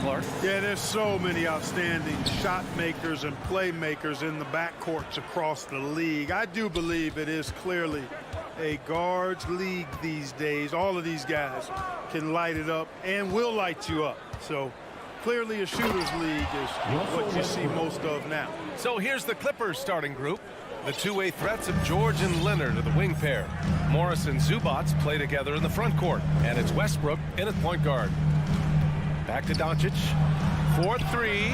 Clark. Yeah, there's so many outstanding shot makers and playmakers in the backcourts across the league. I do believe it is clearly a guards league these days. All of these guys can light it up and will light you up. So clearly a shooter's league is what you see most of now. So here's the Clippers starting group. The two-way threats of George and Leonard are the wing pair. Morris and Zubats play together in the front court. And it's Westbrook in at point guard. Back to Doncic. 4-3.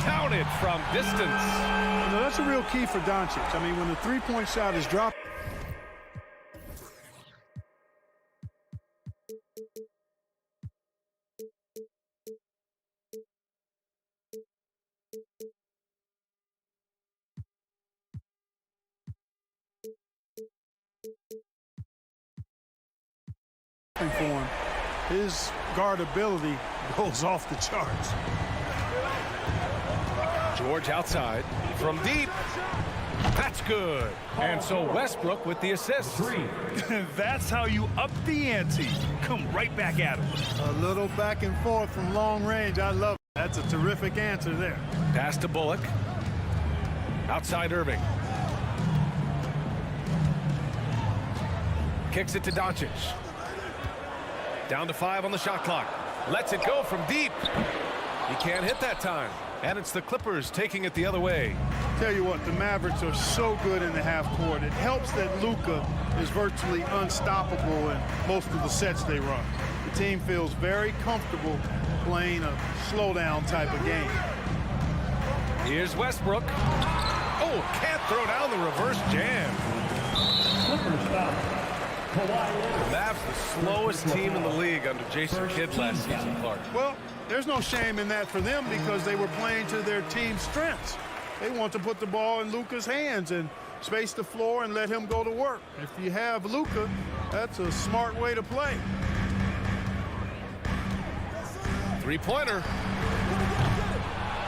Counted from distance. You know, that's a real key for Doncic. I mean, when the three-point shot is dropped, for him, his guardability goes off the charts. George outside from deep. That's good. And so Westbrook with the assist. That's how you up the ante. Come right back at him. A little back and forth from long range. I love it. That's a terrific answer there. Pass to Bullock. Outside Irving. Kicks it to Doncic. Down to 5 on the shot clock. Lets it go from deep. He can't hit that time. And it's the Clippers taking it the other way. Tell you what, the Mavericks are so good in the half court. It helps that Luka is virtually unstoppable in most of the sets they run. The team feels very comfortable playing a slowdown type of game. Here's Westbrook. Oh, can't throw down the reverse jam. The Mavs the slowest team in the league under Jason Kidd last season, Clark. Well, there's no shame in that for them because they were playing to their team's strengths. They want to put the ball in Luka's hands and space the floor and let him go to work. If you have Luka, that's a smart way to play. Three-pointer.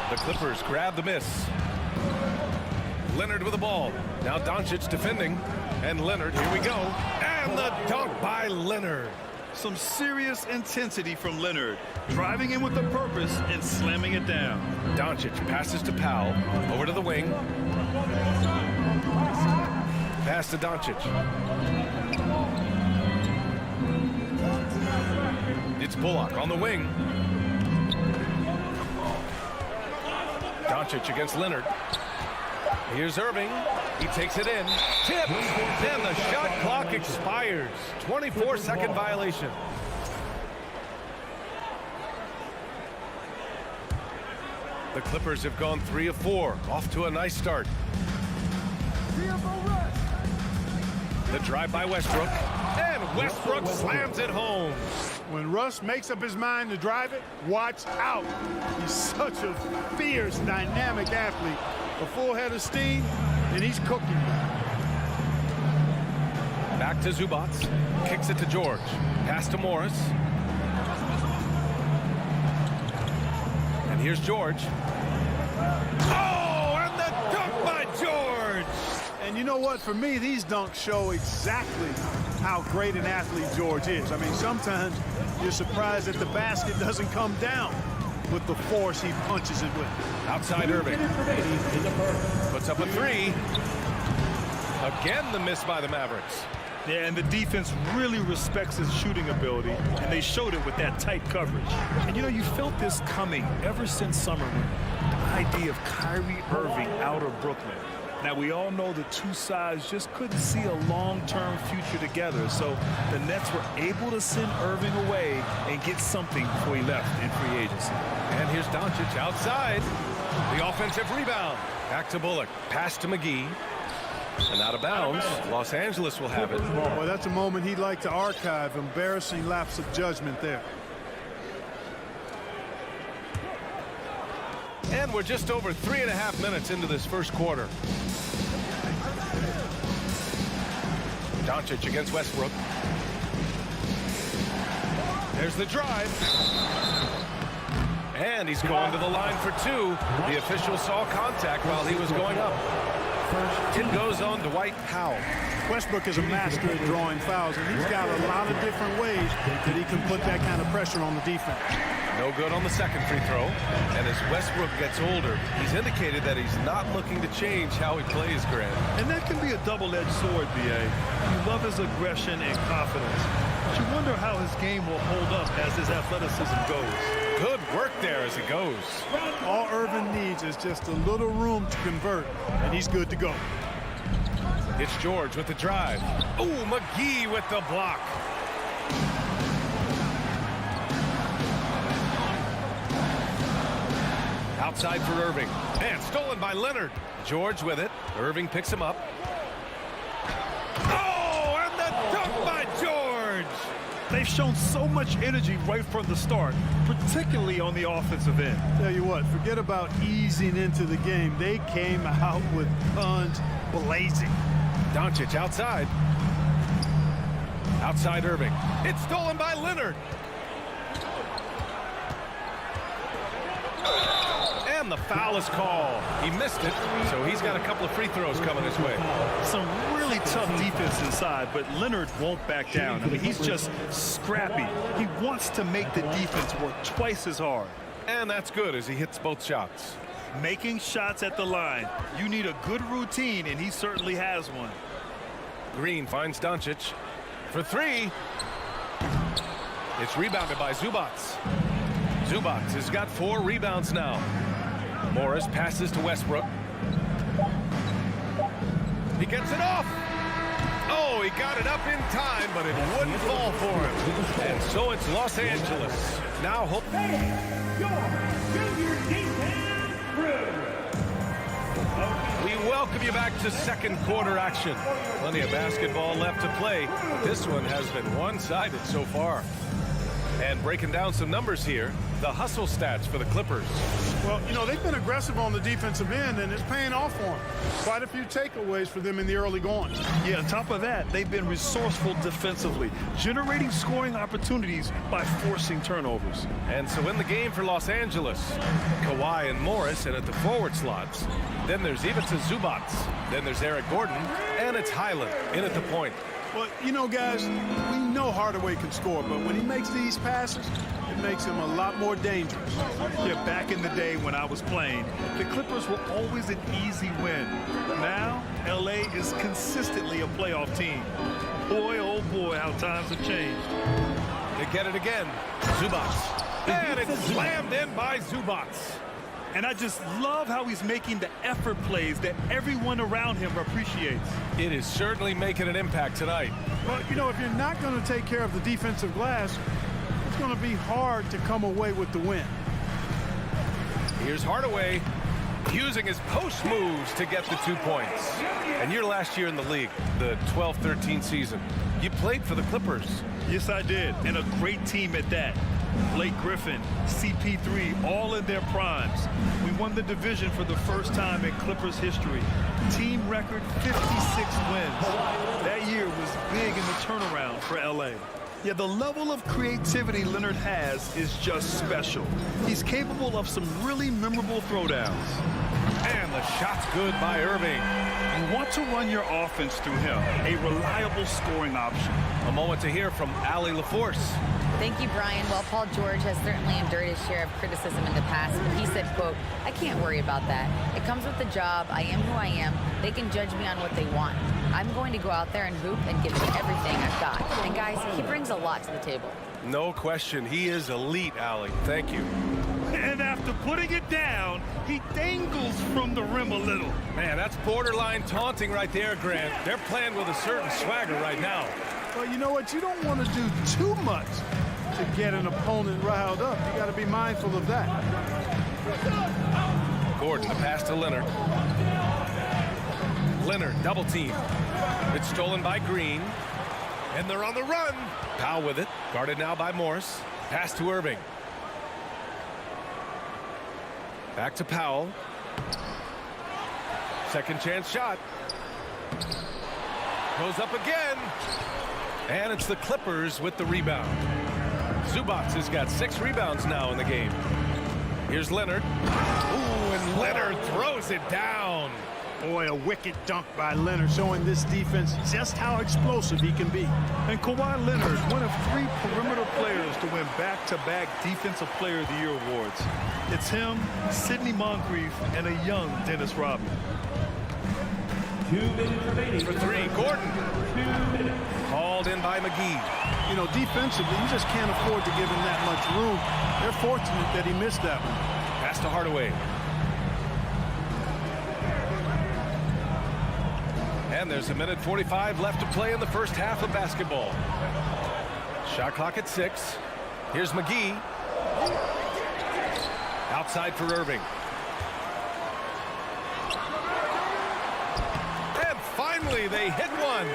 The Clippers grab the miss. Leonard with the ball. Now Doncic defending. And Leonard, here we go. And the dunk by Leonard. Some serious intensity from Leonard. Driving in with a purpose and slamming it down. Doncic passes to Powell. Over to the wing. Pass to Doncic. It's Bullock on the wing. Doncic against Leonard. Here's Irving. He takes it in. Tipped. And the shot clock expires. 24-second violation. The Clippers have gone 3 of 4. Off to a nice start. The drive by Westbrook. And Westbrook slams it home. When Russ makes up his mind to drive it, watch out. He's such a fierce, dynamic athlete. A full head of steam, and he's cooking. Back to Zubats. Kicks it to George. Pass to Morris. And here's George. Oh, and the dunk by George! And you know what? For me, these dunks show exactly how great an athlete George is. I mean, sometimes you're surprised that the basket doesn't come down with the force he punches it with. Outside Irving. Puts up a 3. Again, the miss by the Mavericks. Yeah, and the defense really respects his shooting ability, and they showed it with that tight coverage. And, you know, you felt this coming ever since summer when the idea of Kyrie Irving out of Brooklyn. Now, we all know the two sides just couldn't see a long-term future together, so the Nets were able to send Irving away and get something before he left in free agency. And here's Doncic outside. The offensive rebound. Back to Bullock. Pass to McGee. And out of bounds. Los Angeles will have it. Well, that's a moment he'd like to archive. Embarrassing lapse of judgment there. And we're just over 3.5 minutes into this first quarter. Doncic against Westbrook. There's the drive. And he's going to the line for 2. The official saw contact while he was going up. It goes on Dwight Powell. Westbrook is a master at drawing fouls, and he's got a lot of different ways that he can put that kind of pressure on the defense. No good on the second free throw. And as Westbrook gets older, he's indicated that he's not looking to change how he plays, Grant. And that can be a double-edged sword, B.A. You love his aggression and confidence, but you wonder how his game will hold up as his athleticism goes. Good work there as he goes. All Irvin needs is just a little room to convert, and he's good to go. It's George with the drive. Ooh, McGee with the block. Outside for Irving. And stolen by Leonard. George with it. Irving picks him up. Oh, and the dunk by George. They've shown so much energy right from the start, particularly on the offensive end. Tell you what, forget about easing into the game. They came out with guns blazing. Doncic outside. Outside Irving. It's stolen by Leonard. And the foul is called. He missed it, so he's got a couple of free throws coming his way. Some really tough defense inside, but Leonard won't back down. I mean, he's just scrappy. He wants to make the defense work twice as hard. And that's good as he hits both shots. Making shots at the line. You need a good routine, and he certainly has one. Green finds Doncic for three. It's rebounded by Zubac. Zubac has got 4 rebounds now. Morris passes to Westbrook. He gets it off. Oh, he got it up in time, but it wouldn't fall for him. And so it's Los Angeles. Now hope. We welcome you back to second quarter action. Plenty of basketball left to play. This one has been one-sided so far. And breaking down some numbers here, the hustle stats for the Clippers. Well, you know, they've been aggressive on the defensive end, and it's paying off for them. Quite a few takeaways for them in the early going. Yeah, on top of that, they've been resourceful defensively, generating scoring opportunities by forcing turnovers. And so in the game for Los Angeles, Kawhi and Morris in at the forward slots. Then there's Ivica Zubac. Then there's Eric Gordon. And it's Highland in at the point. Well, you know, guys, we know Hardaway can score, but when he makes these passes, it makes him a lot more dangerous. Yeah, back in the day when I was playing, the Clippers were always an easy win. Now, LA is consistently a playoff team. Boy, oh boy, how times have changed. They get it again. Zubac. And it's slammed in by Zubac. And I just love how he's making the effort plays that everyone around him appreciates. It is certainly making an impact tonight. Well, you know, if you're not going to take care of the defensive glass, it's going to be hard to come away with the win. Here's Hardaway using his post moves to get the 2 points. And your last year in the league, the 12-13 season, you played for the Clippers. Yes, I did, and a great team at that. Blake Griffin, CP3, all in their primes. We won the division for the first time in Clippers history. Team record 56 wins. That year was big in the turnaround for LA. Yeah, the level of creativity Leonard has is just special. He's capable of some really memorable throwdowns. And the shot's good by Irving. You want to run your offense through him, a reliable scoring option. A moment to hear from Allie LaForce. Thank you, Brian. Well, Paul George has certainly endured his share of criticism in the past, but he said, quote, "I can't worry about that. It comes with the job. I am who I am. They can judge me on what they want. I'm going to go out there and hoop and give it everything I've got." And guys, he brings a lot to the table. No question. He is elite, Allie. Thank you. And after putting it down, he dangles from the rim a little. Man, that's borderline taunting right there, Grant. They're playing with a certain swagger right now. Well, you know what? You don't want to do too much to get an opponent riled up. You got to be mindful of that. Gordon, the pass to Leonard. Leonard, double team. It's stolen by Green. And they're on the run. Powell with it. Guarded now by Morris. Pass to Irving. Back to Powell. Second chance shot. Goes up again. And it's the Clippers with the rebound. Zubac has got 6 rebounds now in the game. Here's Leonard. Ooh, and Leonard throws it down. Boy, a wicked dunk by Leonard, showing this defense just how explosive he can be. And Kawhi Leonard, one of 3 perimeter players to win back-to-back Defensive Player of the Year awards. It's him, Sidney Moncrief, and a young Dennis Rodman. 2 minutes remaining. For 3, Gordon. 2 minutes. Called in by McGee. You know, defensively, you just can't afford to give him that much room. They're fortunate that he missed that one. Pass to Hardaway. And there's 1:45 left to play in the first half of basketball. Shot clock at 6. Here's McGee. Outside for Irving. And finally, they hit one.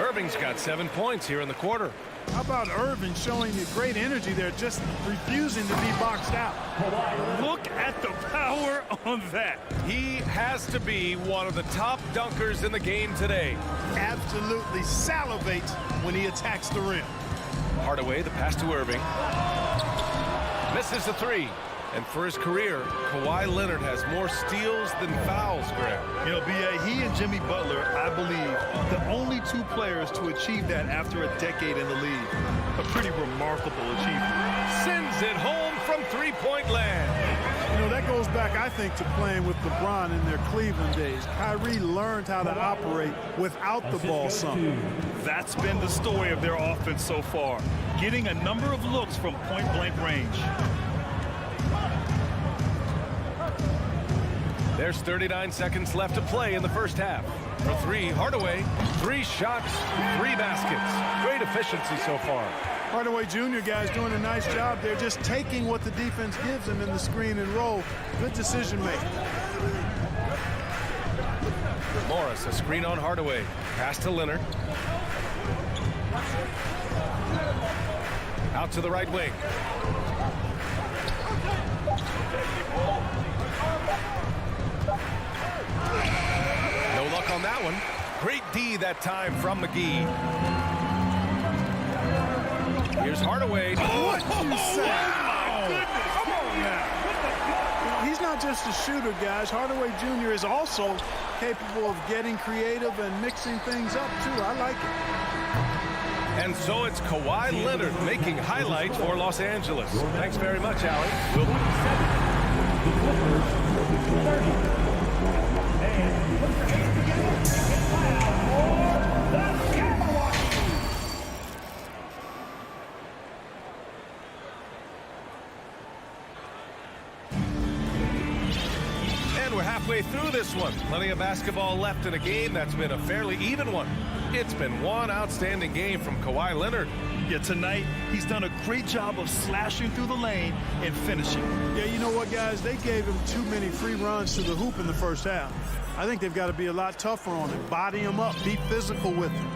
Irving's got 7 points here in the quarter. How about Irving showing you great energy there, just refusing to be boxed out? Look at the power on that. He has to be one of the top dunkers in the game today. Absolutely salivates when he attacks the rim. Hardaway, the pass to Irving. Misses the 3. And for his career, Kawhi Leonard has more steals than fouls, Graham. You know, B.A., he and Jimmy Butler, I believe, the only 2 players to achieve that after a decade in the league. A pretty remarkable achievement. Sends it home from three-point land. You know, that goes back, I think, to playing with LeBron in their Cleveland days. Kyrie learned how to operate without the ball some. That's been the story of their offense so far, getting a number of looks from point-blank range. There's 39 seconds left to play in the first half. For 3, Hardaway, 3 shots, 3 baskets. Great efficiency so far. Hardaway Jr. guys doing a nice job. They're just taking what the defense gives them in the screen and roll. Good decision making. Morris, a screen on Hardaway. Pass to Leonard. Out to the right wing. No luck on that one. Great D that time from McGee. Here's Hardaway. What you say? Oh, come on now. He's not just a shooter, guys. Hardaway Jr. is also capable of getting creative and mixing things up, too. I like it. And so it's Kawhi Leonard making highlights for Los Angeles. Thanks very much, Allie. We'll And we're halfway through this one. Plenty of basketball left in a game that's been a fairly even one. It's been one outstanding game from Kawhi Leonard. Yeah, tonight, he's done a great job of slashing through the lane and finishing. Yeah, you know what, guys? They gave him too many free runs to the hoop in the first half. I think they've got to be a lot tougher on him. Body him up. Be physical with him.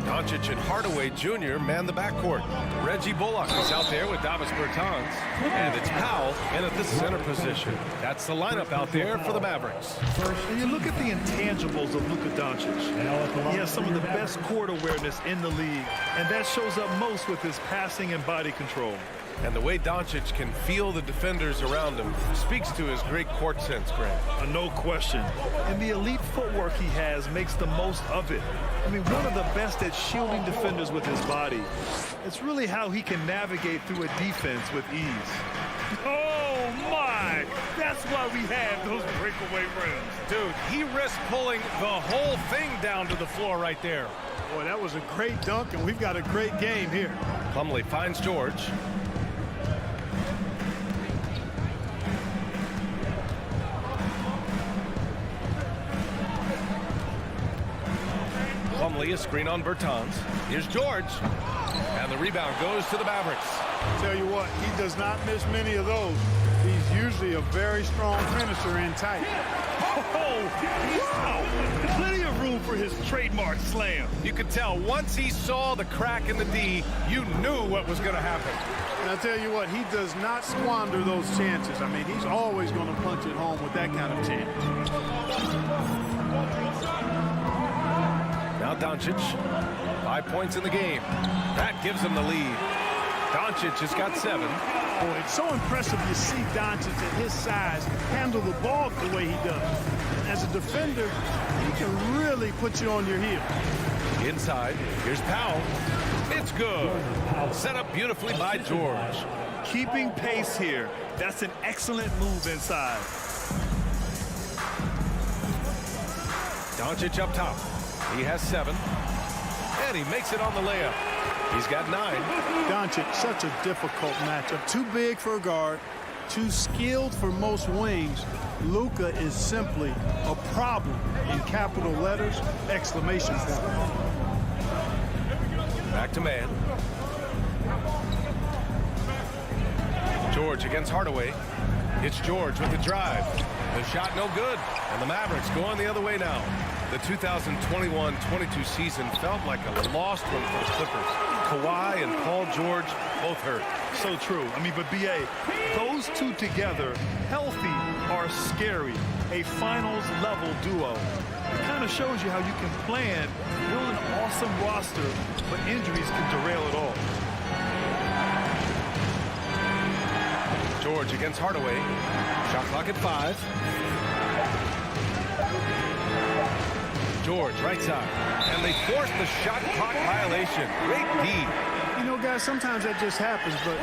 Doncic and Hardaway Jr. man the backcourt. Reggie Bullock is out there with Davis Bertans. And it's Powell in at the center position. That's the lineup out there for the Mavericks. And you look at the intangibles of Luka Doncic. He has some of the best court awareness in the league, and that shows up most with his passing and body control. And the way Doncic can feel the defenders around him speaks to his great court sense, Grant. No question. And the elite footwork he has makes the most of it. I mean, one of the best at shielding defenders with his body. It's really how he can navigate through a defense with ease. Oh, my! That's why we have those breakaway rims. Dude, he risked pulling the whole thing down to the floor right there. Boy, that was a great dunk, and we've got a great game here. Plumlee finds George. Plumlee, a screen on Bertans. Here's George. And the rebound goes to the Mavericks. Tell you what, he does not miss many of those. He's usually a very strong finisher in tight. Oh, wow! Plenty of room for his trademark slam. You could tell once he saw the crack in the D, you knew what was going to happen. And I'll tell you what, he does not squander those chances. I mean, he's always going to punch it home with that kind of chance. Now Doncic, 5 points in the game. That gives him the lead. Doncic has got 7. Boy, it's so impressive you see Doncic at his size handle the ball the way he does. As a defender, he can really put you on your heel. Inside, here's Powell. It's good. Set up beautifully by George. Keeping pace here. That's an excellent move inside. Doncic up top. He has 7. And he makes it on the layup. He's got 9. Doncic, such a difficult matchup. Too big for a guard, too skilled for most wings. Luka is simply a problem in capital letters, exclamation point. Back to man. George against Hardaway. It's George with the drive. The shot no good. And the Mavericks going the other way now. The 2021-22 season felt like a lost one for the Clippers. Kawhi and Paul George both hurt. So true. I mean, but B.A., those two together, healthy, are scary. A finals-level duo. It kind of shows you how you can plan, build an awesome roster, but injuries can derail it all. George against Hardaway. Shot clock at 5. George, right side. And they force the shot clock violation. Great D. You know, guys, sometimes that just happens, but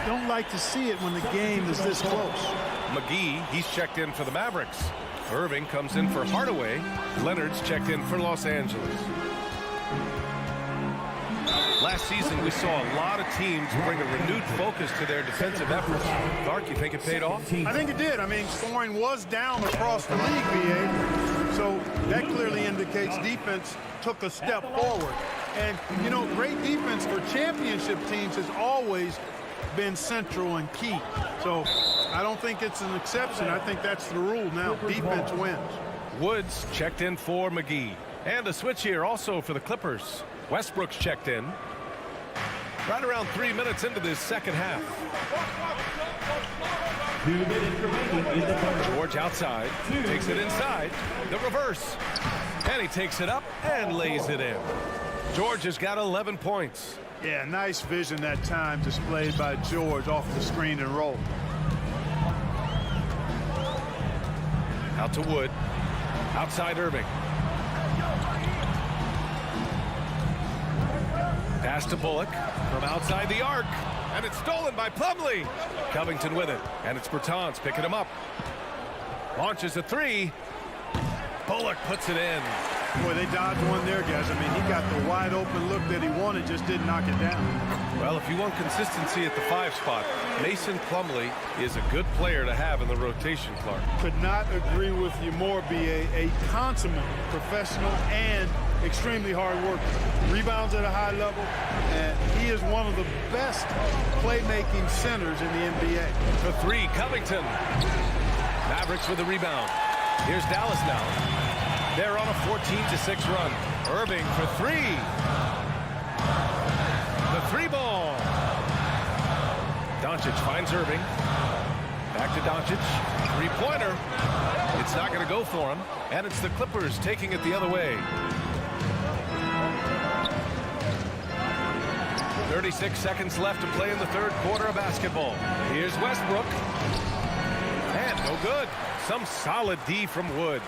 you don't like to see it when the game is this close. McGee, he's checked in for the Mavericks. Irving comes in for Hardaway. Leonard's checked in for Los Angeles. Last season, we saw a lot of teams bring a renewed focus to their defensive efforts. Clark, you think it paid off? I think it did. I mean, scoring was down across the league, BA. So that clearly indicates defense took a step forward. And, you know, great defense for championship teams has always been central and key. So I don't think it's an exception. I think that's the rule now. Defense wins. Woods checked in for McGee. And a switch here also for the Clippers. Westbrook's checked in. Right around 3 minutes into this second half. George outside, takes it inside, the reverse. And he takes it up and lays it in. George has got 11 points. Yeah, nice vision that time displayed by George off the screen and roll. Out to Wood, outside Irving. Pass to Bullock from outside the arc, and it's stolen by Plumlee. Covington with it, and it's Bertans picking him up. Launches a 3. Bullock puts it in. Boy, they dodged one there, guys. I mean, he got the wide open look that he wanted, just didn't knock it down. Well, if you want consistency at the 5 spot, Mason Plumlee is a good player to have in the rotation, Clark. Could not agree with you more, B.A. A consummate professional and extremely hard worker. Rebounds at a high level, and he is one of the best playmaking centers in the NBA. The 3, Covington. Mavericks with the rebound. Here's Dallas now. They're on a 14-6 run. Irving for 3. The 3 ball. Doncic finds Irving. Back to Doncic. 3-pointer. It's not going to go for him. And it's the Clippers taking it the other way. 36 seconds left to play in the third quarter of basketball. Here's Westbrook. And no good. Some solid D from Wood.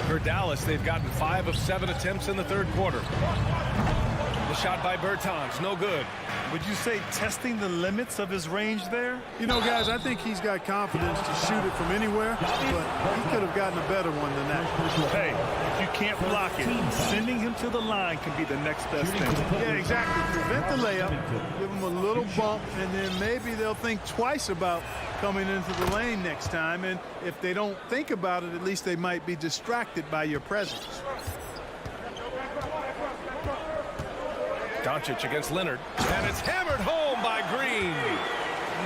For Dallas, they've gotten 5 of 7 attempts in the third quarter. The shot by Bertans, no good. Would you say testing the limits of his range there? You know, guys, I think he's got confidence to shoot it from anywhere, but he could have gotten a better one than that. Hey, if you can't block it, sending him to the line can be the next best thing. Yeah, exactly. Prevent the layup, give him a little bump, and then maybe they'll think twice about coming into the lane next time. And if they don't think about it, at least they might be distracted by your presence. Doncic against Leonard, and it's hammered home by Green.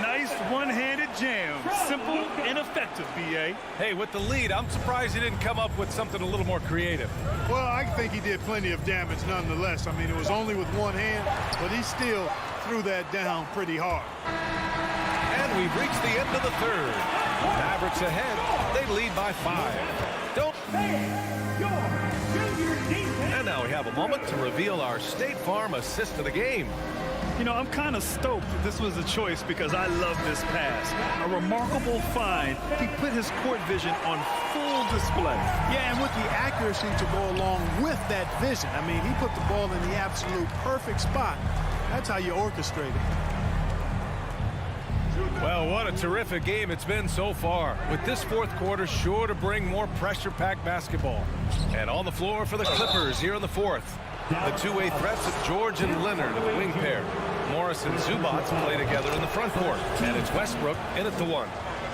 Nice one-handed jam. Simple and effective, B.A. Hey, with the lead, I'm surprised he didn't come up with something a little more creative. Well, I think he did plenty of damage nonetheless. I mean, it was only with one hand, but he still threw that down pretty hard. And we've reached the end of the third. Mavericks ahead. They lead by 5. Don't... And now we have a moment to reveal our State Farm assist of the game. You know, I'm kind of stoked that this was a choice because I love this pass. A remarkable find. He put his court vision on full display. Yeah, and with the accuracy to go along with that vision. I mean, he put the ball in the absolute perfect spot. That's how you orchestrate it. Well, what a terrific game it's been so far, with this fourth quarter sure to bring more pressure-packed basketball. And on the floor for the Clippers here in the fourth, the two-way threats of George and Leonard, the wing pair. Morris and Zubac play together in the front court, and it's Westbrook in at the one.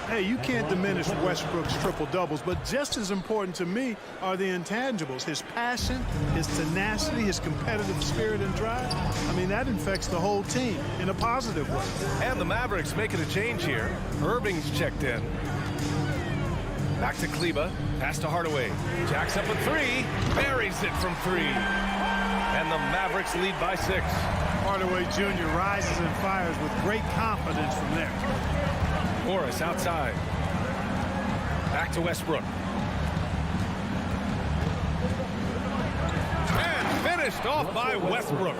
Hey, you can't diminish Westbrook's triple-doubles, but just as important to me are the intangibles. His passion, his tenacity, his competitive spirit and drive. I mean, that infects the whole team in a positive way. And the Mavericks making a change here. Irving's checked in. Back to Kleba. Pass to Hardaway. Jacks up a three. Buries it from three. And the Mavericks lead by 6. Hardaway Jr. rises and fires with great confidence from there. Morris outside. Back to Westbrook. And finished off by Westbrook.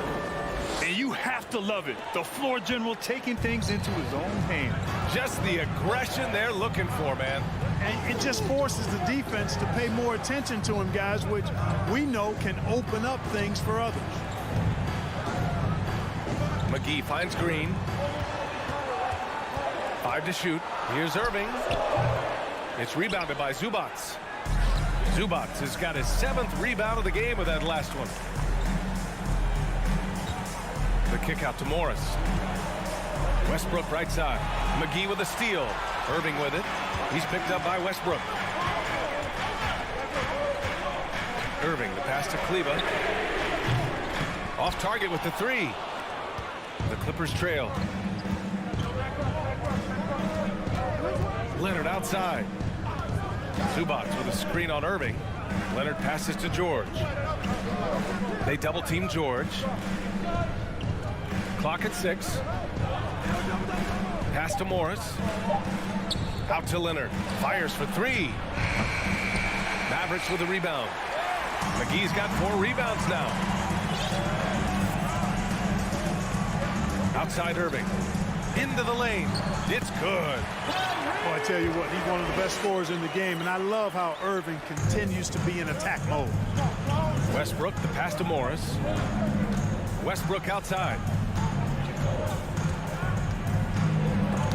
And you have to love it. The floor general taking things into his own hands. Just the aggression they're looking for, man. And it just forces the defense to pay more attention to him, guys, which we know can open up things for others. McGee finds Green. 5 to shoot. Here's Irving. It's rebounded by Zubac. Zubac has got his 7th rebound of the game with that last one. The kick out to Morris. Westbrook right side. McGee with a steal. Irving with it. He's picked up by Westbrook. Irving, the pass to Kleba. Off target with the 3. The Clippers trail. Leonard outside. Zubac with a screen on Irving. Leonard passes to George. They double team George. Clock at 6. Pass to Morris. Out to Leonard. Fires for 3. Mavericks with a rebound. McGee's got 4 rebounds now. Outside Irving. Into the lane. It's good. Well, I tell you what, he's one of the best scorers in the game, and I love how Irving continues to be in attack mode. Westbrook, the pass to Morris. Westbrook outside.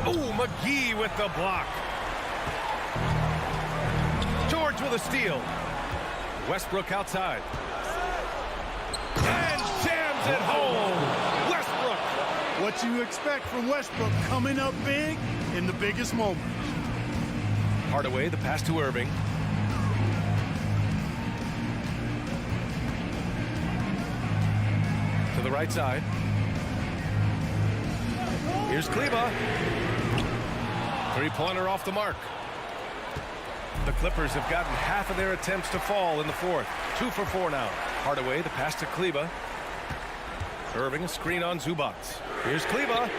Oh, McGee with the block. George with a steal. Westbrook outside. And jams it home. Westbrook. What you expect from Westbrook coming up big in the biggest moment. Hardaway, the pass to Irving. To the right side. Here's Kleba. 3-pointer off the mark. The Clippers have gotten half of their attempts to fall in the fourth. 2 for 4 now. Hardaway, the pass to Kleba. Irving, a screen on Zubac. Here's Kleba.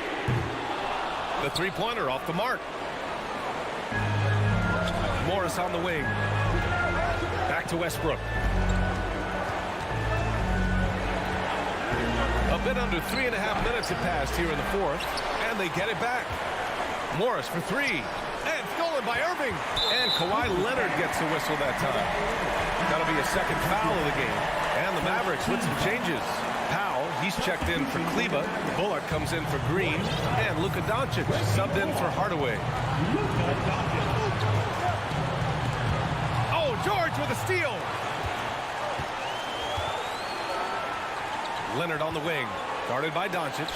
The 3-pointer off the mark. Morris on the wing. Back to Westbrook. A bit under 3.5 minutes have passed here in the fourth, and they get it back. Morris for 3, and stolen by Irving. And Kawhi Leonard gets the whistle that time. That'll be a second foul of the game. And the Mavericks with some changes. Powell, he's checked in for Kleba. Bullock comes in for Green. And Luka Doncic subbed in for Hardaway. Oh, George with a steal. Leonard on the wing, guarded by Doncic.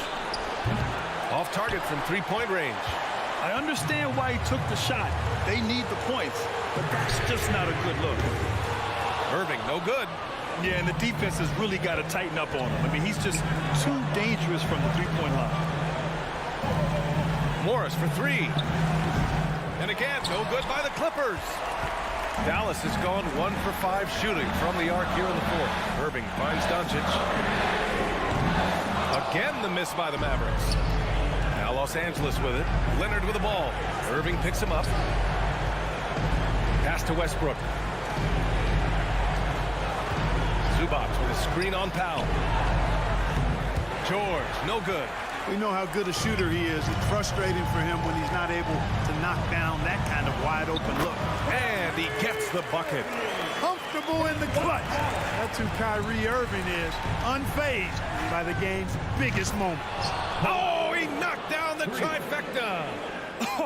Off target from 3-point range. I understand why he took the shot. They need the points, but that's just not a good look. Irving, no good. Yeah, and the defense has really got to tighten up on him. I mean, he's just too dangerous from the 3-point line. Morris for 3. And again, no good by the Clippers. Dallas has gone 1 for 5 shooting from the arc here in the fourth. Irving finds Doncic. Again, the miss by the Mavericks. Now Los Angeles with it. Leonard with the ball. Irving picks him up. Pass to Westbrook. Zubac with a screen on Powell. George, no good. We know how good a shooter he is. It's frustrating for him when he's not able to knock down that kind of wide open look. And he gets the bucket. Comfortable in the clutch. That's who Kyrie Irving is, unfazed by the game's biggest moments. Oh, he knocked down the trifecta.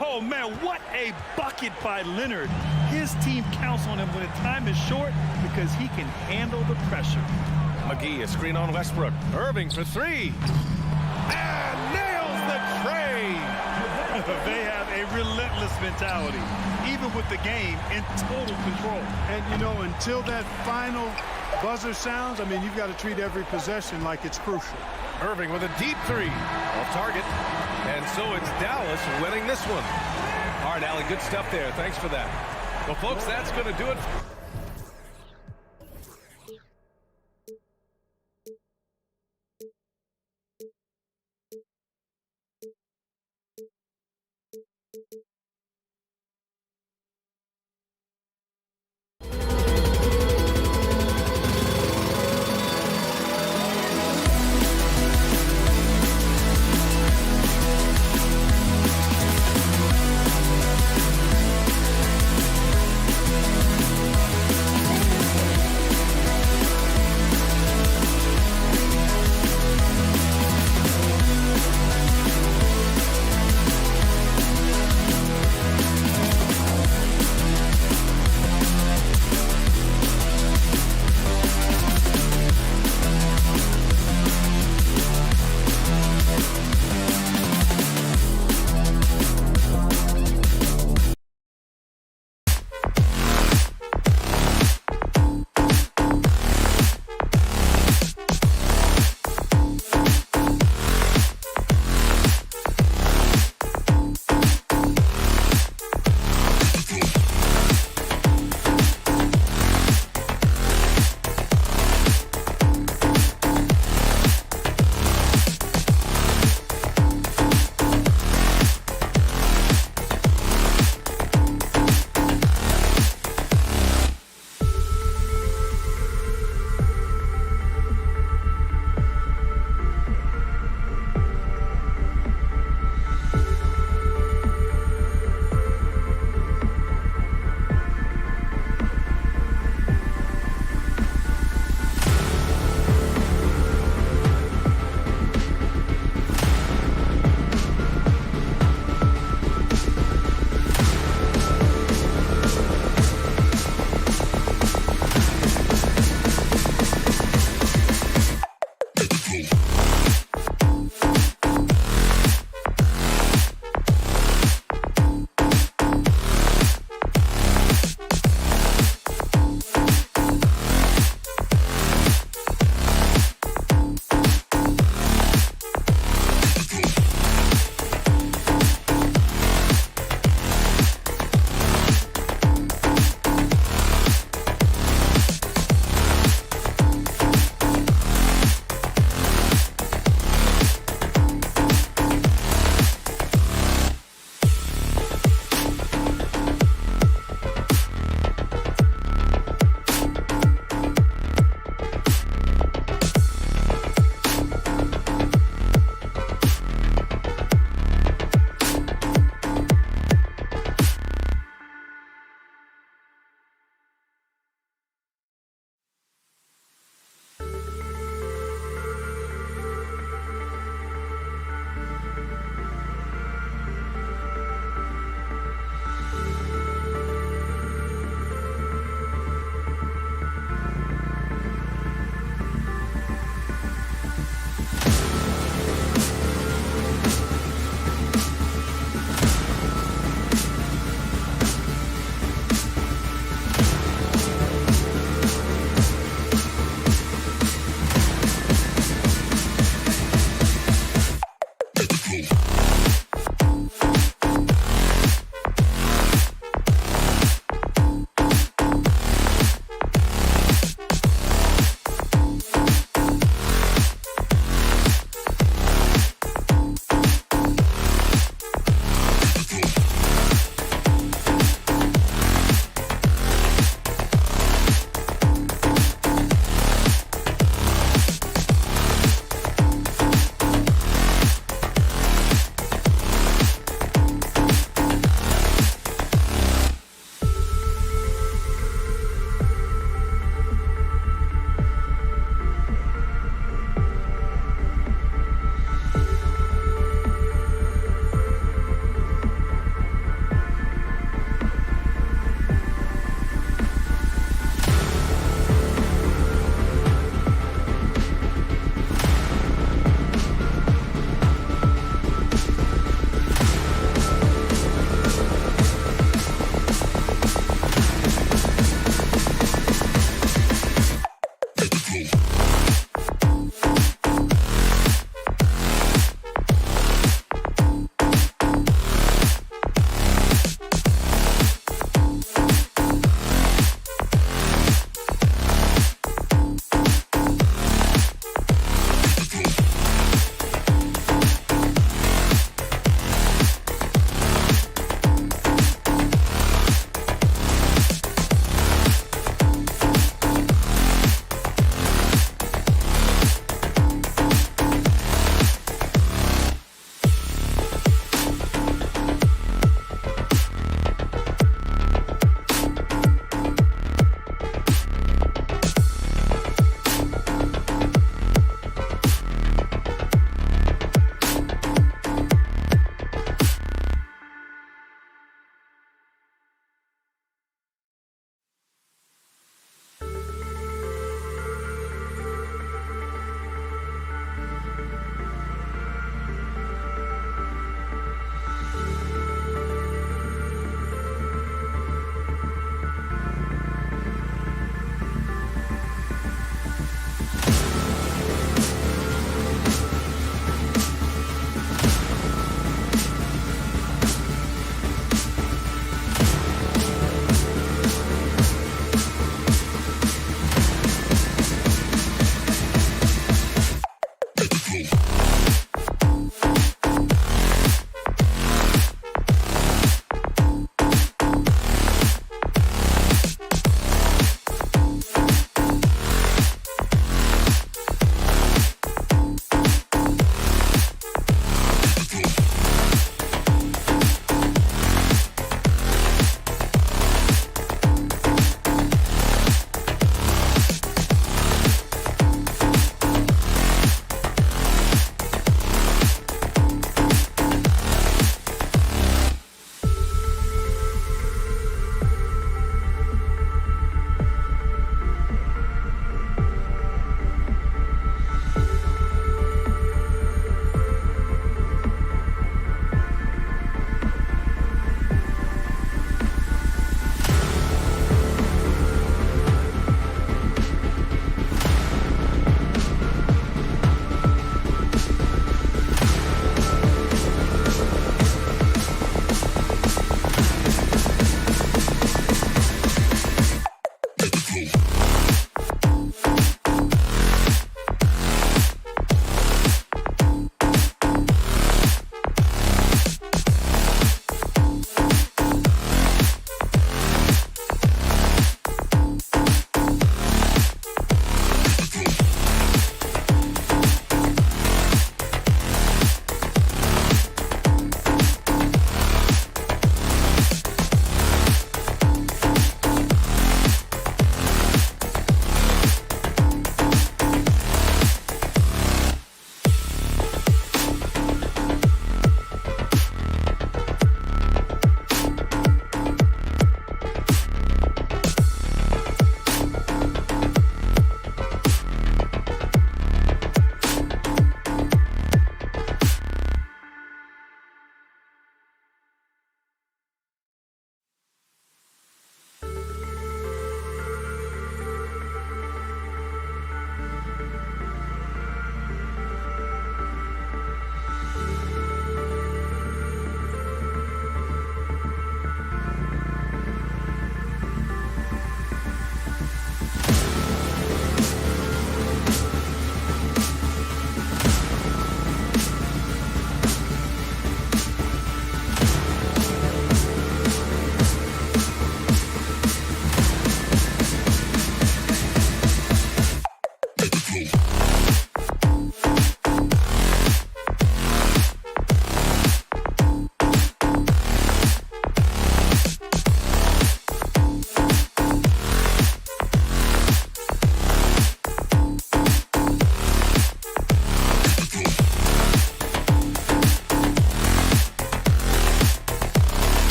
Oh, man, what a bucket by Leonard. His team counts on him when the time is short because he can handle the pressure. McGee, a screen on Westbrook. Irving for three. And nails the tray. They have a relentless mentality, even with the game in total control. And, you know, until that final buzzer sounds, I mean, you've got to treat every possession like it's crucial. Irving with a deep three. Off target. And so it's Dallas winning this one. All right, Allie, good stuff there. Thanks for that. Well, folks, that's going to do it.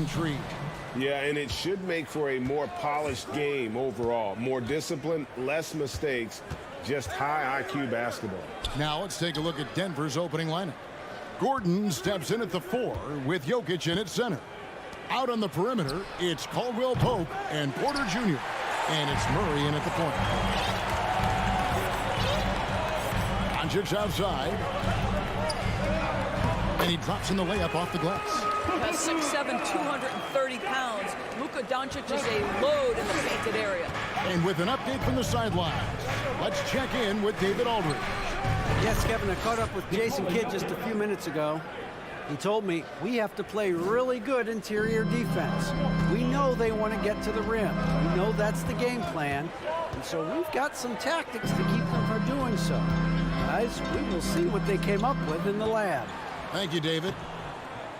intrigue. Yeah, and it should make for a more polished game overall. More discipline, less mistakes, just high IQ basketball. Now let's take a look at Denver's opening lineup. Gordon steps in at the 4 with Jokic in at center. Out on the perimeter, it's Caldwell Pope and Porter Jr. And it's Murray in at the point. Doncic outside. And he drops in the layup off the glass. 6'7", 230 pounds. Luka Doncic is a load in the painted area. And with an update from the sidelines, let's check in with David Aldridge. Yes, Kevin, I caught up with Jason Kidd just a few minutes ago. He told me we have to play really good interior defense. We know they want to get to the rim. We know that's the game plan. And so we've got some tactics to keep them from doing so. Guys, we will see what they came up with in the lab. Thank you, David.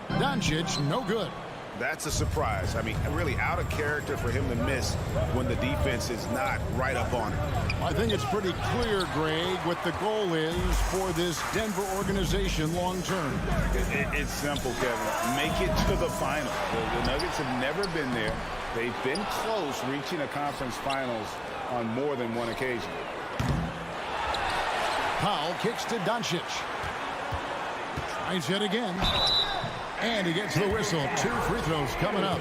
Doncic, no good. That's a surprise. I mean, really out of character for him to miss when the defense is not right up on him. I think it's pretty clear, Greg, what the goal is for this Denver organization long term. It's simple, Kevin. Make it to the final. The Nuggets have never been there. They've been close reaching a conference finals on more than one occasion. Powell kicks to Doncic. Tries it again. And he gets the whistle. 2 free throws coming up.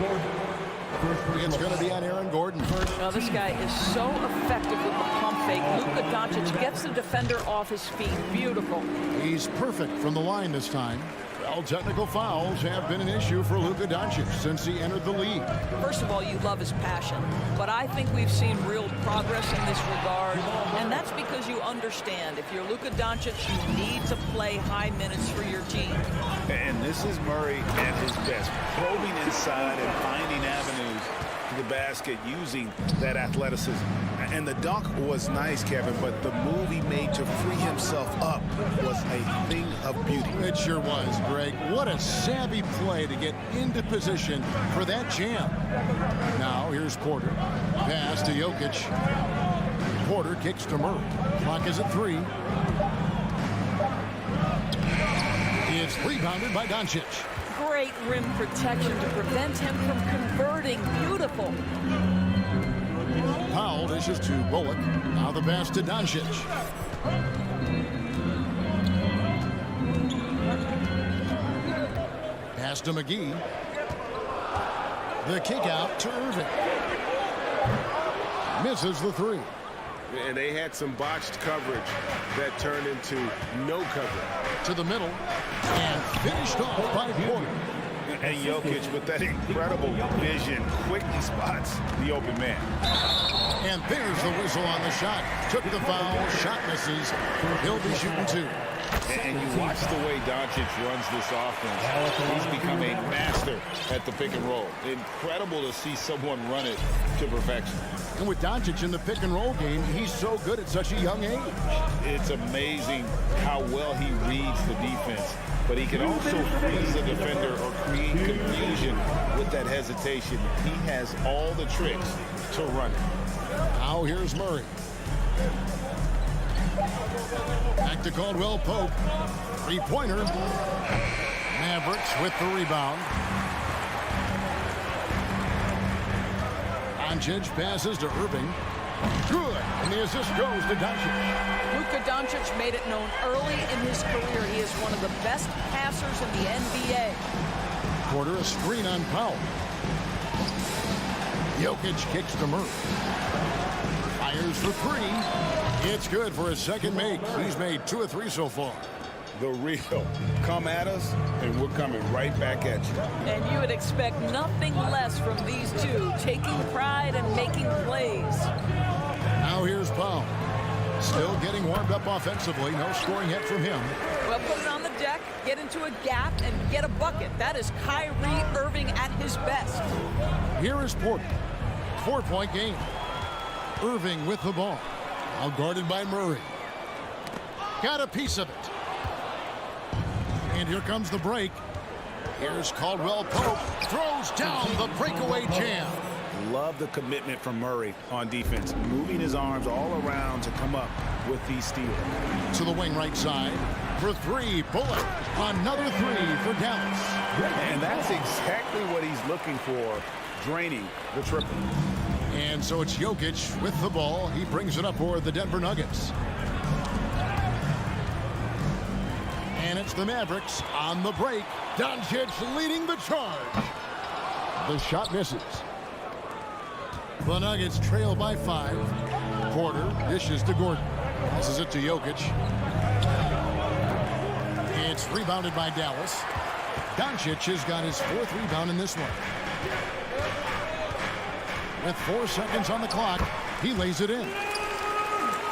It's going to be on Aaron Gordon. Now, this guy is so effective with the pump fake. Luka Doncic gets the defender off his feet. Beautiful. He's perfect from the line this time. Well, technical fouls have been an issue for Luka Doncic since he entered the league. First of all, you love his passion, but I think we've seen real progress in this regard, and that's because you understand if you're Luka Doncic, you need to play high minutes for your team. And this is Murray at his best, probing inside and finding avenues to the basket using that athleticism. And the dunk was nice, Kevin, but the move he made to free himself up was a thing of beauty. It sure was, Greg. What a savvy play to get into position for that jam. Now here's Porter. Pass to Jokic. Porter kicks to Murray. Clock is at 3. It's rebounded by Doncic. Great rim protection to prevent him from converting. Beautiful. Powell dishes to Bullock. Now the pass to Doncic. Pass to McGee. The kick out to Irving. Misses the 3. And they had some botched coverage that turned into no coverage. To the middle. And finished off by Porter. And Jokic, with that incredible vision, quickly spots the open man. And there's the whistle on the shot. Took the foul. Shot misses. He'll be shooting 2. And you watch the way Doncic runs this offense. He's become a master at the pick and roll. Incredible to see someone run it to perfection. And with Doncic in the pick and roll game, he's so good at such a young age. It's amazing how well he reads the defense. But he can also freeze the defender or create confusion with that hesitation. He has all the tricks to run it. Now here's Murray. Back to Caldwell Pope. 3-pointer. Mavericks with the rebound. Doncic passes to Irving. Good. And the assist goes to Doncic. Luka Doncic made it known early in his career he is one of the best passers in the NBA. Porter a screen on Powell. Jokic kicks to Murray. Fires for 3. It's good for his second make. He's made 2 of 3 so far. The real. Come at us, and we're coming right back at you. And you would expect nothing less from these two, taking pride and making plays. Now here's Powell. Still getting warmed up offensively. No scoring yet from him. Well, put it on the deck, get into a gap, and get a bucket. That is Kyrie Irving at his best. Here is Porter. 4-point game. Irving with the ball. Now guarded by Murray. Got a piece of it. And here comes the break. Here's Caldwell Pope. Throws down the breakaway jam. love the commitment from Murray on defense, moving his arms all around to come up with these steals. To the wing right side for three. Bullock. Another three for Dallas. And that's exactly what he's looking for, draining the triple. And so it's Jokic with the ball. He brings it up for the Denver Nuggets. And it's the Mavericks on the break. Doncic leading the charge. The shot misses. The Nuggets trail by 5. Porter dishes to Gordon. This is it to Jokic. It's rebounded by Dallas. Doncic has got his 4th rebound in this one. With 4 seconds on the clock, he lays it in.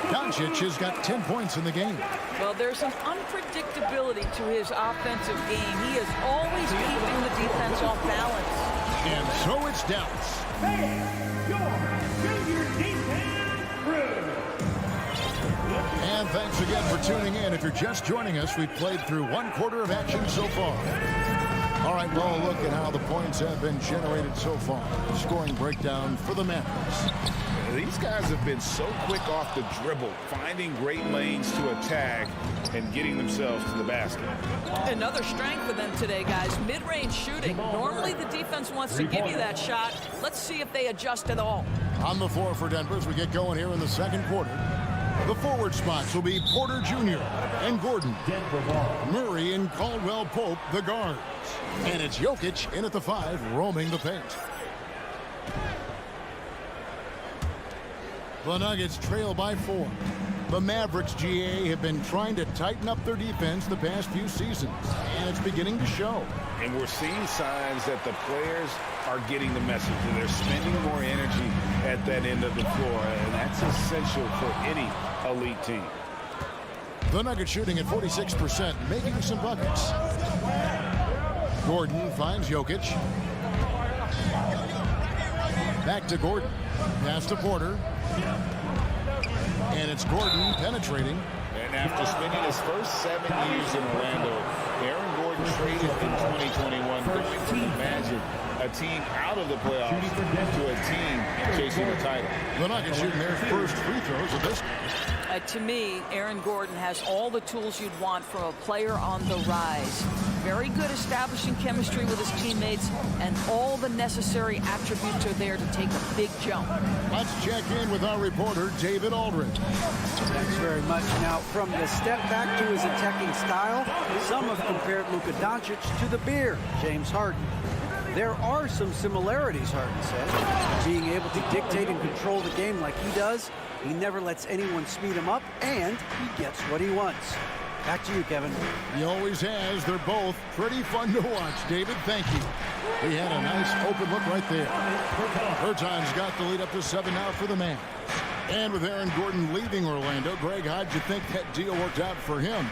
Doncic has got 10 points in the game. Well, there's an unpredictability to his offensive game. He is always keeping the defense off balance. And so it's Dallas. And thanks again for tuning in. If you're just joining us, we've played through 1 quarter of action so far. All right, well, look at how the points have been generated so far. Scoring breakdown for the Mavericks. These guys have been so quick off the dribble, finding great lanes to attack and getting themselves to the basket. Another strength for them today, guys. Mid-range shooting. Normally the defense wants to give you that shot. Let's see if they adjust at all. On the floor for Denver as we get going here in the 2nd quarter. The forward spots will be Porter Jr. and Gordon. Murray and Caldwell Pope, the guards. And it's Jokic in at the 5, roaming the paint. The Nuggets trail by 4. The Mavericks, GA, have been trying to tighten up their defense the past few seasons, and it's beginning to show. And we're seeing signs that the players are getting the message, and they're spending more energy at that end of the floor, and that's essential for any elite team. The Nuggets shooting at 46%, making some buckets. Gordon finds Jokic. Back to Gordon. Pass to Porter. And it's Gordon penetrating. And after spending his first 7 years in Orlando, Aaron Gordon traded in 2021, going from the Magic, a team out of the playoffs, to a team chasing the title. The Nuggets shooting their first free throws of this. To me, Aaron Gordon has all the tools you'd want from a player on the rise. Very good establishing chemistry with his teammates, and all the necessary attributes are there to take a big jump. Let's check in with our reporter, David Aldridge. Thanks very much. Now, from the step back to his attacking style, some have compared Luka Doncic to the Bear, James Harden. There are some similarities, Harden says. Being able to dictate and control the game like he does, he never lets anyone speed him up, and he gets what he wants. Back to you, Kevin. He always has. They're both pretty fun to watch. David, thank you. He had a nice open look right there. Berton's got the lead up to 7 now for the Mavs. And with Aaron Gordon leaving Orlando, Greg, how'd you think that deal worked out for him?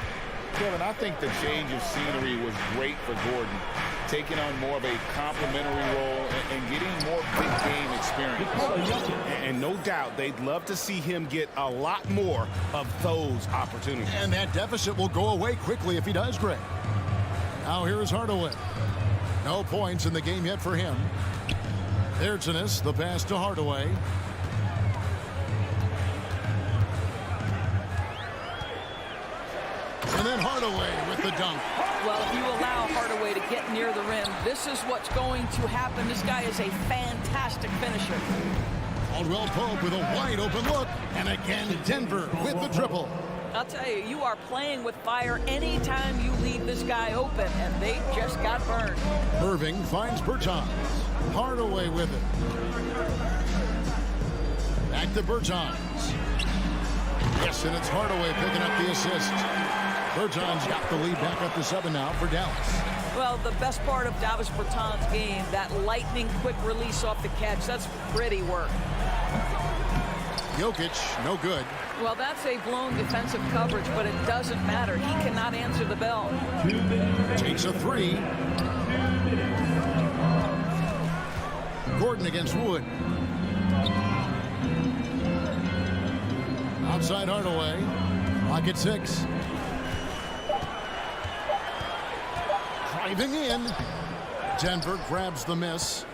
Kevin, I think the change of scenery was great for Gordon, taking on more of a complimentary role and getting more big game experience. And no doubt they'd love to see him get a lot more of those opportunities. And that deficit will go away quickly if he does, Greg. Now here's Hardaway. No points in the game yet for him. Ertziness, the pass to Hardaway. And then Hardaway with the dunk. Well, if you allow Hardaway to get near the rim, this is what's going to happen. This guy is a fantastic finisher. Caldwell Pope with a wide open look. And again, Denver with the triple. I'll tell you, you are playing with fire anytime you leave this guy open, and they just got burned. Irving finds Bertans. Hardaway with it. Back to Bertans. Yes, and it's Hardaway picking up the assist. Bertans got the lead back up to 7 now for Dallas. Well, the best part of Davis Bertans' game, that lightning quick release off the catch, that's pretty work. Jokic, no good. Well, that's a blown defensive coverage, but it doesn't matter. He cannot answer the bell. Takes a 3. Gordon against Wood. Outside Hardaway. Clock at 6. Driving in. Denver grabs the miss.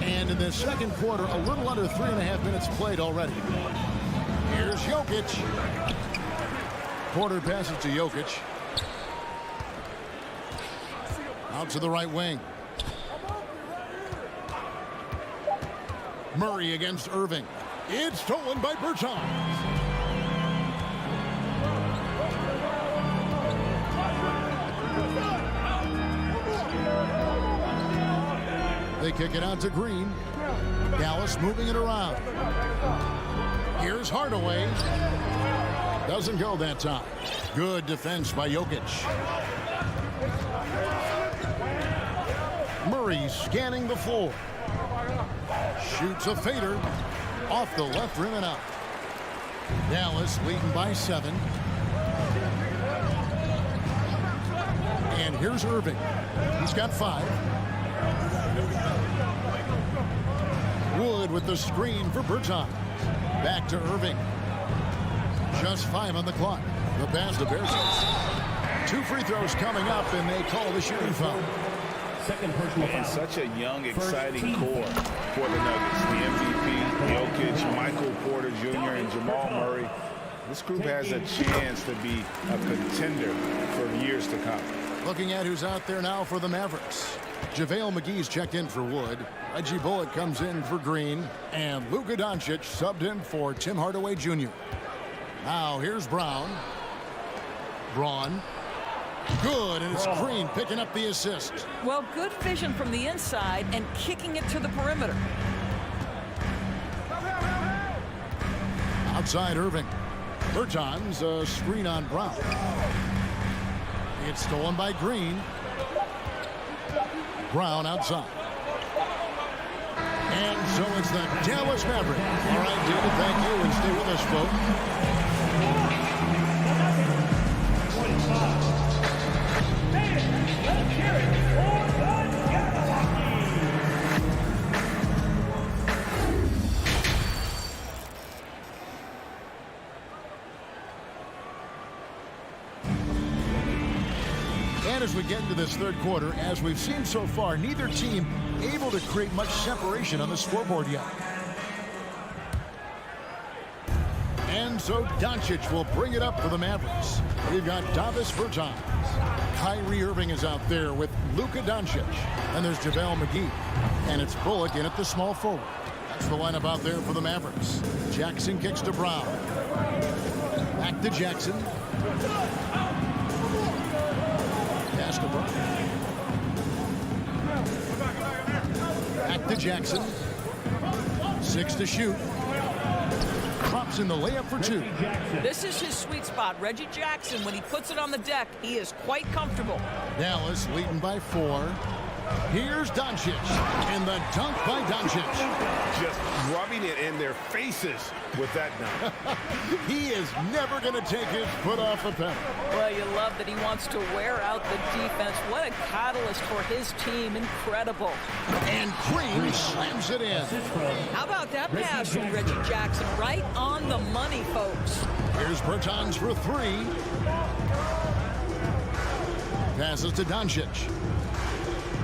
And And in the second quarter, a little under 3.5 minutes played already. Here's Jokic. Porter passes to Jokic. Out to the right wing. Murray against Irving. It's stolen by Bertans. They kick it out to Green. Dallas moving it around. Here's Hardaway. Doesn't go that time. Good defense by Jokic. Murray scanning the floor. Shoots a fader. Off the left rim and out. Dallas leading by 7. And here's Irving. He's got 5. Wood with the screen for Bertans. Back to Irving. Just 5 on the clock. The pass to Bertans. 2 free throws coming up, and they call the shooting foul. And such a young, exciting core for the Nuggets. The MVP, Jokic, Michael Porter Jr., and Jamal Murray. This group has a chance to be a contender for years to come. Looking at who's out there now for the Mavericks. JaVale McGee's checked in for Wood. Reggie Bullock comes in for Green. And Luka Doncic subbed in for Tim Hardaway Jr. Now here's Brown. Braun. Good, and it's Green picking up the assist. Well, good vision from the inside and kicking it to the perimeter. Outside Irving. Bertans, a screen on Brown. It's stolen by Green. Brown outside. And so it's the Dallas Mavericks. All right, David, thank you, and stay with us, folks. And as we get into this third quarter, as we've seen so far, neither team able to create much separation on the scoreboard yet. And so Doncic will bring it up for the Mavericks. We've got Davis Bertans. Kyrie Irving is out there with Luka Doncic. And there's JaVale McGee. And it's Bullock in at the small forward. That's the lineup out there for the Mavericks. Jackson kicks to Brown. Back to Jackson. Pass to Brown. Back to Jackson. 6 to shoot. Drops in the layup for 2. This is his sweet spot. Reggie Jackson, when he puts it on the deck, he is quite comfortable. Dallas leading by 4. Here's Doncic, and the dunk by Doncic. Just rubbing it in their faces with that dunk. He is never going to take his foot off the pedal. Well, you love that he wants to wear out the defense. What a catalyst for his team. Incredible. And Green slams it in. How about that pass from Reggie Jackson? Right on the money, folks. Here's Bertans for 3. Passes to Doncic.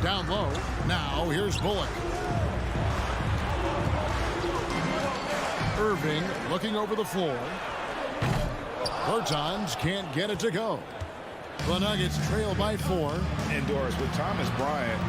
Down low. Now here's Bullock. Irving looking over the floor. Bertans can't get it to go. The Nuggets trail by 4. And Doris, with Thomas Bryant,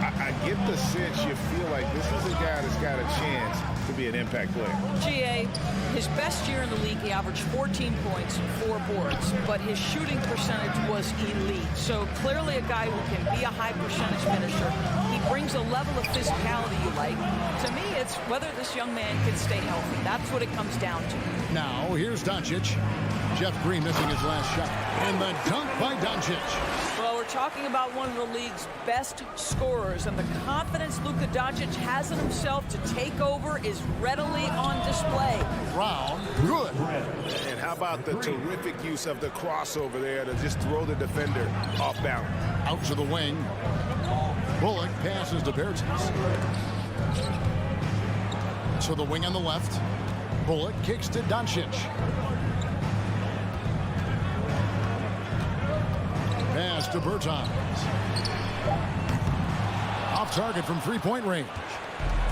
I get the sense you feel like this is a guy that's got a chance to be an impact player. GA, his best year in the league, he averaged 14 points, 4 boards, but his shooting percentage was elite. So clearly a guy who can be a high percentage finisher. He brings a level of physicality you like. To me, it's whether this young man can stay healthy. That's what it comes down to. Now here's Doncic. Jeff Green missing his last shot. And the dunk by Doncic. Well, we're talking about one of the league's best scorers, and the confidence Luka Doncic has in himself to take over is readily on display. Brown, good. And how about the terrific use of the crossover there to just throw the defender off balance. Out to the wing. Bullock passes to Bertans. To the wing on the left. Bullock kicks to Doncic. Pass to Bertans. Off target from 3-point range.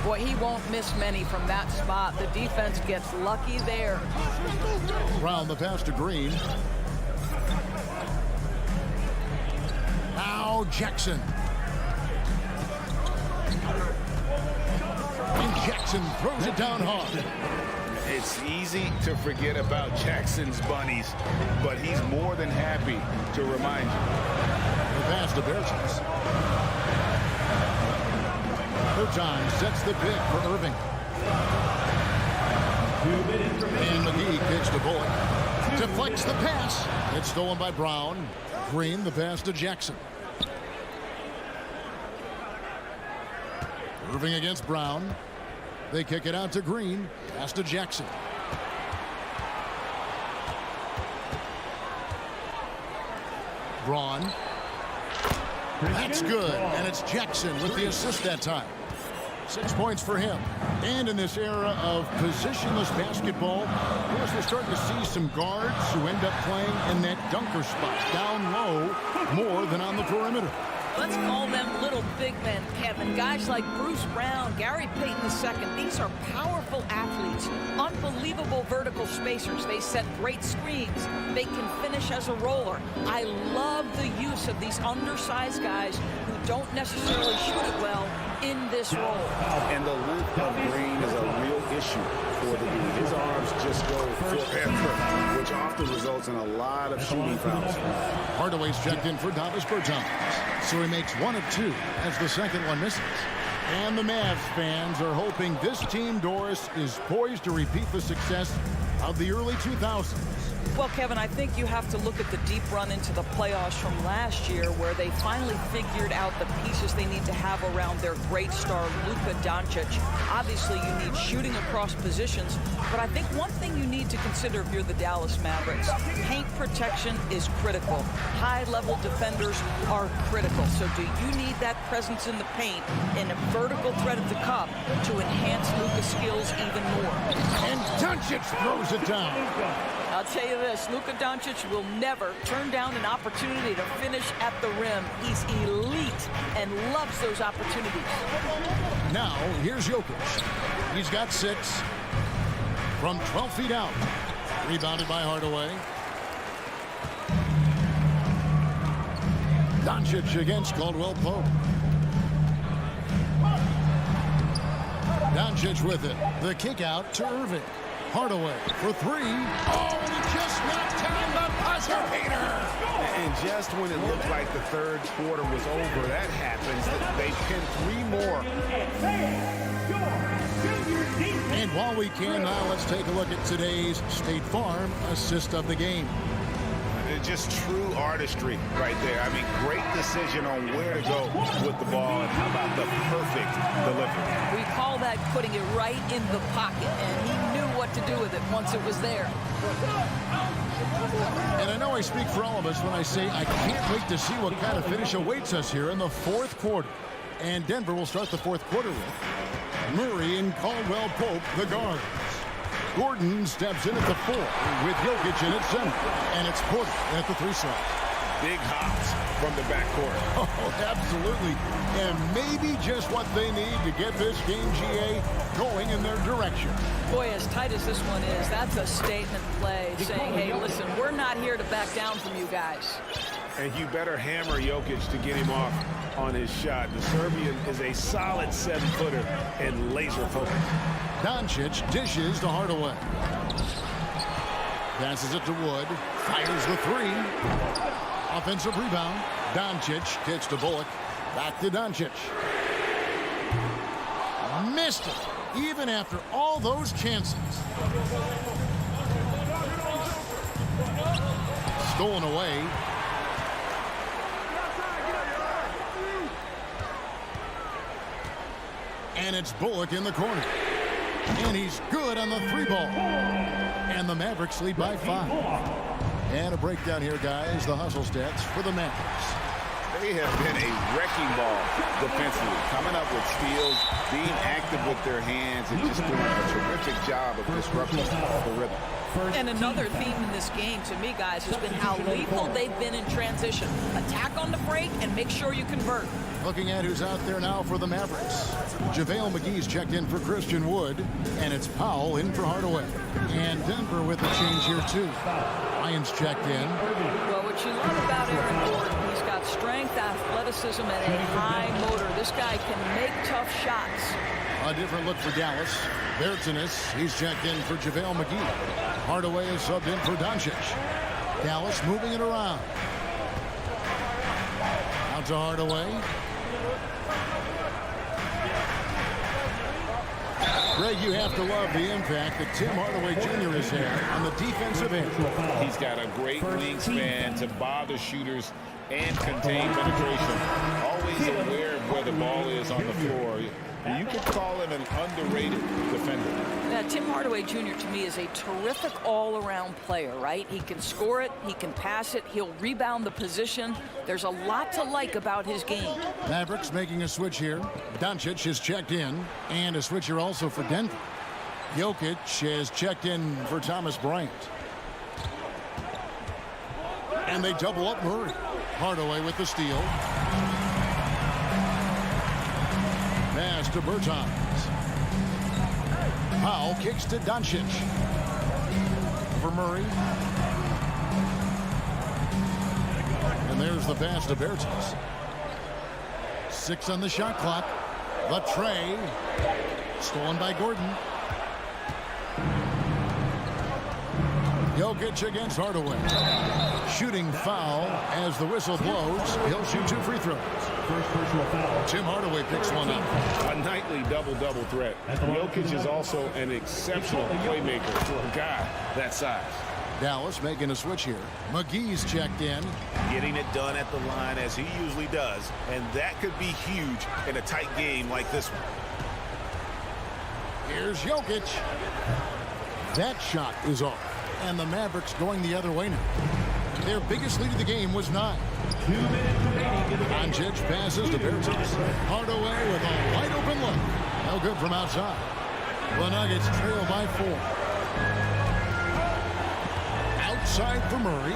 Boy, he won't miss many from that spot. The defense gets lucky there. Brown the pass to Green. Now Jackson. And Jackson throws it down hard. It's easy to forget about Jackson's bunnies, but he's more than happy to remind you. The pass to Bearsons. Berton sets the pick for Irving. And McGee kicks to Bullock. Deflects the pass. It's stolen by Brown. Green the pass to Jackson. Irving against Brown. They kick it out to Green. Pass to Jackson. Braun. That's good. And it's Jackson with the assist that time. 6 points for him. And in this era of positionless basketball, we're starting to see some guards who end up playing in that dunker spot, down low, more than on the perimeter. Let's call them little big men, Kevin. Guys like Bruce Brown, Gary Payton II. These are powerful athletes, unbelievable vertical spacers. They set great screens. They can finish as a roller. I love the use of these undersized guys who don't necessarily shoot it well in this role. And the length of Green is a real issue for the dude. His arms just go forever, which often results in a lot of shooting fouls. Hardaway's checked in for Davis Bertans. So he makes 1 of 2 as the second one misses. And the Mavs fans are hoping this team, Doris, is poised to repeat the success of the early 2000s. Well, Kevin, I think you have to look at the deep run into the playoffs from last year where they finally figured out the pieces they need to have around their great star, Luka Doncic. Obviously, you need shooting across positions, but I think one thing you need to consider if you're the Dallas Mavericks, paint protection is critical. High-level defenders are critical. So do you need that presence in the paint and a vertical threat at the cup to enhance Luka's skills even more? And Doncic throws it down. I'll tell you this, Luka Doncic will never turn down an opportunity to finish at the rim. He's elite and loves those opportunities. Now, here's Jokic. He's got 6 from 12 feet out. Rebounded by Hardaway. Doncic against Caldwell Pope. Doncic with it. The kick out to Irving. Hardaway for 3. Oh, and he just knocked down the buzzer beater. And just when it looked like the third quarter was over, that happens. They pin 3 more. And while we can now, let's take a look at today's State Farm assist of the game. Just true artistry right there. I mean, great decision on where to go with the ball, and how about the perfect delivery? We call that putting it right in the pocket, and he knew what to do with it once it was there. And I know I speak for all of us when I say I can't wait to see what kind of finish awaits us here in the fourth quarter. And Denver will start the fourth quarter with Murray and Caldwell Pope, the guards. Gordon steps in at the 4 with Jokic in at center. And it's Porter at the 3 slot. Big hops from the backcourt. Oh, absolutely. And maybe just what they need to get this game, GA, going in their direction. Boy, as tight as this one is, that's a statement play saying, hey, listen, we're not here to back down from you guys. And you better hammer Jokic to get him off on his shot. The Serbian is a solid 7-footer and laser focused. Doncic dishes to Hardaway. Passes it to Wood. Fires the 3. Offensive rebound. Doncic kicks to Bullock. Back to Doncic. Missed it, even after all those chances. Stolen away. And it's Bullock in the corner. And he's good on the 3 ball. And the Mavericks lead by 5. And a breakdown here, guys. The hustle stats for the Mavericks. They have been a wrecking ball defensively, coming up with steals, being active with their hands, and just doing a terrific job of disrupting the rhythm. And another theme in this game, to me, guys, has been how lethal they've been in transition. Attack on the break and make sure you convert. Looking at who's out there now for the Mavericks. JaVale McGee's checked in for Christian Wood, and it's Powell in for Hardaway. And Denver with a change here, too. Lyons checked in. Well, what you love about Aaron Gordon, he's got strength, athleticism, and a high motor. This guy can make tough shots. A different look for Dallas. Bertanis, he's checked in for JaVale McGee. Hardaway is subbed in for Doncic. Dallas moving it around. Out to Hardaway. Greg, you have to love the impact that Tim Hardaway Jr. has had on the defensive end. He's got a great wingspan to bother shooters and contain penetration. Always aware of where the ball is on the floor. You could call him an underrated defender. Yeah, Tim Hardaway Jr. to me is a terrific all-around player, right? He can score it, he can pass it, he'll rebound the position. There's a lot to like about his game. Mavericks making a switch here. Doncic is checked in, and a switch here also for Denver. Jokic is checked in for Thomas Bryant. And they double up Murray. Hardaway with the steal. Pass to Bertans. Powell kicks to Doncic. For Murray. And there's the pass to Bertans. 6 on the shot clock. The tray. Stolen by Gordon. Jokic against Hardaway. Shooting foul as the whistle blows. He'll shoot 2 free throws. First personal foul. Tim Hardaway picks one up. A nightly double-double threat. Jokic is also an exceptional playmaker for a guy that size. Dallas making a switch here. McGee's checked in. Getting it done at the line as he usually does, and that could be huge in a tight game like this one. Here's Jokic. That shot is off. And the Mavericks going the other way now. Their biggest lead of the game was 9. 2 minutes remaining. Doncic passes to Bertans. Hardaway with a wide open look. No good from outside. The Nuggets trail by 4. Outside for Murray.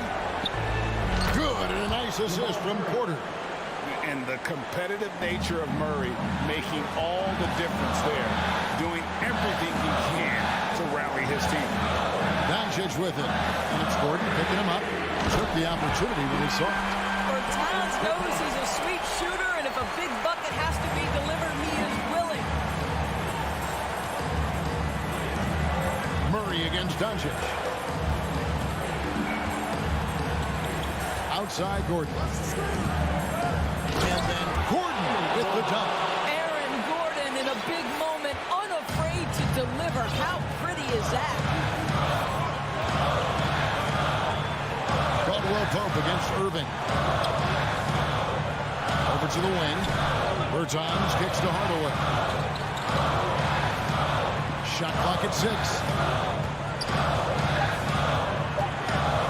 Good, and a nice assist from Porter. And the competitive nature of Murray making all the difference there. Doing everything he can to rally his team. Doncic with it. And it's Gordon picking him up. Took the opportunity when he saw it. Bertans knows he's a sweet shooter, and if a big bucket has to be delivered, he is willing. Murray against Doncic. Outside Gordon. And then Gordon with the dunk. Aaron Gordon in a big moment, unafraid to deliver. How pretty is that? Caldwell Pope against Irving. Over to the wing. Bertans kicks to Hardaway. Shot clock at 6.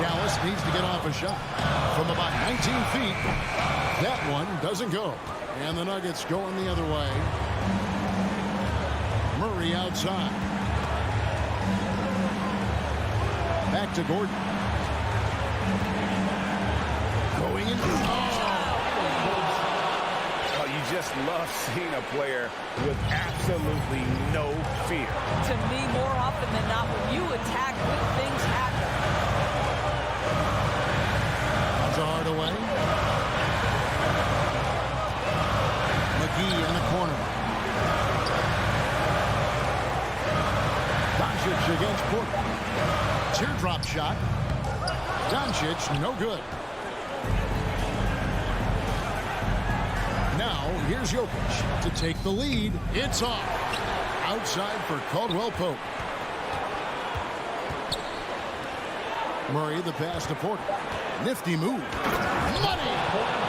Dallas needs to get off a shot from about 19 feet. That one doesn't go. And the Nuggets going the other way. Murray outside. Back to Gordon. Going in. Oh, you just love seeing a player with absolutely no fear. To me, more often than not, when you attack, good things happen. To Hardaway. McGee in the corner. Doncic against Porter. Teardrop shot. Doncic, no good. Now, here's Jokic to take the lead. It's off. Outside for Caldwell Pope. Murray, the pass to Porter. Nifty move. Money!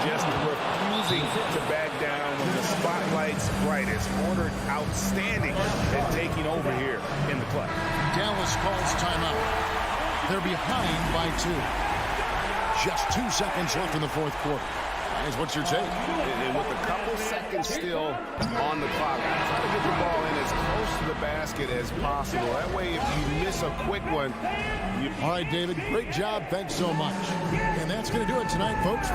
Just refusing to back down when the spotlight's brightest. Porter outstanding at taking over here in the clutch. Dallas calls timeout. They're behind by 2. Just 2 seconds left in the fourth quarter. Guys, what's your take? And with a couple seconds still on the clock, try to get the ball in as close to the basket as possible. That way, if you miss a quick one, All right, David, great job. Thanks so much. And that's going to do it tonight, folks.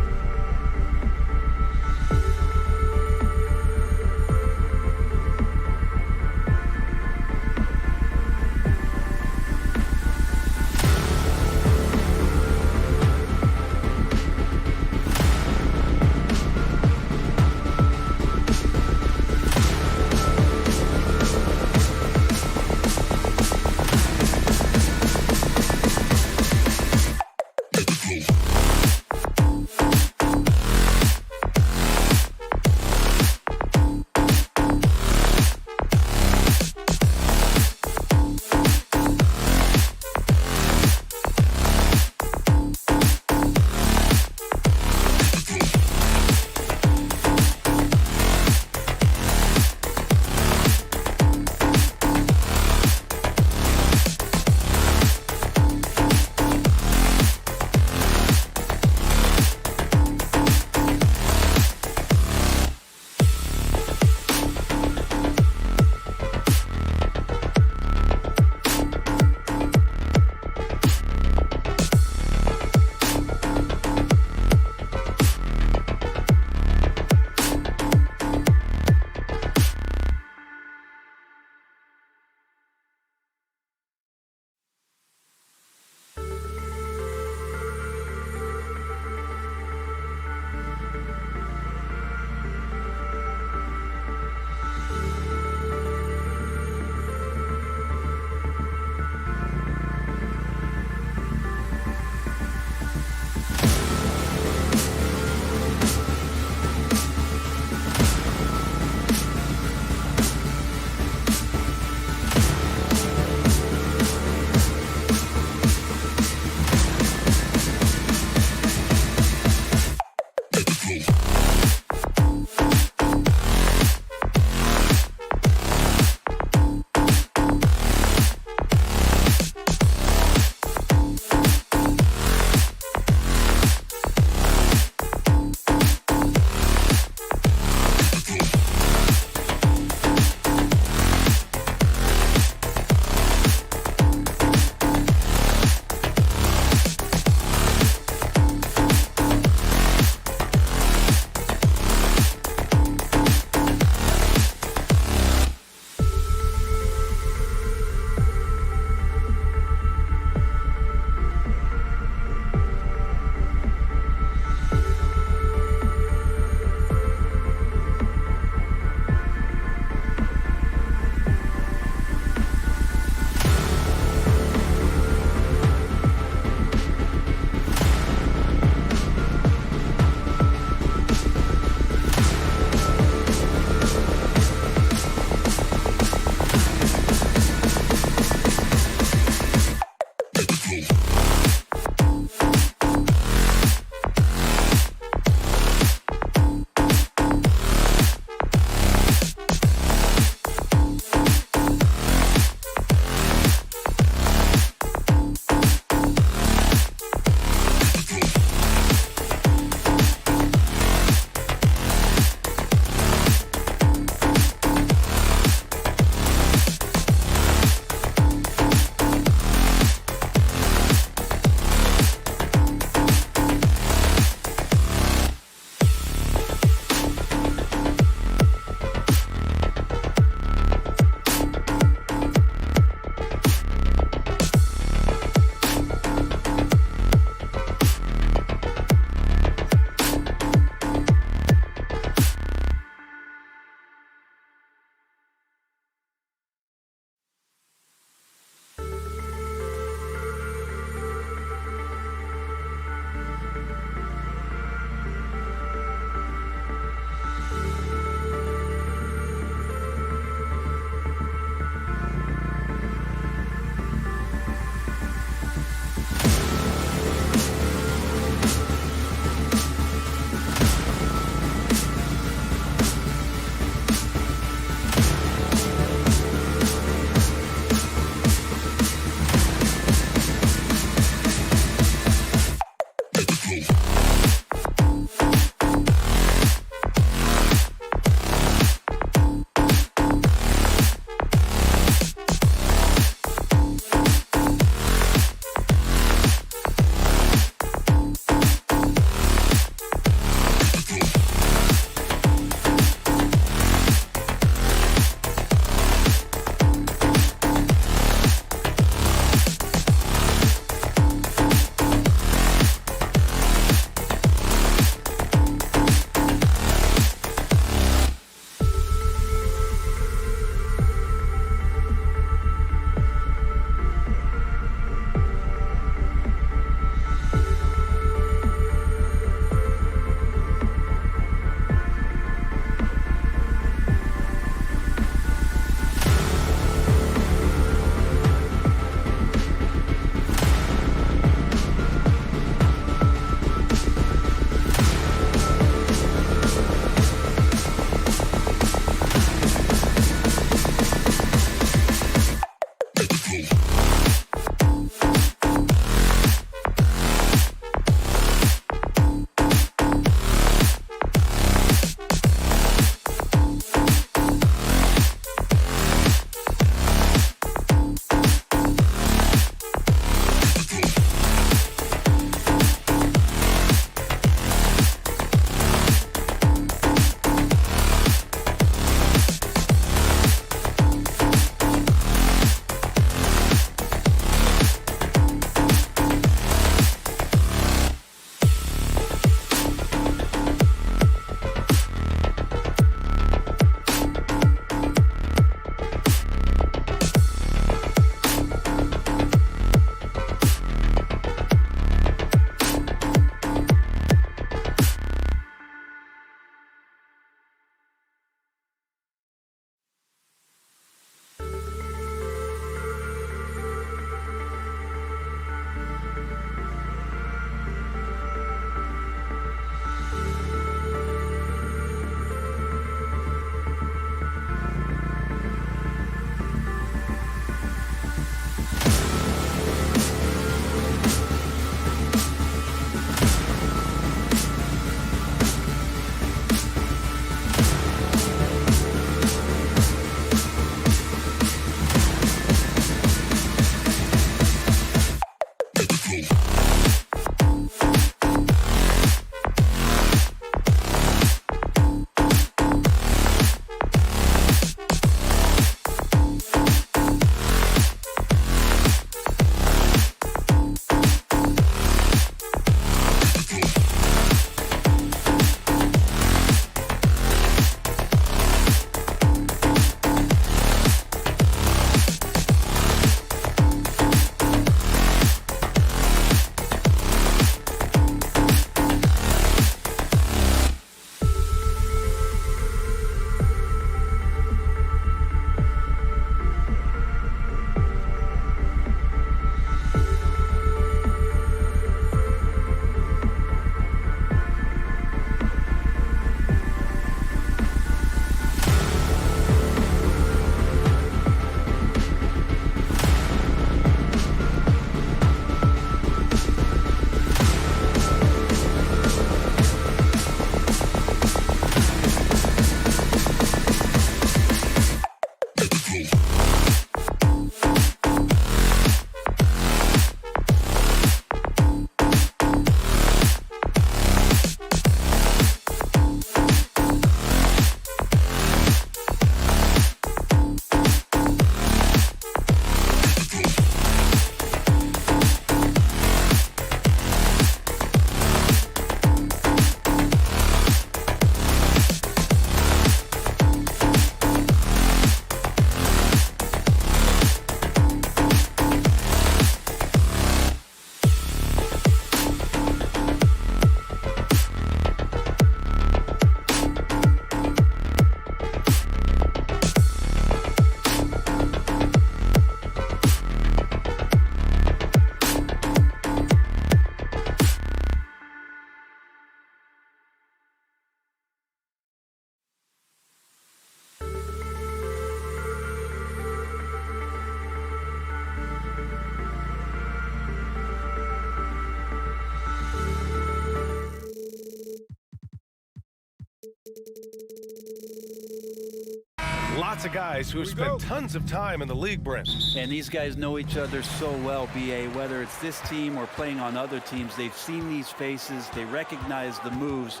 Lots of guys who have spent tons of time in the league, Brent. And these guys know each other so well, B.A. Whether it's this team or playing on other teams, they've seen these faces. They recognize the moves.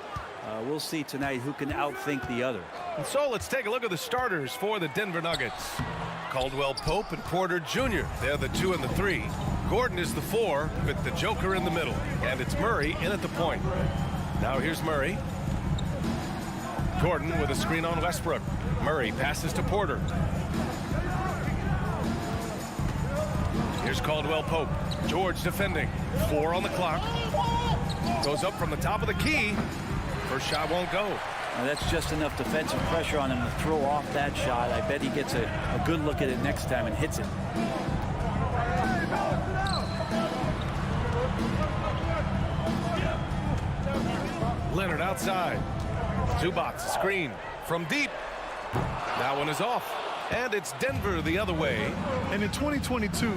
We'll see tonight who can outthink the other. And so let's take a look at the starters for the Denver Nuggets. Caldwell Pope and Porter Jr. They're the 2 and the 3. Gordon is the 4 with the Joker in the middle. And it's Murray in at the point. Now here's Murray. Gordon with a screen on Westbrook. Murray passes to Porter. Here's Caldwell Pope. George defending. 4 on the clock. Goes up from the top of the key. First shot won't go. Now that's just enough defensive pressure on him to throw off that shot. I bet he gets a good look at it next time and hits it. Leonard outside. Zubac screen from deep. That one is off. And it's Denver the other way. And in 2022,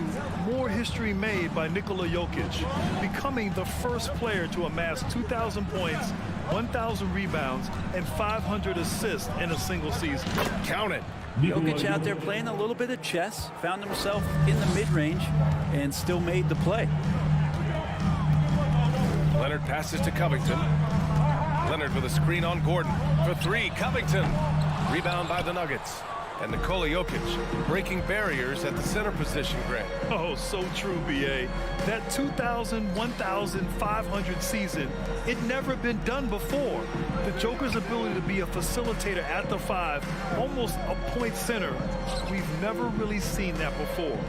more history made by Nikola Jokic, becoming the first player to amass 2,000 points, 1,000 rebounds, and 500 assists in a single season. Count it. Jokic out there playing a little bit of chess, found himself in the mid-range, and still made the play. Leonard passes to Covington. Leonard with a screen on Gordon. For 3, Covington. Rebound by the Nuggets. And Nikola Jokic breaking barriers at the center position, Grant. Oh, so true, B.A. That 2,000, 1,500 season, it never been done before. The Joker's ability to be a facilitator at the 5, almost a point center, we've never really seen that before.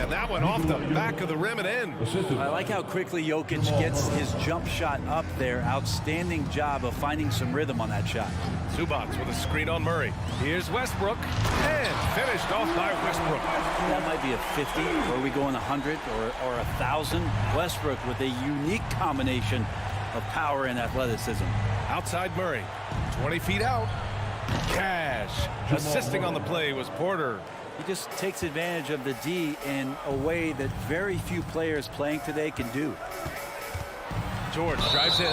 And that one off the back of the rim and in. I like how quickly Jokic gets his jump shot up there. Outstanding job of finding some rhythm on that shot. Zubac with a screen on Murray. Here's Westbrook. And finished off by Westbrook. That might be a 50, or are we going 100 or 1,000? Westbrook with a unique combination of power and athleticism. Outside Murray. 20 feet out. Cash. Assisting on the play was Porter. He just takes advantage of the D in a way that very few players playing today can do. George drives in,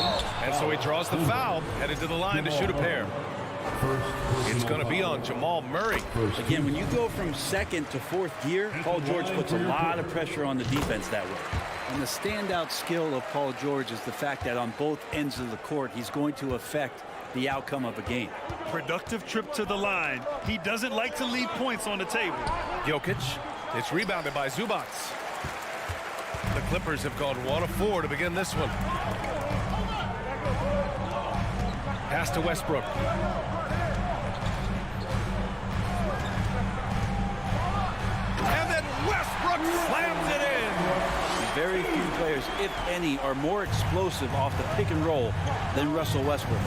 and so he draws the foul, headed to the line to shoot a pair. It's going to be on Jamal Murray. Again, when you go from second to fourth gear, Paul George puts a lot of pressure on the defense that way. And the standout skill of Paul George is the fact that on both ends of the court, he's going to affect the outcome of a game. Productive trip to the line. He doesn't like to leave points on the table. Jokic. It's rebounded by Zubac. The Clippers have gone 1 of 4 to begin this one. Pass to Westbrook. And then Westbrook slams it in. Very few players, if any, are more explosive off the pick and roll than Russell Westbrook.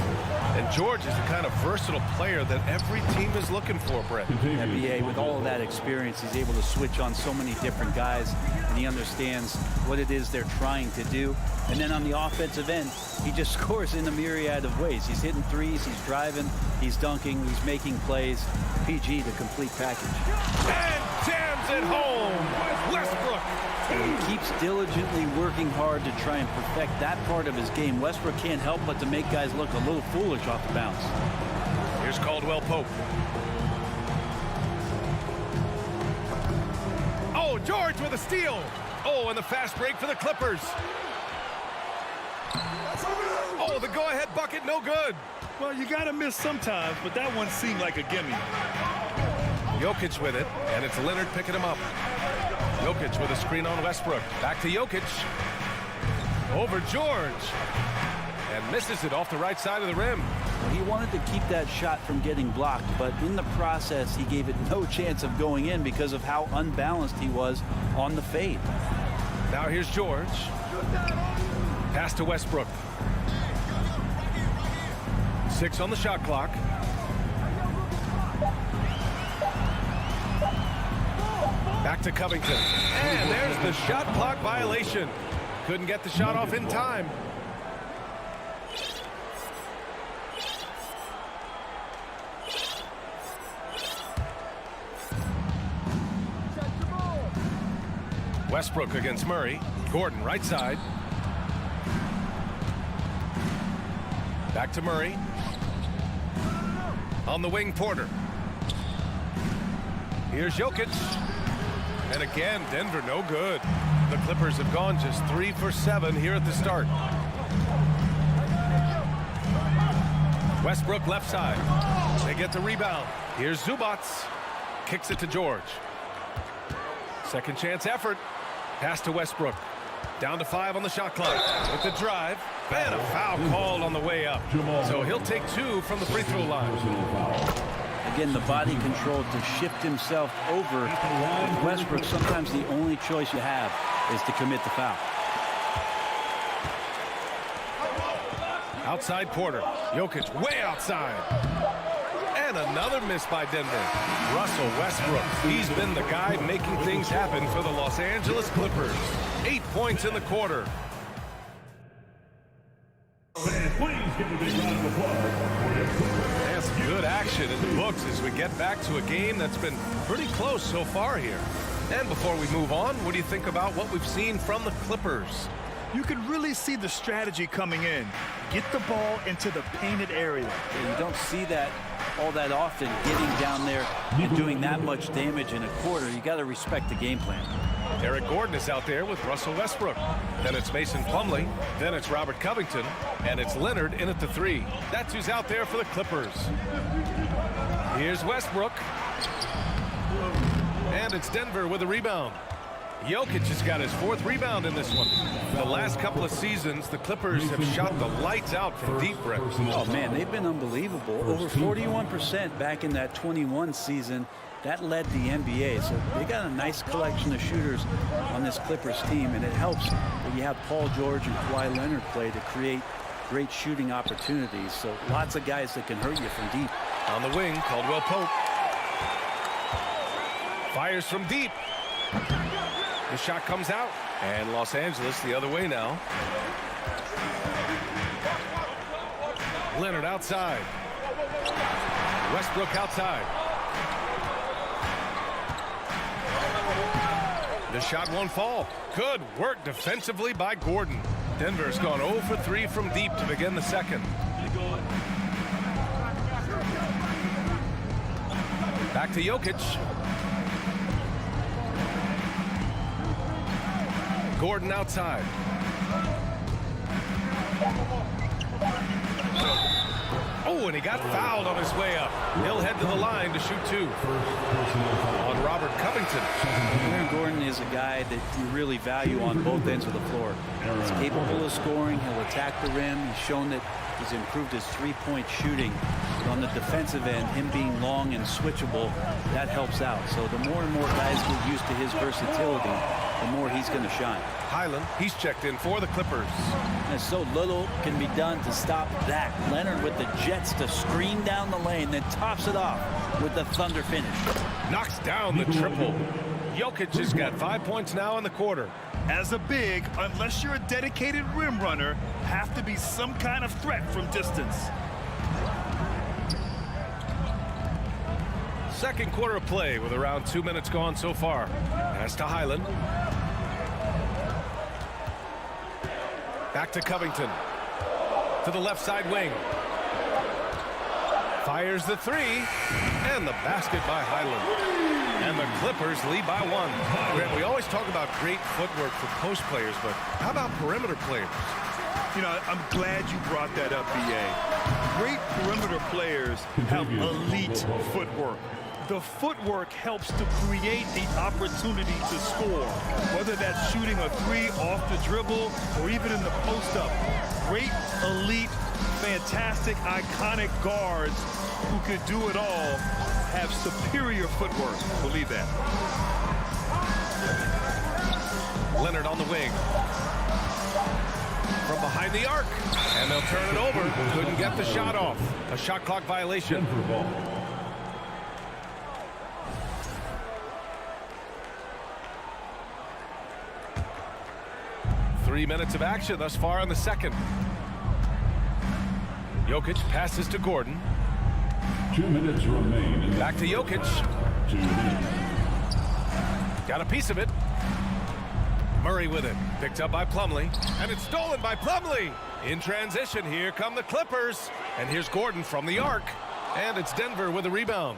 And George is the kind of versatile player that every team is looking for, Brett. NBA, with all of that experience, he's able to switch on so many different guys, and he understands what it is they're trying to do. And then on the offensive end, he just scores in a myriad of ways. He's hitting threes, he's driving, he's dunking, he's making plays. PG, the complete package. And jams it home. Westbrook. And he keeps diligently working hard to try and perfect that part of his game. Westbrook can't help but to make guys look a little foolish off the bounce. Here's Caldwell Pope. George with a steal. Oh, and the fast break for the Clippers. Oh, the go-ahead bucket, no good. Well, you got to miss sometimes, but that one seemed like a gimme. Jokic with it, and it's Leonard picking him up. Jokic with a screen on Westbrook. Back to Jokic. Over George. And misses it off the right side of the rim. He wanted to keep that shot from getting blocked, but in the process, he gave it no chance of going in because of how unbalanced he was on the fade. Now here's George. Pass to Westbrook. 6 on the shot clock. Back to Covington. And there's the shot clock violation. Couldn't get the shot off in time. Westbrook against Murray. Gordon right side. Back to Murray. On the wing, Porter. Here's Jokic. And again, Denver no good. The Clippers have gone just 3 for 7 here at the start. Westbrook left side. They get the rebound. Here's Zubac. Kicks it to George. Second chance effort. Pass to Westbrook. Down to 5 on the shot clock. With the drive. And a foul called on the way up. So he'll take 2 from the free throw line. Again, the body control to shift himself over. With Westbrook, sometimes the only choice you have is to commit the foul. Outside Porter. Jokic way outside. And another miss by Denver. Russell Westbrook. He's been the guy making things happen for the Los Angeles Clippers. 8 points in the quarter. And some good action in the books as we get back to a game that's been pretty close so far here. And before we move on, what do you think about what we've seen from the Clippers? You can really see the strategy coming in. Get the ball into the painted area. You don't see that all that often, getting down there and doing that much damage in a quarter. You got to respect the game plan. Eric Gordon is out there with Russell Westbrook. Then it's Mason Plumlee. Then it's Robert Covington. And it's Leonard in at the 3. That's who's out there for the Clippers. Here's Westbrook. And it's Denver with a rebound. Jokic has got his 4th rebound in this one. The last couple of seasons, the Clippers have shot the lights out from deep, Brett. Oh, man, they've been unbelievable. Over 41% back in that 21 season. That led the NBA. So they got a nice collection of shooters on this Clippers team, and it helps that you have Paul George and Kawhi Leonard play to create great shooting opportunities. So lots of guys that can hurt you from deep. On the wing, Caldwell Pope. Fires from deep. The shot comes out, and Los Angeles the other way now. Leonard outside. Westbrook outside. The shot won't fall. Good work defensively by Gordon. Denver's gone 0 for 3 from deep to begin the second. Back to Jokic. Gordon outside. Oh, and he got fouled on his way up. He'll head to the line to shoot 2. On Robert Covington. Aaron Gordon is a guy that you really value on both ends of the floor. He's capable of scoring. He'll attack the rim. He's shown that he's improved his 3-point shooting. But on the defensive end, him being long and switchable, that helps out. So the more and more guys get used to his versatility, the more he's going to shine. Highland, he's checked in for the Clippers. And so little can be done to stop that. Leonard with the jets to screen down the lane, then tops it off with the thunder finish. Knocks down the triple. Jokic has got 5 points now in the quarter. As a big, unless you're a dedicated rim runner, have to be some kind of threat from distance. Second quarter of play with around 2 minutes gone so far. Pass to Highland. Back to Covington. To the left side wing. Fires the 3. And the basket by Highland. And the Clippers lead by 1. Grant, we always talk about great footwork for post players, but how about perimeter players? You know, I'm glad you brought that up, B.A. Great perimeter players have elite footwork. The footwork helps to create the opportunity to score, whether that's shooting a 3 off the dribble or even in the post-up. Great, elite, fantastic, iconic guards who could do it all have superior footwork. Believe that. Leonard on the wing. From behind the arc. And they'll turn it over. Couldn't get the shot off. A shot clock violation. 3 minutes of action thus far in the second. Jokic passes to Gordon. 2 minutes remain. Back to Jokic. 2 minutes. Got a piece of it. Murray with it. Picked up by Plumlee. And it's stolen by Plumlee. In transition, here come the Clippers. And here's Gordon from the arc. And it's Denver with a rebound.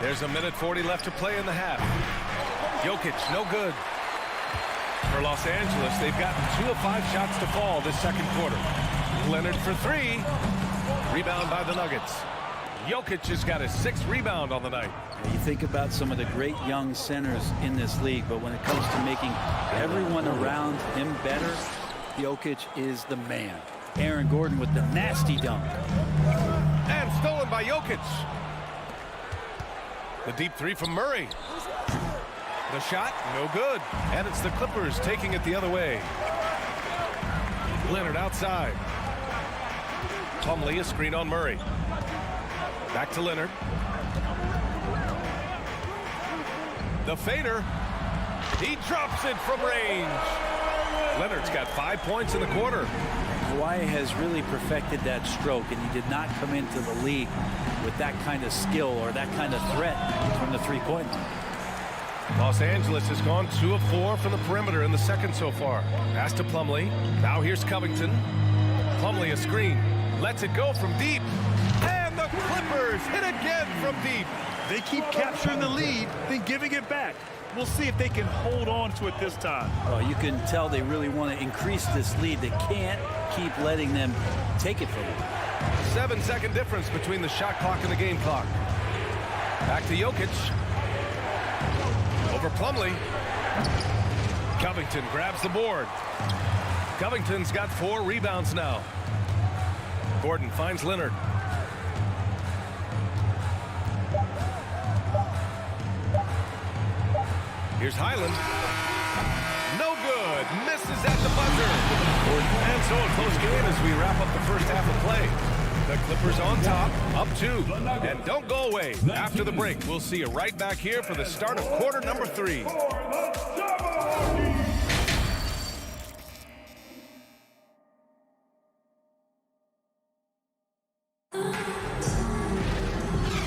There's a minute 40 left to play in the half. Jokic, no good. For Los Angeles, they've gotten 2 of 5 shots to fall this second quarter. Leonard for 3. Rebound by the Nuggets. Jokic has got his 6th rebound on the night. You think about some of the great young centers in this league, but when it comes to making everyone around him better, Jokic is the man. Aaron Gordon with the nasty dunk. And stolen by Jokic. The deep 3 from Murray. The shot, no good. And it's the Clippers taking it the other way. Leonard outside. Plumlee, a screen on Murray. Back to Leonard. The fader. He drops it from range. Leonard's got 5 points in the quarter. Kawhi has really perfected that stroke, and he did not come into the league with that kind of skill or that kind of threat from the three-point line. Los Angeles has gone 2 of 4 from the perimeter in the second so far. Pass to Plumlee. Now here's Covington. Plumlee a screen. Lets it go from deep. And the Clippers hit again from deep. They keep capturing the lead, then giving it back. We'll see if they can hold on to it this time. Oh, you can tell they really want to increase this lead. They can't keep letting them take it from them. 7-second difference between the shot clock and the game clock. Back to Jokic. Over Plumlee. Covington grabs the board. Covington's got 4 rebounds now. Gordon finds Leonard. Here's Highland. No good. Misses at the buzzer. And so a close game as we wrap up the first half of play. The Clippers on top, up 2. And don't go away. After the break, we'll see you right back here for the start of quarter number 3.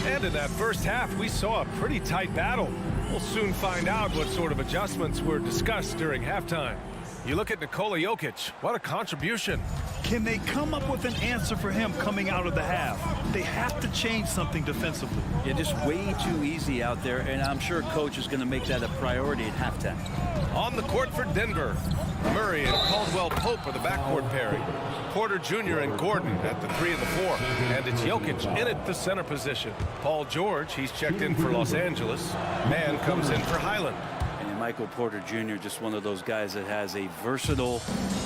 And in that first half, we saw a pretty tight battle. We'll soon find out what sort of adjustments were discussed during halftime. You look at Nikola Jokic, what a contribution. Can they come up with an answer for him coming out of the half? They have to change something defensively. Yeah, just way too easy out there, and I'm sure coach is going to make that a priority at halftime. On the court for Denver, Murray and Caldwell Pope are the backcourt pairing. Porter Jr. and Gordon at the 3 and the 4. And it's Jokic in at the center position. Paul George, he's checked in for Los Angeles. Mann comes in for Highland. And Michael Porter Jr., just one of those guys that has a versatile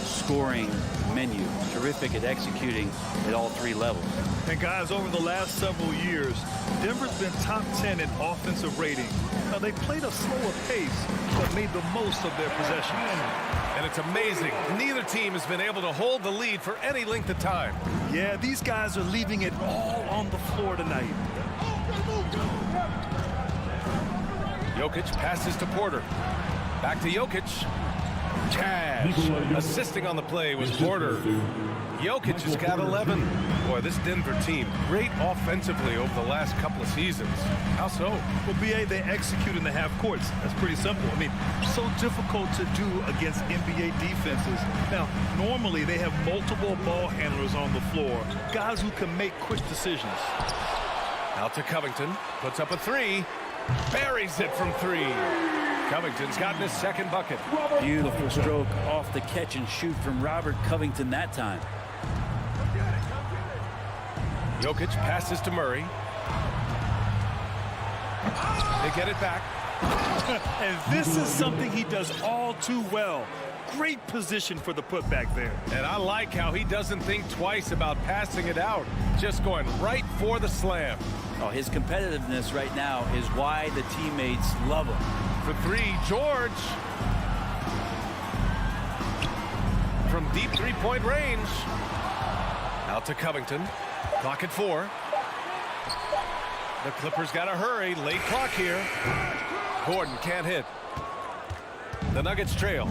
scoring menu. Terrific at executing at all 3 levels. And guys, over the last several years, Denver's been top 10 in offensive rating. Now, they played a slower pace, but made the most of their possessions. And it's amazing. Neither team has been able to hold the lead for any length of time. Yeah, these guys are leaving it all on the floor tonight. Jokic passes to Porter. Back to Jokic. Cash. Assisting on the play was Porter. Jokic has got 11. Boy, this Denver team, great offensively over the last couple of seasons. How so? Well, B.A., they execute in the half courts. That's pretty simple. I mean, so difficult to do against NBA defenses. Now, normally they have multiple ball handlers on the floor, guys who can make quick decisions. Out to Covington. Puts up a three. Buries it from three. Covington's gotten his second bucket. Beautiful stroke off the catch and shoot from Robert Covington that time. Jokic passes to Murray. They get it back. And this is something he does all too well. Great position for the putback there. And I like how he doesn't think twice about passing it out. Just going right for the slam. Oh, his competitiveness right now is why the teammates love him. For three, George. From deep three-point range. Out to Covington. Clock at 4. The Clippers got to hurry. Late clock here. Gordon can't hit. The Nuggets trail.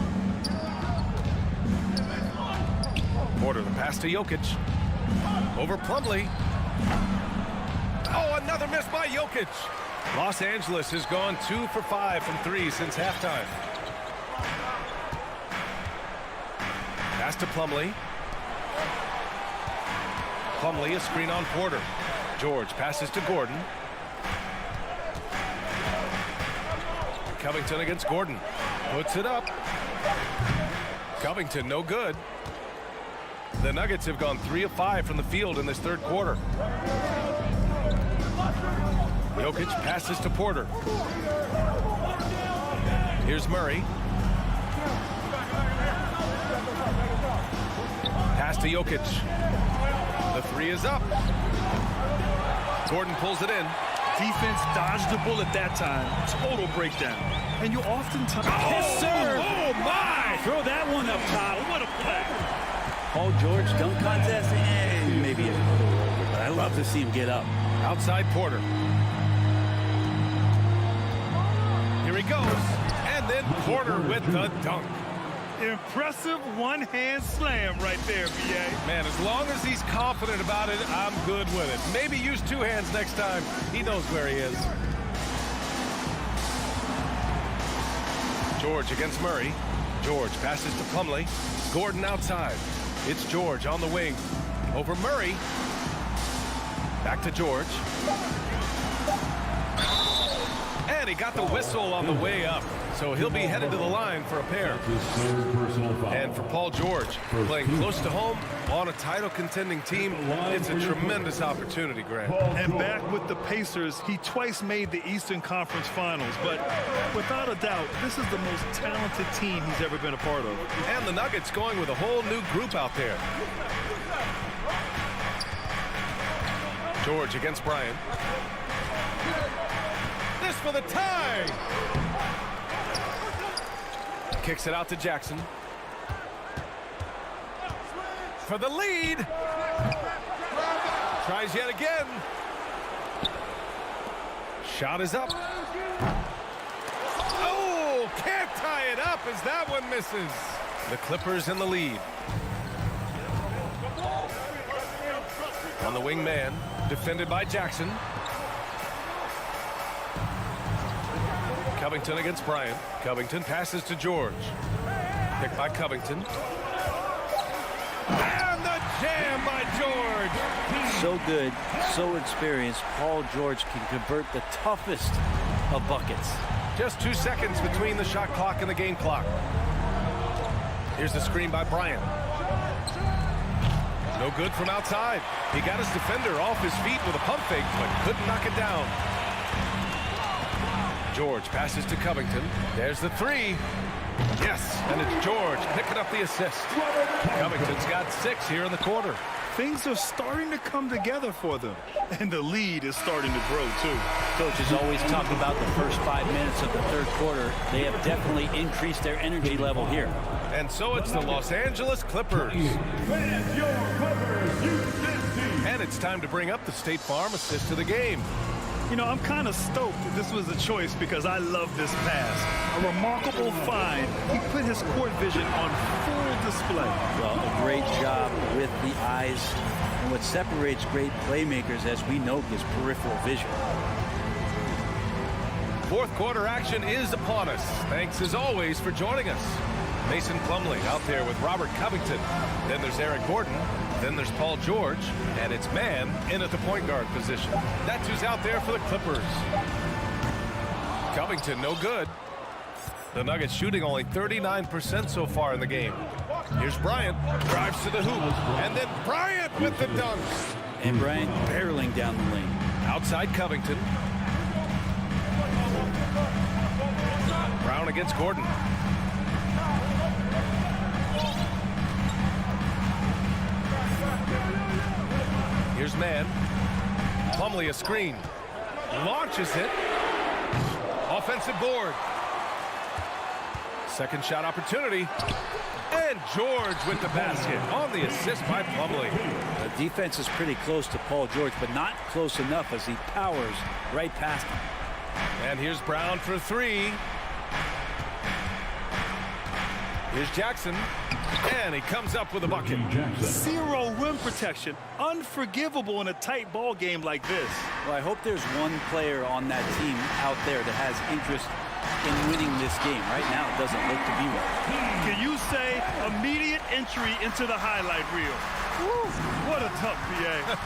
Porter, the pass to Jokic. Over Plumlee. Oh, another miss by Jokic. Los Angeles has gone 2 for 5 from 3 since halftime. Pass to Plumlee. Plumlee, a screen on Porter. George passes to Gordon. Covington against Gordon. Puts it up. Covington, no good. The Nuggets have gone 3 of 5 from the field in this third quarter. Jokic passes to Porter. Here's Murray. Pass to Jokic. The three is up. Gordon pulls it in. Defense dodged the bullet that time. Total breakdown. And you oftentimes... Yes, sir! Oh, my! Throw that one up top. What a play. Paul George dunk contest, maybe a little over, but I love to see him get up. Outside Porter. Here he goes. And then Porter with the dunk. Impressive one-hand slam right there, B.A. Man, as long as he's confident about it, I'm good with it. Maybe use 2 hands next time. He knows where he is. George against Murray. George passes to Plumlee. Gordon outside. It's George on the wing. Over Murray. Back to George. And he got the whistle on the way up. So he'll be headed to the line for a pair. And for Paul George, playing close to home on a title contending team, it's a tremendous opportunity, Grant. And back with the Pacers, he twice made the Eastern Conference Finals. But without a doubt, this is the most talented team he's ever been a part of. And the Nuggets going with a whole new group out there. George against Bryant. This for the tie! Kicks it out to Jackson. For the lead. Tries yet again. Shot is up. Oh, can't tie it up as that one misses. The Clippers in the lead. On the wing man, defended by Jackson. Covington against Bryant. Covington passes to George. Picked by Covington. And the jam by George. So good, so experienced. Paul George can convert the toughest of buckets. Just 2 seconds between the shot clock and the game clock. Here's the screen by Bryant. No good from outside. He got his defender off his feet with a pump fake, but couldn't knock it down. George passes to Covington. There's the three. Yes, and it's George picking up the assist. Covington's got 6 here in the quarter. Things are starting to come together for them. And the lead is starting to grow, too. Coaches always talk about the first 5 minutes of the third quarter. They have definitely increased their energy level here. And so it's the Los Angeles Clippers. And it's time to bring up the State Farm assist to the game. You know, I'm kind of stoked that this was a choice because I love this pass. A remarkable find. He put his court vision on full display. Well, a great job with the eyes. And what separates great playmakers, as we know, is peripheral vision. Fourth quarter action is upon us. Thanks, as always, for joining us. Mason Plumlee out there with Robert Covington. Then there's Aaron Gordon. Then there's Paul George, and it's man in at the point guard position. That's who's out there for the Clippers. Covington, no good. The Nuggets shooting only 39% so far in the game. Here's Bryant, drives to the hoop, and then Bryant with the dunk. And Bryant barreling down the lane. Outside Covington. Brown against Gordon. Here's man. Plumlee a screen. Launches it. Offensive board. Second shot opportunity. And George with the basket on the assist by Plumlee. The defense is pretty close to Paul George, but not close enough as he powers right past him. And here's Brown for three. Here's Jackson. And he comes up with a bucket. Zero rim protection. Unforgivable in a tight ball game like this. Well, I hope there's one player on that team out there that has interest in winning this game. Right now, it doesn't look to be one. Can you say immediate entry into the highlight reel? Woo, what a tough PA.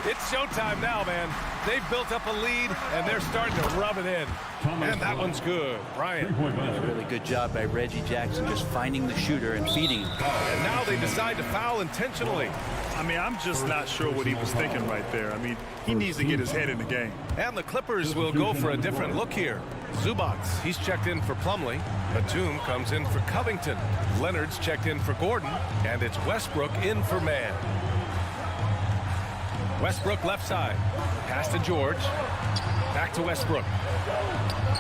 It's showtime now, man. They've built up a lead, and they're starting to rub it in. And that one's good. Bryant. A really good job by Reggie Jackson just finding the shooter and feeding him. And now they decide to foul intentionally. I mean, I'm just not sure what he was thinking right there. I mean, he needs to get his head in the game. And the Clippers will go for a different look here. Zubats, he's checked in for Plumlee. Batum comes in for Covington. Leonard's checked in for Gordon. And it's Westbrook in for man. Westbrook left side. Pass to George. Back to Westbrook.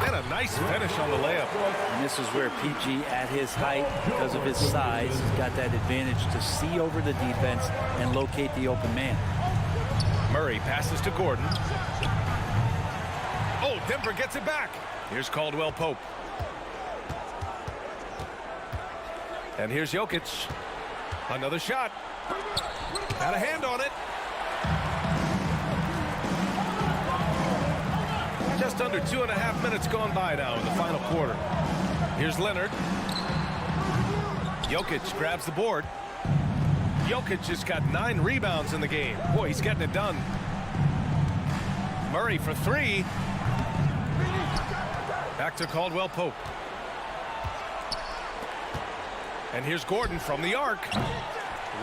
And a nice finish on the layup. And this is where PG, at his height, because of his size, has got that advantage to see over the defense and locate the open man. Murray passes to Gordon. Oh, Denver gets it back. Here's Caldwell Pope. And here's Jokic. Another shot. Got a hand on it. Just under 2.5 minutes gone by now in the final quarter. Here's Leonard. Jokic grabs the board. Jokic just got 9 rebounds in the game. Boy, he's getting it done. Murray for three. Back to Caldwell Pope. And here's Gordon from the arc.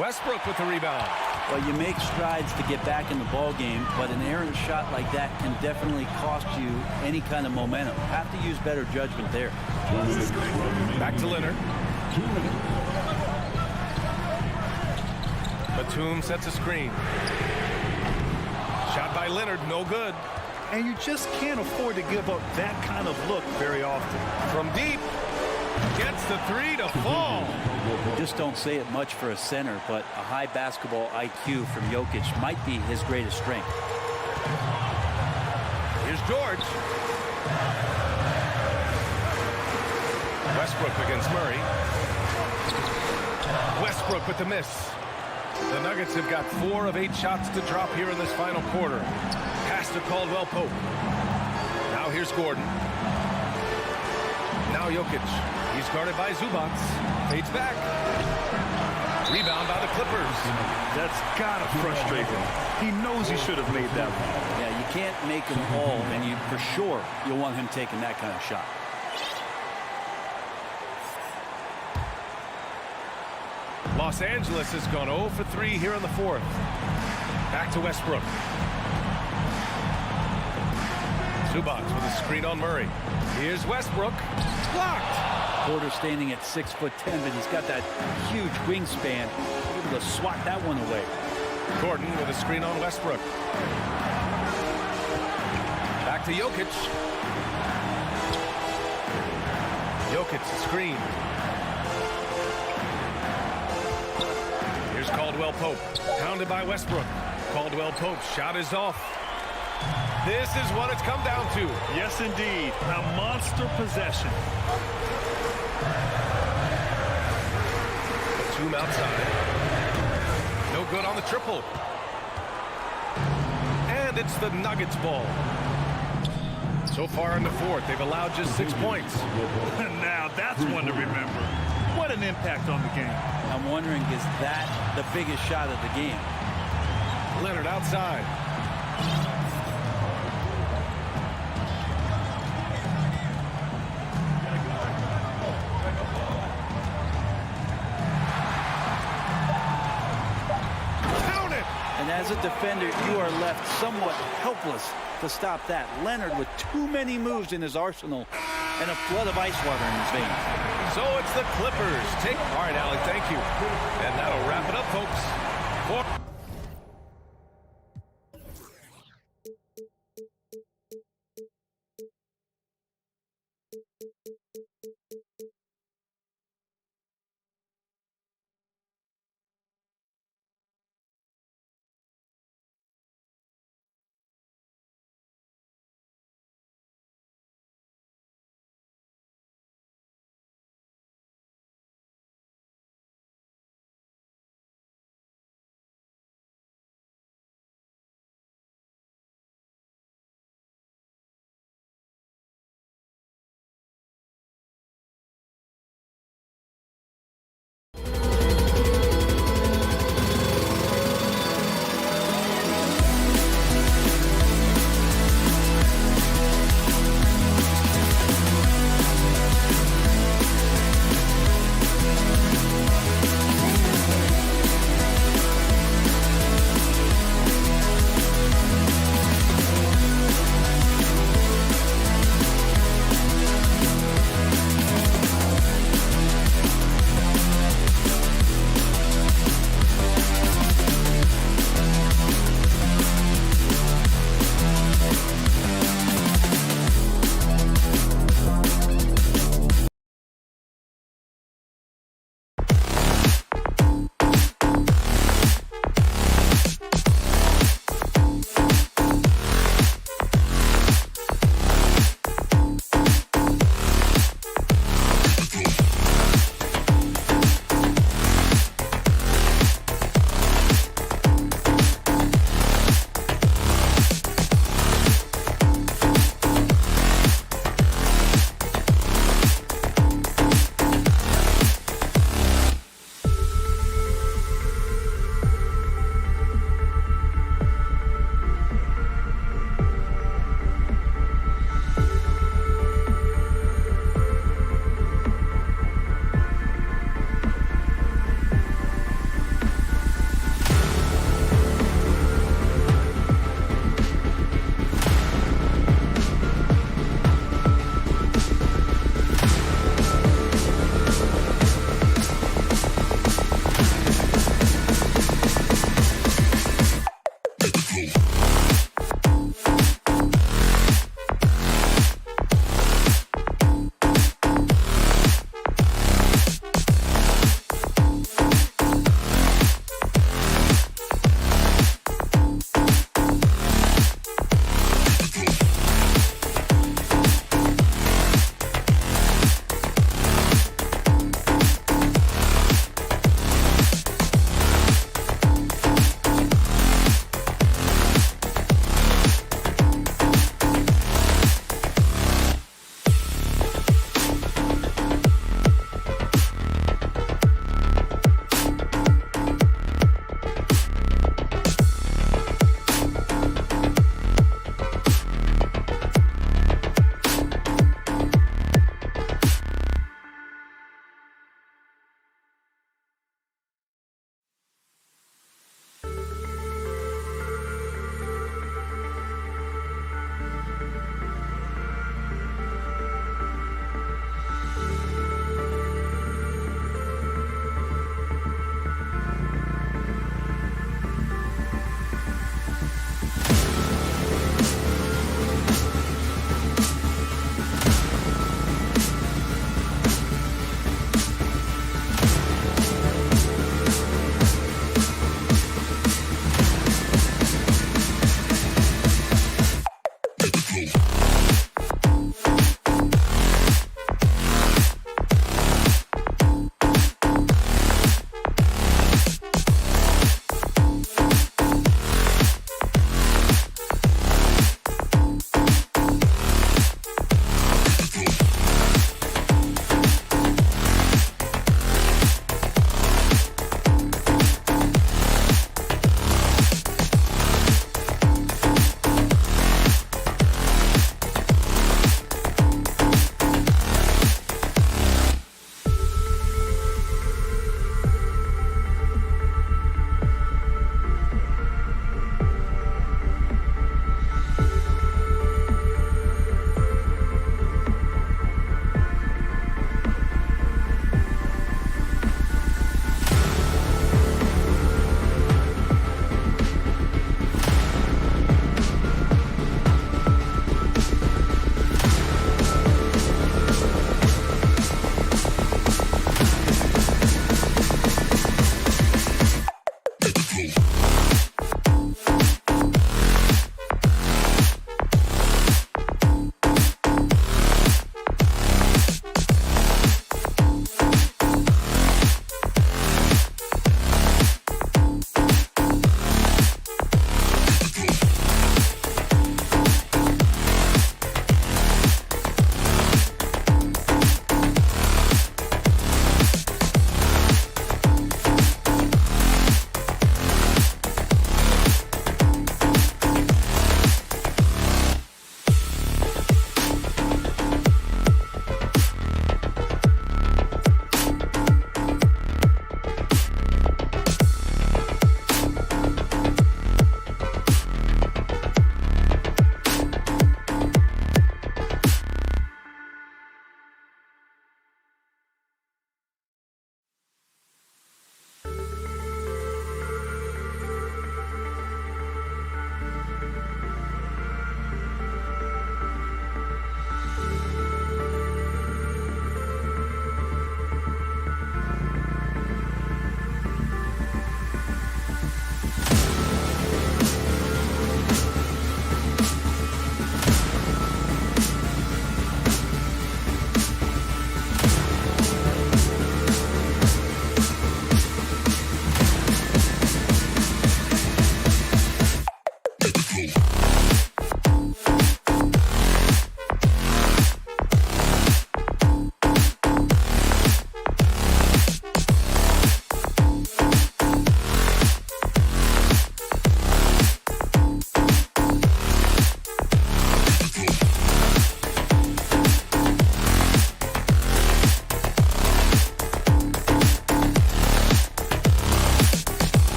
Westbrook with the rebound. Well, you make strides to get back in the ball game, but an errant shot like that can definitely cost you any kind of momentum. Have to use better judgment there. Back to Leonard. Batum sets a screen. Shot by Leonard, no good. And you just can't afford to give up that kind of look very often. From deep, gets the three to fall. You just don't say it much for a center, but a high basketball IQ from Jokic might be his greatest strength. Here's George. Westbrook against Murray. Westbrook with the miss. The Nuggets have got 4 of 8 shots to drop here in this final quarter. Pass to Caldwell Pope. Now here's Gordon. Now Jokic. He's guarded by Zubats. Fades back. Rebound by the Clippers. That's gotta frustrate him. He knows he should have made that one. Yeah, you can't make them all, and you for sure you'll want him taking that kind of shot. Los Angeles has gone 0 for 3 here in the fourth. Back to Westbrook. Zubats with a screen on Murray. Here's Westbrook. Blocked. Porter standing at 6'10", but he's got that huge wingspan. Able to swat that one away. Gordon with a screen on Westbrook. Back to Jokic. Jokic, a screen. Here's Caldwell Pope. Pounded by Westbrook. Caldwell Pope shot is off. This is what it's come down to. Yes, indeed. A monster possession. Batum outside. No good on the triple. And it's the Nuggets ball. So far in the fourth, they've allowed just 6 points. Now that's one to remember. What an impact on the game. I'm wondering, is that the biggest shot of the game? Leonard outside. Count it! And as a defender, you are left somewhat helpless to stop that. Leonard with too many moves in his arsenal and a flood of ice water in his veins. So it's the Clippers. All right, Alec, thank you. And that'll wrap it up, folks.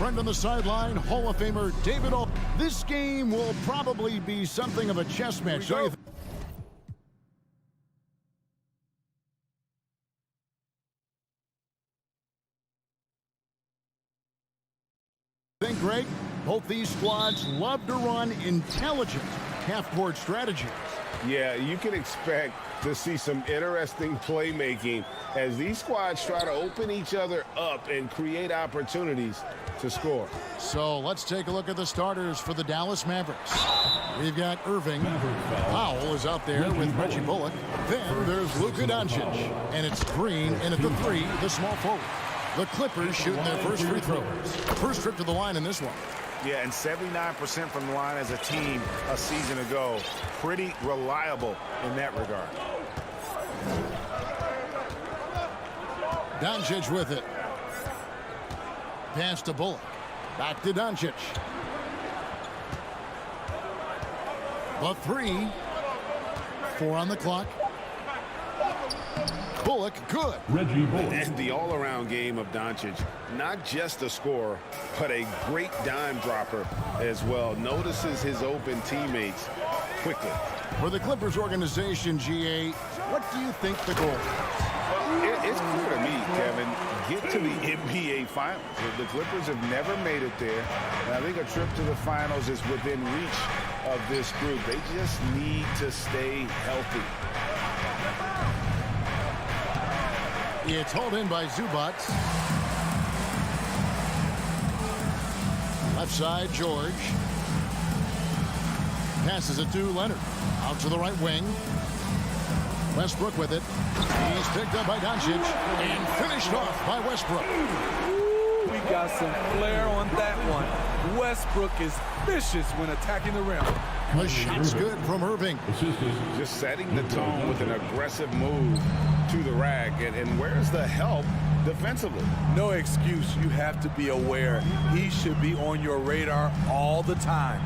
friend on the sideline, Hall of Famer David O. This game will probably be something of a chess match, don't you think, Greg? Both these squads love to run intelligent half-court strategies. Yeah, you can expect to see some interesting playmaking as these squads try to open each other up and create opportunities to score. So let's take a look at the starters for the Dallas Mavericks. We've got Irving. Powell is out there with Reggie Bullock. Then there's Luka Doncic. And it's Green in at the 3, the small forward. The Clippers shooting their first free throws. First trip to the line in this one. Yeah, and 79% from the line as a team a season ago. Pretty reliable in that regard. Doncic with it. Pass to Bullock. Back to Doncic. The 3. 4 on the clock. Bullock, good. Reggie Bullock. And the all-around game of Doncic, not just a scorer, but a great dime dropper as well. Notices his open teammates quickly. For the Clippers organization, GA, what do you think the goal is? It's clear to me, Kevin, get to the NBA Finals. The Clippers have never made it there, and I think a trip to the Finals is within reach of this group. They just need to stay healthy. It's hauled in by Zubac. Left side, George. Passes it to Leonard. Out to the right wing. Westbrook with it. He's picked up by Doncic and finished off by Westbrook. We got some flair on that one. Westbrook is vicious when attacking the rim. The shot's good from Irving. Just setting the tone with an aggressive move to the rack. And where's the help defensively? No excuse. You have to be aware. He should be on your radar all the time.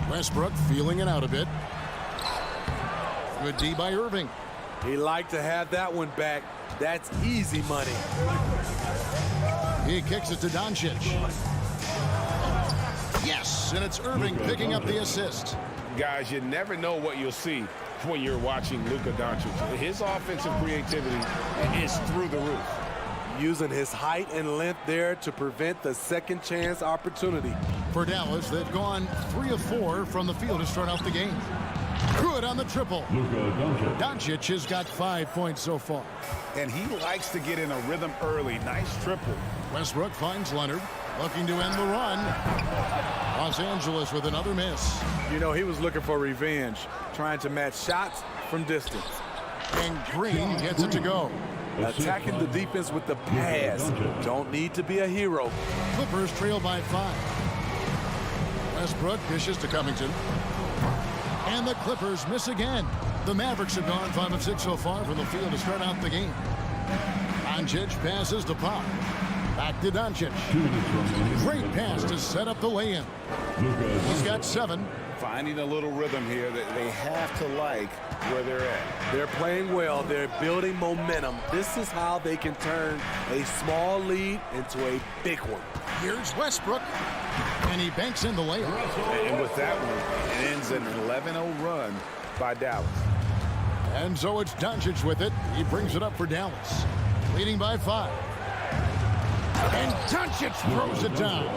Westbrook feeling it out a bit. Good D by Irving. He liked to have that one back. That's easy money. He kicks it to Doncic. Yes, and it's Irving picking up the assist. Guys, you never know what you'll see when you're watching Luka Doncic. His offensive creativity is through the roof. Using his height and length there to prevent the second chance opportunity. For Dallas, they've gone 3 of 4 from the field to start out the game. Good on the triple. Luka Doncic. Doncic has got 5 points so far. And he likes to get in a rhythm early. Nice triple. Westbrook finds Leonard, looking to end the run. Los Angeles with another miss. You know, he was looking for revenge, trying to match shots from distance. And Green gets it to go. Attacking the defense with the pass. Don't need to be a hero. Clippers trail by 5. Westbrook dishes to Covington. And the Clippers miss again. The Mavericks have gone 5 of 6 so far from the field to start out the game. Doncic passes to Pop. Back to Doncic. Great pass to set up the lay-in. He's got 7. Finding a little rhythm here that they have to like where they're at. They're playing well. They're building momentum. This is how they can turn a small lead into a big one. Here's Westbrook. And he banks in the layup. And with that one, it ends an 11-0 run by Dallas. And so it's Doncic with it. He brings it up for Dallas. Leading by 5. And Doncic throws it down.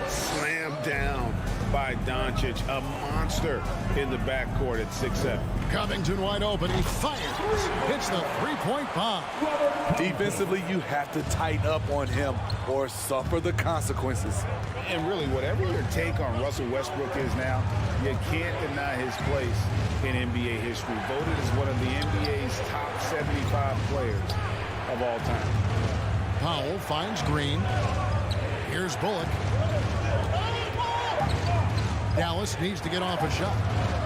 Slammed down by Doncic, a monster in the backcourt at 6'7". Covington wide open. He fires. Hits the three-point bomb. Defensively, you have to tighten up on him or suffer the consequences. And really, whatever your take on Russell Westbrook is now, you can't deny his place in NBA history. Voted as one of the NBA's top 75 players of all time. Powell finds Green. Here's Bullock. Dallas needs to get off a shot.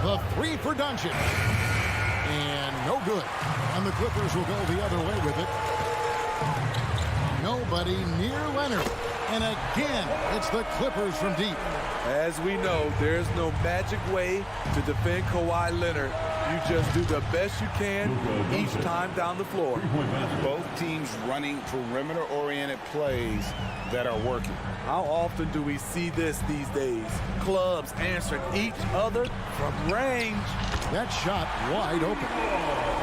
The 3 for Doncic. And no good. And the Clippers will go the other way with it. Nobody near Leonard. And again, it's the Clippers from deep. As we know, there's no magic way to defend Kawhi Leonard. You just do the best you can each time down the floor. Both teams running perimeter-oriented plays that are working. How often do we see this these days? Clubs answering each other from range. That shot wide open.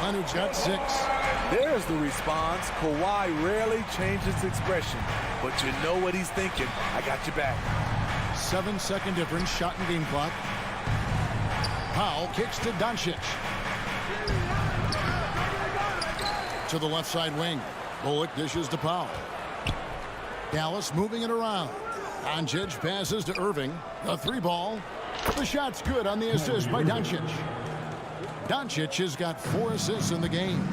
Leonard's got 6. There's the response. Kawhi rarely changes expression, but you know what he's thinking. I got your back. 7-second difference, shot and game clock. Powell kicks to Doncic. To the left side wing. Bullock dishes to Powell. Dallas moving it around. Doncic passes to Irving. The 3-ball. The shot's good on the assist by Doncic. Doncic has got 4 assists in the game.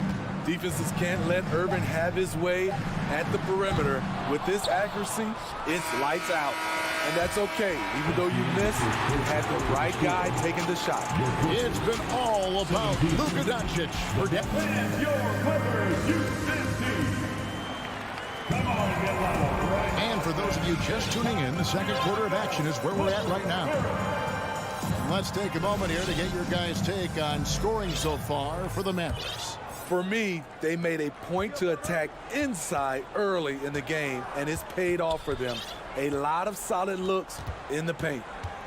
Defenses can't let Irving have his way at the perimeter. With this accuracy, it's lights out. And that's okay. Even though you missed, you had the right guy taking the shot. It's been all about Luka Doncic for depth. And for those of you just tuning in, the second quarter of action is where we're at right now. Let's take a moment here to get your guys' take on scoring so far for the Mavericks. For me, they made a point to attack inside early in the game, and it's paid off for them. A lot of solid looks in the paint.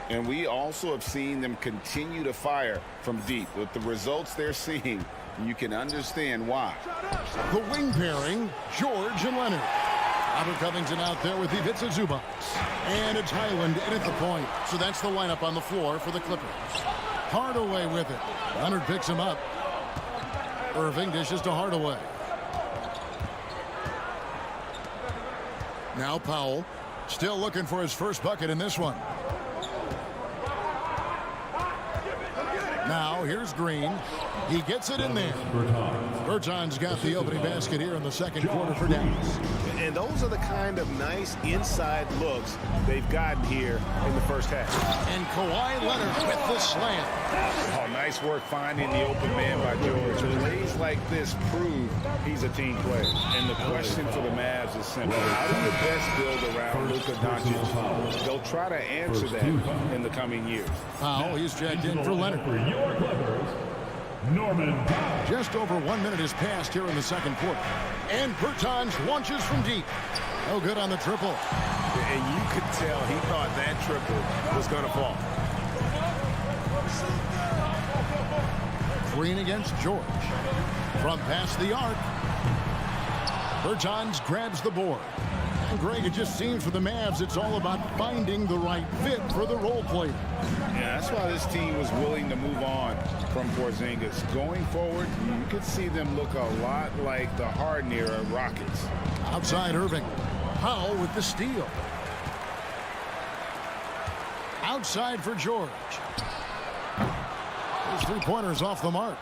And we also have seen them continue to fire from deep. With the results they're seeing, you can understand why. The wing pairing, George and Leonard. Robert Covington out there with Ivica Zubac. And it's Highland in at the point. So that's the lineup on the floor for the Clippers. Hardaway with it. Leonard picks him up. Irving dishes to Hardaway. Now Powell. Still looking for his first bucket in this one. Now here's Green. He gets it in there. Berton's got the opening basket here in the second quarter for Dallas. And those are the kind of nice inside looks they've gotten here in the first half. And Kawhi Leonard with the slam. Oh, nice work finding the open man by George. Plays like this prove he's a team player. And the question for the Mavs is simple. How do you best build around Luka Doncic? They'll try to answer that in the coming years. Powell, he's checked in for Leonard. Just over 1 minute has passed here in the second quarter. And Bertans launches from deep. No good on the triple. And you could tell he thought that triple was going to fall. Green against George. From past the arc. Bertans grabs the board. And Greg, it just seems for the Mavs it's all about finding the right fit for the role player. Yeah, that's why this team was willing to move on from Porzingis. Going forward, you could see them look a lot like the Harden era Rockets. Outside Irving. Powell with the steal. Outside for George. His 3-pointers off the mark.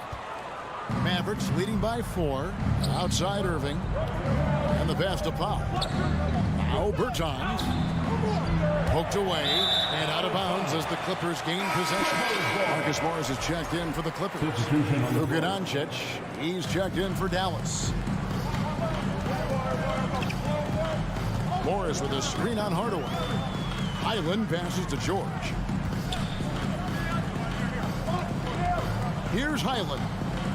Mavericks leading by 4. Outside Irving. And the pass to Powell. Now Bertans. Poked away and out of bounds as the Clippers gain possession. Marcus Morris is checked in for the Clippers. Luka Doncic, he's checked in for Dallas. Morris with a screen on Hardaway. Highland passes to George. Here's Highland.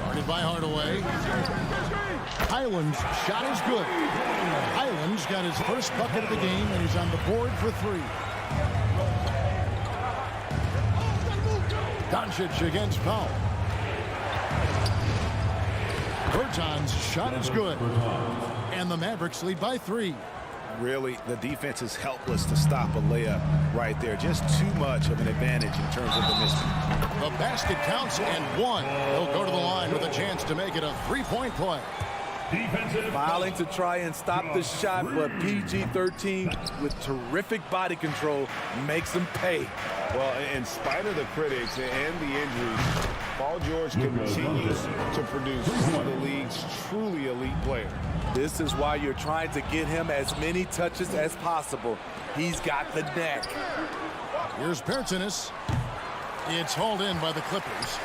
Guarded by Hardaway. Highland's shot is good. Highland's got his first bucket of the game, and he's on the board for 3. Doncic against Powell. Bertans' shot is good. And the Mavericks lead by 3. Really, the defense is helpless to stop a layup right there. Just too much of an advantage in terms of the mismatch. The basket counts and 1. He'll go to the line with a chance to make it a 3-point play. Filing to try and stop the shot, but PG-13 with terrific body control makes him pay. Well, in spite of the critics and the injuries, Paul George continues to produce one of the league's truly elite players. This is why you're trying to get him as many touches as possible. He's got the neck. Here's Bertans. It's hauled in by the Clippers.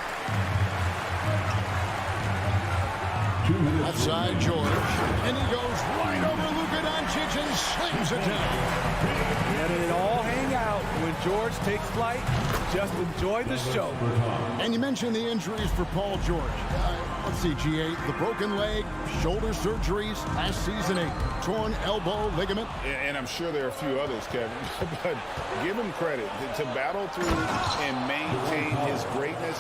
Left side, George. And he goes right over Luka Doncic and slams it down. Letting it all hang out when George takes flight. Just enjoy the show. And you mentioned the injuries for Paul George. Let's see, G8, the broken leg, shoulder surgeries, last season a torn elbow ligament. And I'm sure there are a few others, Kevin. But give him credit. To battle through and maintain his greatness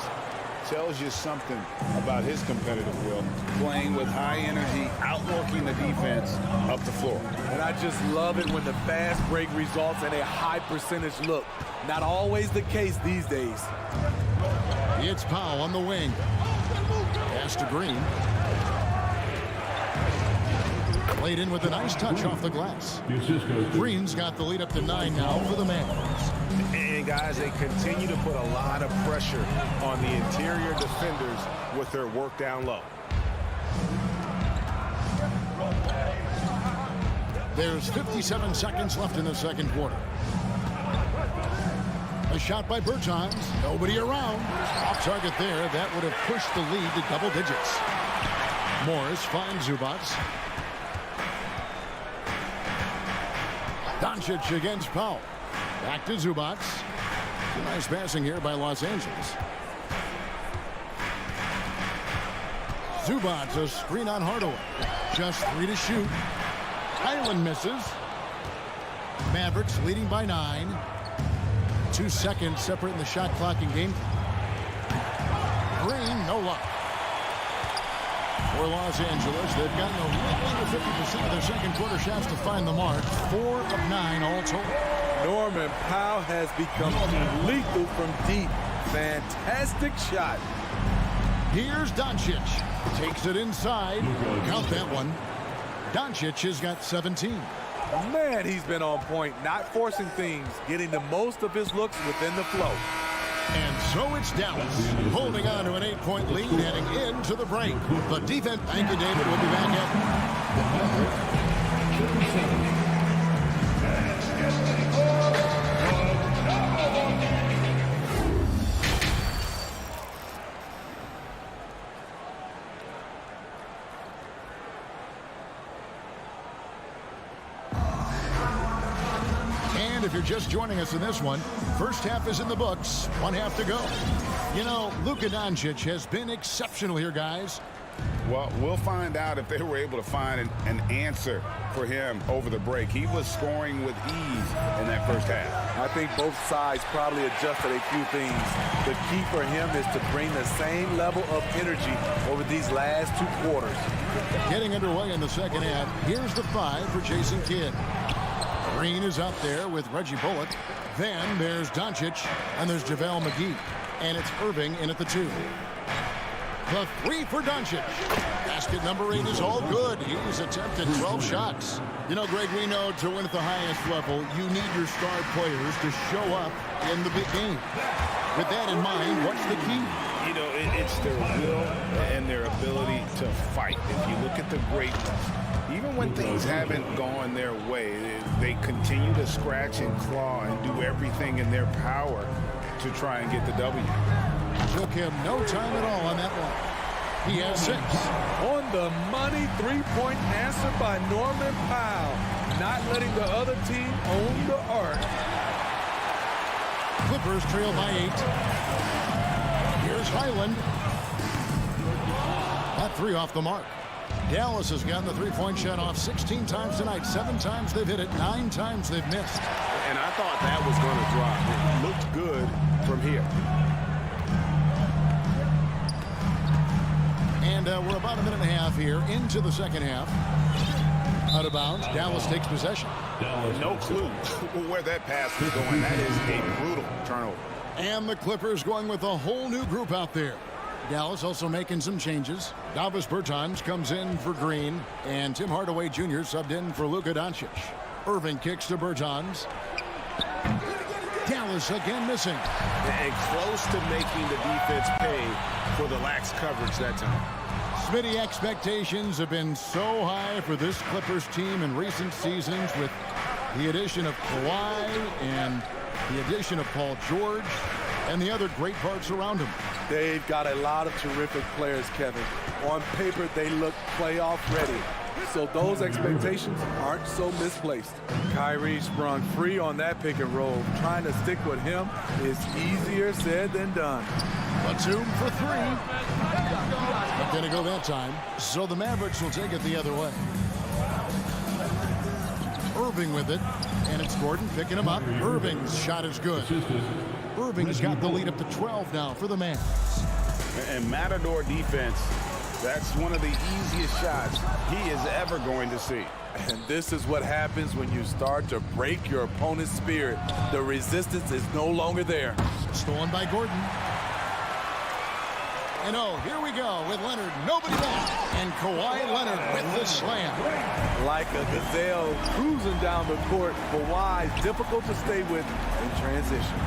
tells you something about his competitive will. Playing with high energy, outworking the defense up the floor. And I just love it when the fast break results in a high percentage look. Not always the case these days. It's Powell on the wing. Pass to Green. Played in with a nice touch off the glass. Green's got the lead up to 9 now for the Mavericks. And guys, they continue to put a lot of pressure on the interior defenders with their work down low. There's 57 seconds left in the second quarter. A shot by Bertans. Nobody around. Off target there. That would have pushed the lead to double digits. Morris finds Zubats. Doncic against Powell. Back to Zubats. Nice passing here by Los Angeles. Zubats, a screen on Hardaway. Just 3 to shoot. Island misses. Mavericks leading by 9. 2 seconds separating the shot clock and game clock. Green, no luck. For Los Angeles, they've gotten a little under 50% of their second quarter shots to find the mark. 4 of 9 all told. Norman Powell has become lethal from deep. Fantastic shot. Here's Doncic. Takes it inside. Count that one. Doncic has got 17. Man, he's been on point, not forcing things, getting the most of his looks within the flow. And so it's Dallas, holding on to an 8-point lead heading into the break. The defense, thank you, David. We'll be back after. If you're just joining us in this one, first half is in the books, 1 half to go. You know, Luka Doncic has been exceptional here, guys. Well, we'll find out if they were able to find an answer for him over the break. He was scoring with ease in that first half. I think both sides probably adjusted a few things. The key for him is to bring the same level of energy over these last 2 quarters. Getting underway in the second half, here's the 5 for Jason Kidd. Green is up there with Reggie Bullock. Then there's Doncic, and there's JaVale McGee. And it's Irving in at the 2. The 3 for Doncic. Basket number 8 is all good. He's attempted 12 shots. You know, Greg, we know to win at the highest level, you need your star players to show up in the big game. With that in mind, what's the key? You know, it's their will and their ability to fight. If you look at the greatness, even when things haven't gone their way, they continue to scratch and claw and do everything in their power to try and get the W. Took him no time at all on that one. He has 6. On the money, 3-point answer by Norman Powell. Not letting the other team own the arc. Clippers trail by 8. Here's Highland. That 3 off the mark. Dallas has gotten the 3-point shot off 16 times tonight. 7 times they've hit it. 9 times they've missed. And I thought that was going to drop. It looked good from here. And we're about a minute and a half here into the second half. Out of bounds. Dallas takes possession. No clue where that pass was going. That is a brutal turnover. And the Clippers going with a whole new group out there. Dallas also making some changes. Davis Bertans comes in for Green, and Tim Hardaway Jr. subbed in for Luka Doncic. Irving kicks to Bertans. Dallas again missing. And close to making the defense pay for the lax coverage that time. Smitty, expectations have been so high for this Clippers team in recent seasons with the addition of Kawhi and the addition of Paul George and the other great parts around him. They've got a lot of terrific players, Kevin. On paper, they look playoff ready. So those expectations aren't so misplaced. Kyrie sprung free on that pick and roll. Trying to stick with him is easier said than done. Batum for three. Not going to go that time. So the Mavericks will take it the other way. Irving with it. And it's Gordon picking him up. Irving's shot is good. Irving's got the lead up to 12 now for the Mavs. And Matador defense, that's one of the easiest shots he is ever going to see. And this is what happens when you start to break your opponent's spirit. The resistance is no longer there. Stolen by Gordon. And oh, here we go with Leonard. Nobody back. And Kawhi Leonard with the slam. Like a gazelle cruising down the court, Kawhi difficult to stay with in transition.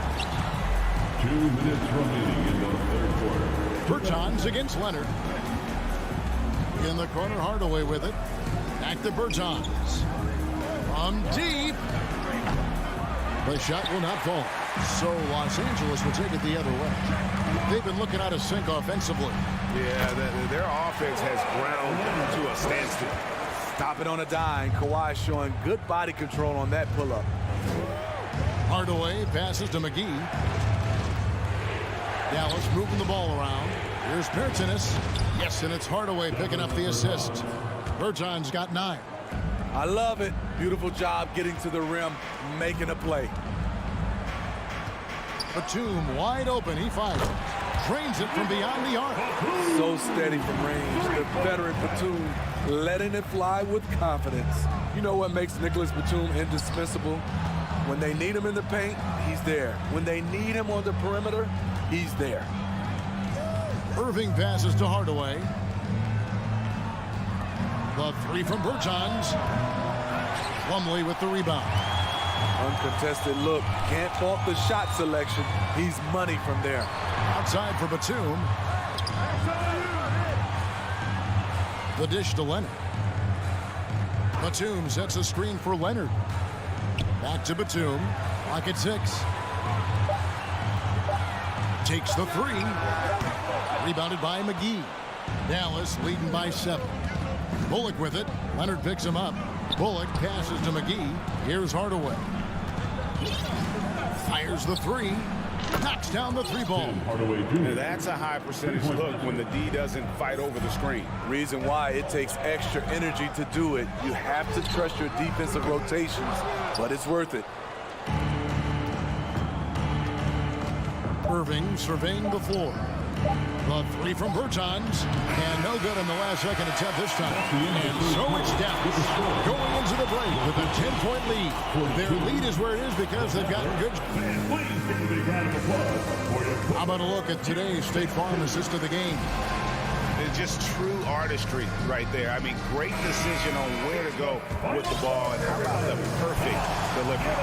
2 minutes remaining in the third quarter. Bertans against Leonard. In the corner, Hardaway with it. Back to Bertans. From deep. The shot will not fall. So Los Angeles will take it the other way. They've been looking out of sync offensively. Yeah, their offense has ground to a standstill. Stop it on a dime. Kawhi showing good body control on that pull-up. Hardaway passes to McGee. Dallas moving the ball around. Here's Bertans. Yes, and it's Hardaway picking up the assist. Bertans got 9. I love it. Beautiful job getting to the rim, making a play. Batum wide open. He fires. Drains it from beyond the arc. So steady from range. The veteran Batum letting it fly with confidence. You know what makes Nicholas Batum indispensable? When they need him in the paint, he's there. When they need him on the perimeter, he's there. Irving passes to Hardaway. The three from Bertans. Plumlee with the rebound. Uncontested look. Can't fault the shot selection. He's money from there. Outside for Batum. The dish to Leonard. Batum sets a screen for Leonard. Back to Batum. Clock at 6. Takes the 3. Rebounded by McGee. Dallas leading by 7. Bullock with it. Leonard picks him up. Bullock passes to McGee. Here's Hardaway. Fires the 3. Knocks down the 3 ball. That's a high percentage look when the D doesn't fight over the screen. Reason why it takes extra energy to do it. You have to trust your defensive rotations, but it's worth it. Irving surveying the floor. The 3 from Bertans. And no good in the last second attempt this time. And so it's Dallas going into the break with a 10-point lead. Their lead is where it is because they've gotten good. How about a look at today's State Farm assist of the game? It's just true artistry right there. I mean, great decision on where to go with the ball. And how about the perfect delivery?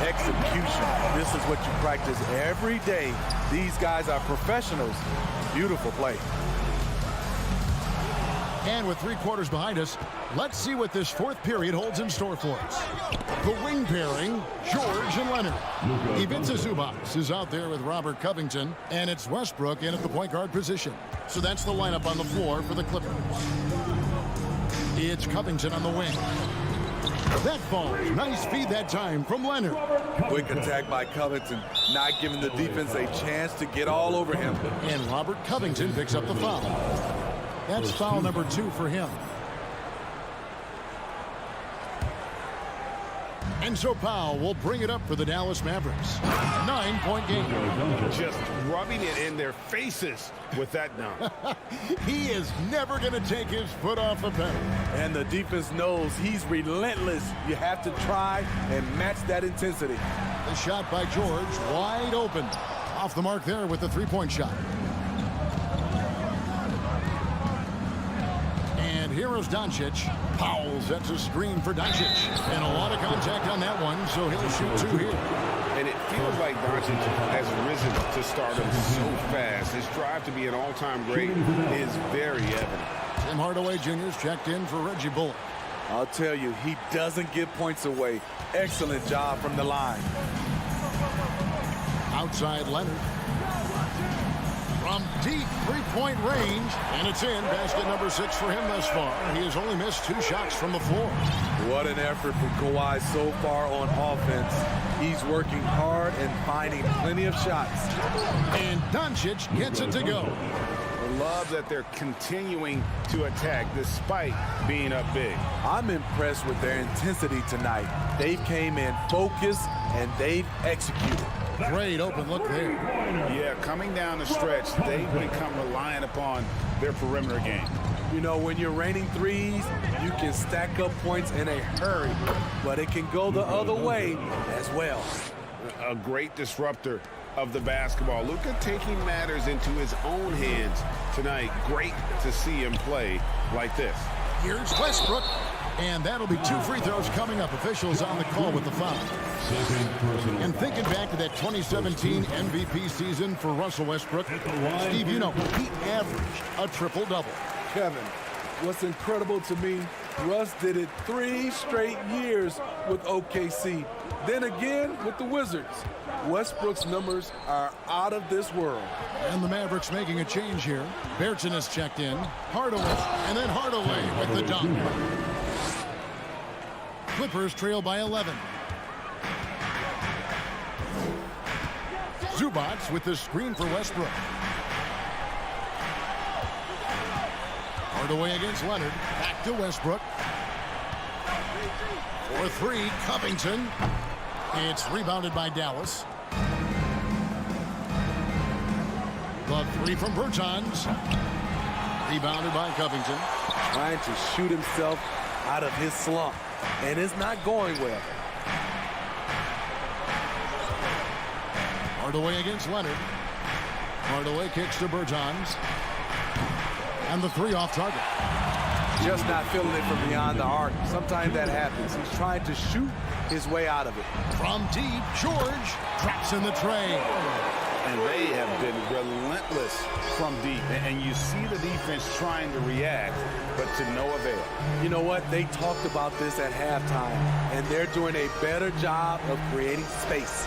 Execution. This is what you practice every day. These guys are professionals. Beautiful play. And with 3 quarters behind us, let's see what this 4th period holds in store for us. The wing pairing, George and Leonard. Ivica Zubac is out there with Robert Covington, and it's Westbrook in at the point guard position. So that's the lineup on the floor for the Clippers. It's Covington on the wing. That falls. Nice feed that time from Leonard. Quick attack by Covington, not giving the defense a chance to get all over him. And Robert Covington picks up the foul. That's foul number 2 for him. And so Powell will bring it up for the Dallas Mavericks. 9-point game. Just rubbing it in their faces with that dunk. He is never going to take his foot off the pedal. And the defense knows he's relentless. You have to try and match that intensity. The shot by George, wide open. Off the mark there with the 3-point shot. And here is Doncic. Powell sets a screen for Doncic. And a lot of contact on that one, so he'll shoot 2 here. And it feels like Doncic has risen to stardom so fast. His drive to be an all-time great is very evident. Tim Hardaway Jr. is checked in for Reggie Bullock. I'll tell you, he doesn't give points away. Excellent job from the line. Outside Leonard. from deep three-point range, and it's in. Basket number 6 for him thus far. He has only missed 2 shots from the floor. What an effort from Kawhi so far on offense. He's working hard and finding plenty of shots. And Doncic gets it to go. Love that they're continuing to attack despite being up big. I'm impressed with their intensity tonight. They came in focused and they've executed. Great open look there. Yeah, coming down the stretch, they've become reliant upon their perimeter game. You know, when you're raining threes, you can stack up points in a hurry, but it can go the other way as well. A great disruptor of the basketball. Luka taking matters into his own hands tonight. Great to see him play like this. Here's Westbrook, and that'll be 2 free throws coming up. Officials on the call with the foul. And thinking back to that 2017 MVP season for Russell Westbrook, Steve, you know, he averaged a triple-double. Kevin, what's incredible to me, Russ did it 3 straight years with OKC. Then again with the Wizards. Westbrook's numbers are out of this world. And the Mavericks making a change here. Bertson has checked in. Hardaway, and then Hardaway with the dunk. Clippers trail by 11. Zubats with the screen for Westbrook. Hardaway against Leonard. Back to Westbrook. For 3, Covington. It's rebounded by Dallas. The 3 from Bertans. Rebounded by Covington. Trying to shoot himself out of his slump, and it's not going well. Hardaway against Leonard. Hardaway kicks to Bertans. And the 3 off target. Just not feeling it from beyond the arc. Sometimes that happens. He's trying to shoot his way out of it. From deep, George drops in the tray. And they have been relentless from deep. And you see the defense trying to react, but to no avail. You know what? They talked about this at halftime, and they're doing a better job of creating space.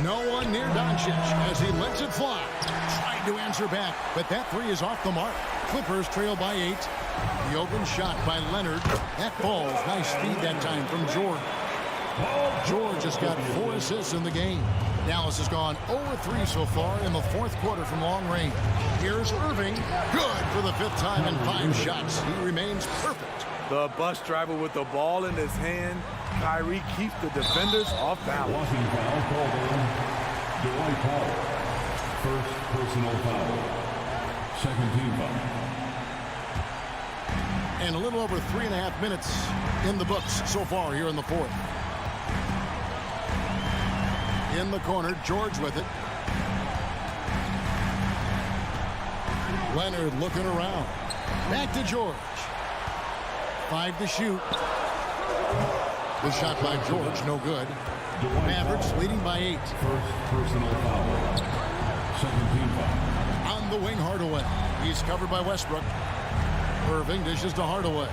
No one near Doncic as he lets it fly. Tried to answer back, but that 3 is off the mark. Clippers trail by 8. The open shot by Leonard. That falls. Nice speed that time from George. George has got 4 assists in the game. Dallas has gone 0-3 so far in the 4th quarter from long range. Here's Irving. Good for the 5th time in 5 shots. He remains perfect. The bus driver with the ball in his hand. Kyrie keeps the defenders off balance. Walking foul called on Dwight Powell. First personal foul. Second team foul. And a little over 3.5 minutes in the books so far here in the 4th. In the corner, George with it. Leonard looking around. Back to George. 5 to shoot. The shot by George, no good. Mavericks leading by 8. First personal foul. Second team foul. On the wing, Hardaway. He's covered by Westbrook. Irving dishes to Hardaway.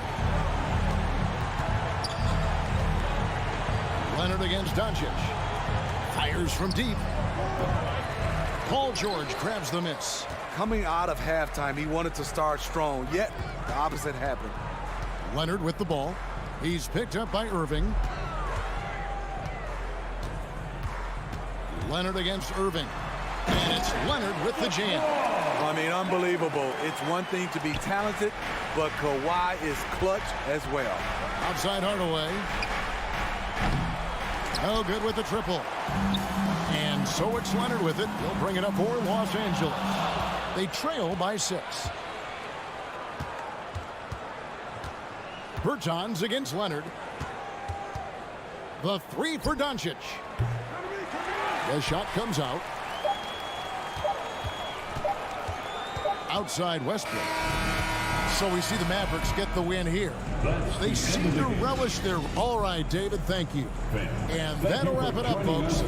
Leonard against Doncic. Fires from deep. Paul George grabs the miss. Coming out of halftime, he wanted to start strong, yet the opposite happened. Leonard with the ball. He's picked up by Irving. Leonard against Irving. And it's Leonard with the jam. I mean, unbelievable. It's one thing to be talented, but Kawhi is clutch as well. Outside Hardaway. Oh, good with the triple. And so it's Leonard with it. He'll bring it up for Los Angeles. They trail by 6. Bertans against Leonard. The 3 for Doncic. The shot comes out. Outside Westbrook. So we see the Mavericks get the win here. They seem to relish their... All right, David, thank you. And that'll wrap it up, folks.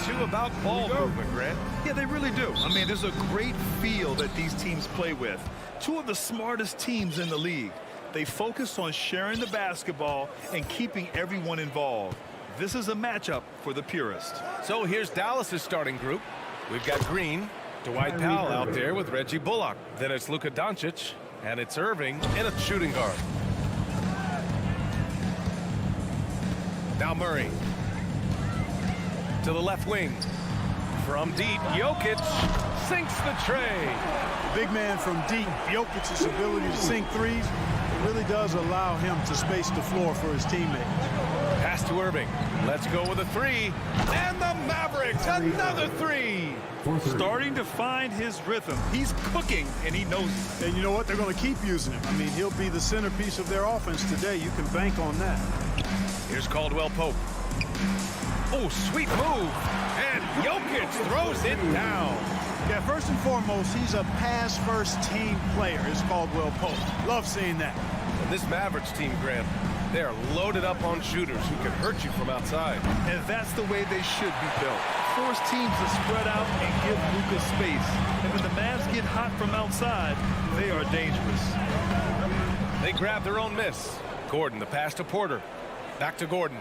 you about ball movement, Grant. Yeah, they really do. I mean, there's a great feel that these teams play with. Two of the smartest teams in the league. They focus on sharing the basketball and keeping everyone involved. This is a matchup for the purist. So here's Dallas's starting group. We've got Green, Dwight Powell out there with Reggie Bullock. Then it's Luka Doncic, and it's Irving in a shooting guard. Now Murray to the left wing. From deep, Jokic sinks the tray. Big man from deep, Jokic's ability to sink threes really does allow him to space the floor for his teammates. Pass to Irving. Let's go with a three. And the Mavericks, another three. Starting to find his rhythm. He's cooking, and he knows it. And you know what? They're going to keep using him. I mean, he'll be the centerpiece of their offense today. You can bank on that. Here's Caldwell Pope. Oh, sweet move. And Jokic throws it down. Yeah, first and foremost, he's a pass-first team player, is Caldwell Pope. Love seeing that. And this Mavericks team, Graham, they are loaded up on shooters who can hurt you from outside. And that's the way they should be built. Force teams to spread out and give Luka space. And when the Mavs get hot from outside, they are dangerous. They grab their own miss. Gordon, the pass to Porter. Back to Gordon.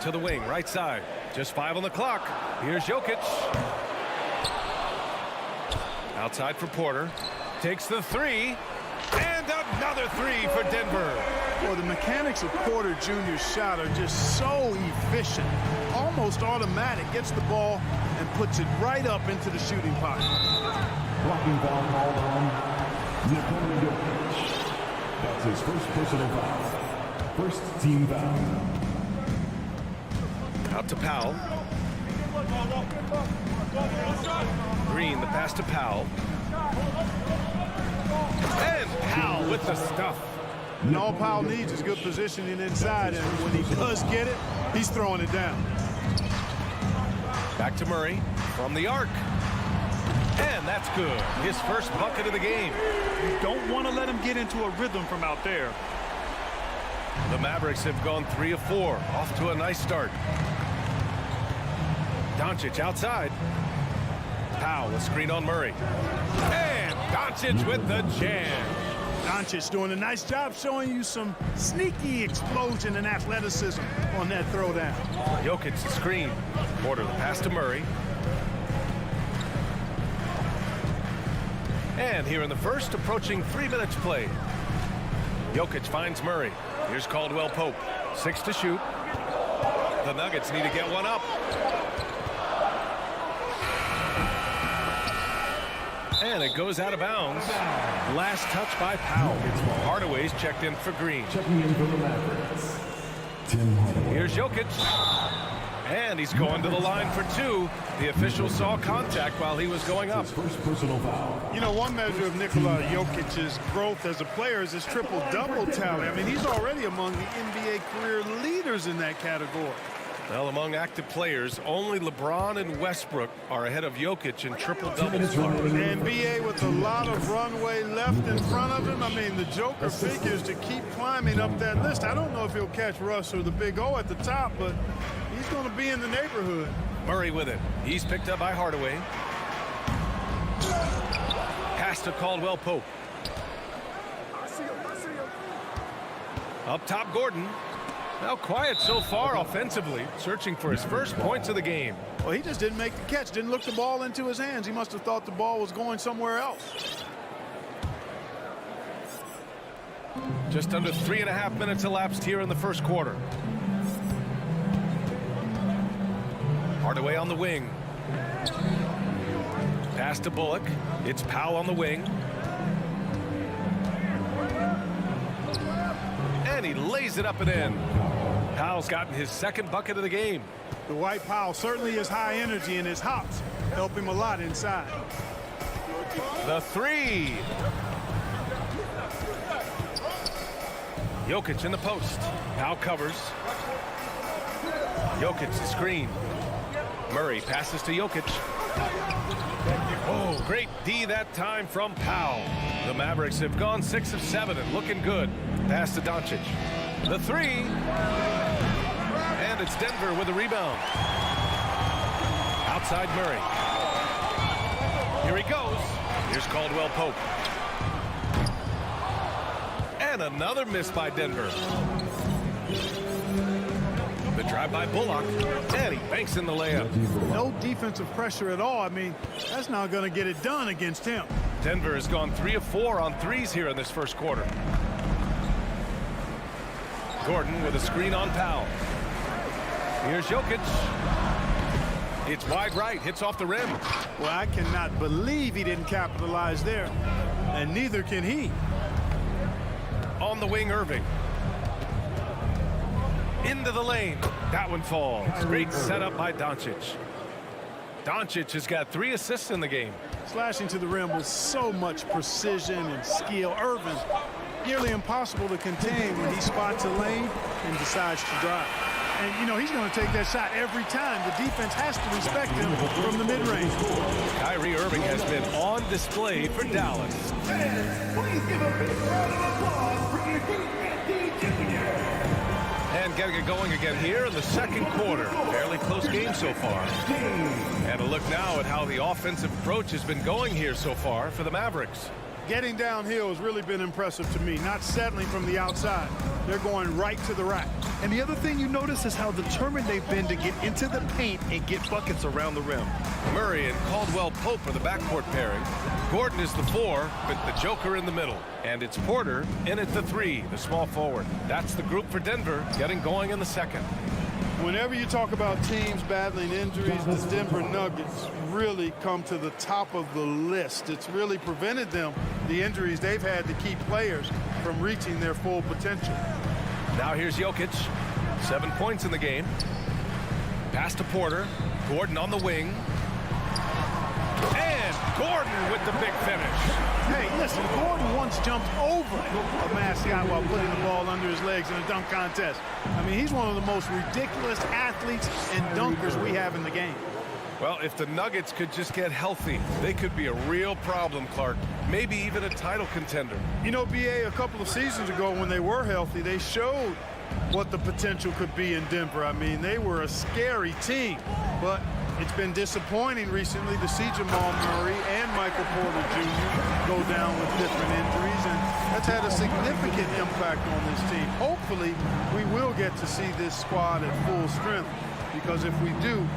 To the wing, right side. Just 5 on the clock. Here's Jokic. Outside for Porter. Takes the three. And another three for Denver. Well, the mechanics of Porter Jr.'s shot are just so efficient. Almost automatic. Gets the ball and puts it right up into the shooting pocket. Blocking foul called on Nikola Jokic. That's his first personal foul. First team foul. Out to Powell. Green, the pass to Powell. And Powell with the stuff. And all Powell needs is good positioning inside, and when he does get it, he's throwing it down. Back to Murray from the arc. And that's good. His first bucket of the game. You don't want to let him get into a rhythm from out there. The Mavericks have gone 3 of 4. Off to a nice start. Doncic outside. Powell, a screen on Murray. And Doncic with the jam. Doncic doing a nice job showing you some sneaky explosion and athleticism on that throwdown. Jokic, the screen. Porter, the pass to Murray. And here in the first, approaching 3 minutes played. Jokic finds Murray. Here's Caldwell Pope. 6 to shoot. The Nuggets need to get one up. And it goes out of bounds. Last touch by Powell. Hardaway's checked in for Green. Checking in for the Mavericks, Tim Hardaway. Here's Jokic. And he's going to the line for 2. The official saw contact while he was going up. His first personal foul. You know, one measure of Nikola Jokic's growth as a player is his triple-double tally. I mean, he's already among the NBA career leaders in that category. Well, among active players, only LeBron and Westbrook are ahead of Jokic in triple-doubles. The NBA with a lot of runway left in front of him. I mean, the Joker figures to keep climbing up that list. I don't know if he'll catch Russ or the Big O at the top, but he's going to be in the neighborhood. Murray with it. He's picked up by Hardaway. Pass to Caldwell Pope. Up top, Gordon. Now quiet so far offensively, searching for his first points of the game. Well, he just didn't make the catch, didn't look the ball into his hands. He must have thought the ball was going somewhere else. Just under 3.5 minutes elapsed here in the first quarter. Hardaway on the wing. Pass to Bullock. It's Powell on the wing. And he lays it up and in. Powell's gotten his second bucket of the game. Dwight Powell certainly is high energy, and his hops help him a lot inside. The three. Jokic in the post. Powell covers. Jokic the screen. Murray passes to Jokic. Oh, great D that time from Powell. The Mavericks have gone 6 of 7 and looking good. Pass to Doncic. The three. And And it's Denver with a rebound. Outside Murray. Here he goes. Here's Caldwell Pope. And another miss by Denver. The drive by Bullock. And he banks in the layup. No defensive pressure at all. I mean, that's not going to get it done against him. Denver has gone 3 of 4 on threes here in this first quarter. Gordon with a screen on Powell. Here's Jokic. It's wide right, hits off the rim. Well, I cannot believe he didn't capitalize there, and neither can he. On the wing, Irving. Into the lane. That one falls. Great setup by Doncic. Doncic has got 3 assists in the game. Slashing to the rim with so much precision and skill. Irving, nearly impossible to contain when he spots a lane and decides to drive. And, you know, he's going to take that shot every time. The defense has to respect him from the mid-range. Kyrie Irving has been on display for Dallas. Please give a big round of applause for Anthony Jr. And getting it going again here in the second quarter. Fairly close game so far. And a look now at how the offensive approach has been going here so far for the Mavericks. Getting downhill has really been impressive to me. Not settling from the outside. They're going right to the rack. And the other thing you notice is how determined they've been to get into the paint and get buckets around the rim. Murray and Caldwell Pope are the backcourt pairing. Gordon is the 4, with the Joker in the middle. And it's Porter in at the 3, the small forward. That's the group for Denver, getting going in the second. Whenever you talk about teams battling injuries, the Denver Nuggets really come to the top of the list. It's really prevented them, the injuries they've had to keep players from reaching their full potential. Now here's Jokic, 7 points in the game. Pass to Porter, Gordon on the wing. And Gordon with the big finish. Hey, listen, Gordon once jumped over a mascot while putting the ball under his legs in a dunk contest. I mean, he's one of the most ridiculous athletes and dunkers we have in the game. Well, if the Nuggets could just get healthy, they could be a real problem, Clark. Maybe even a title contender. You know, BA, a couple of seasons ago when they were healthy, they showed what the potential could be in Denver. I mean, they were a scary team, but it's been disappointing recently to see Jamal Murray and Michael Porter Jr. go down with different injuries, and that's had a significant impact on this team. Hopefully, we will get to see this squad at full strength, because if we do,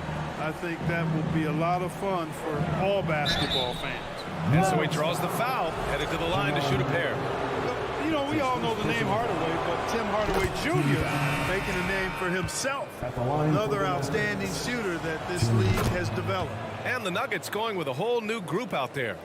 I think that will be a lot of fun for all basketball fans. And so he draws the foul, headed to the line to shoot a pair. You know, we all know the name Hardaway, but Tim Hardaway Jr. making a name for himself. Another outstanding shooter that this league has developed. And the Nuggets going with a whole new group out there.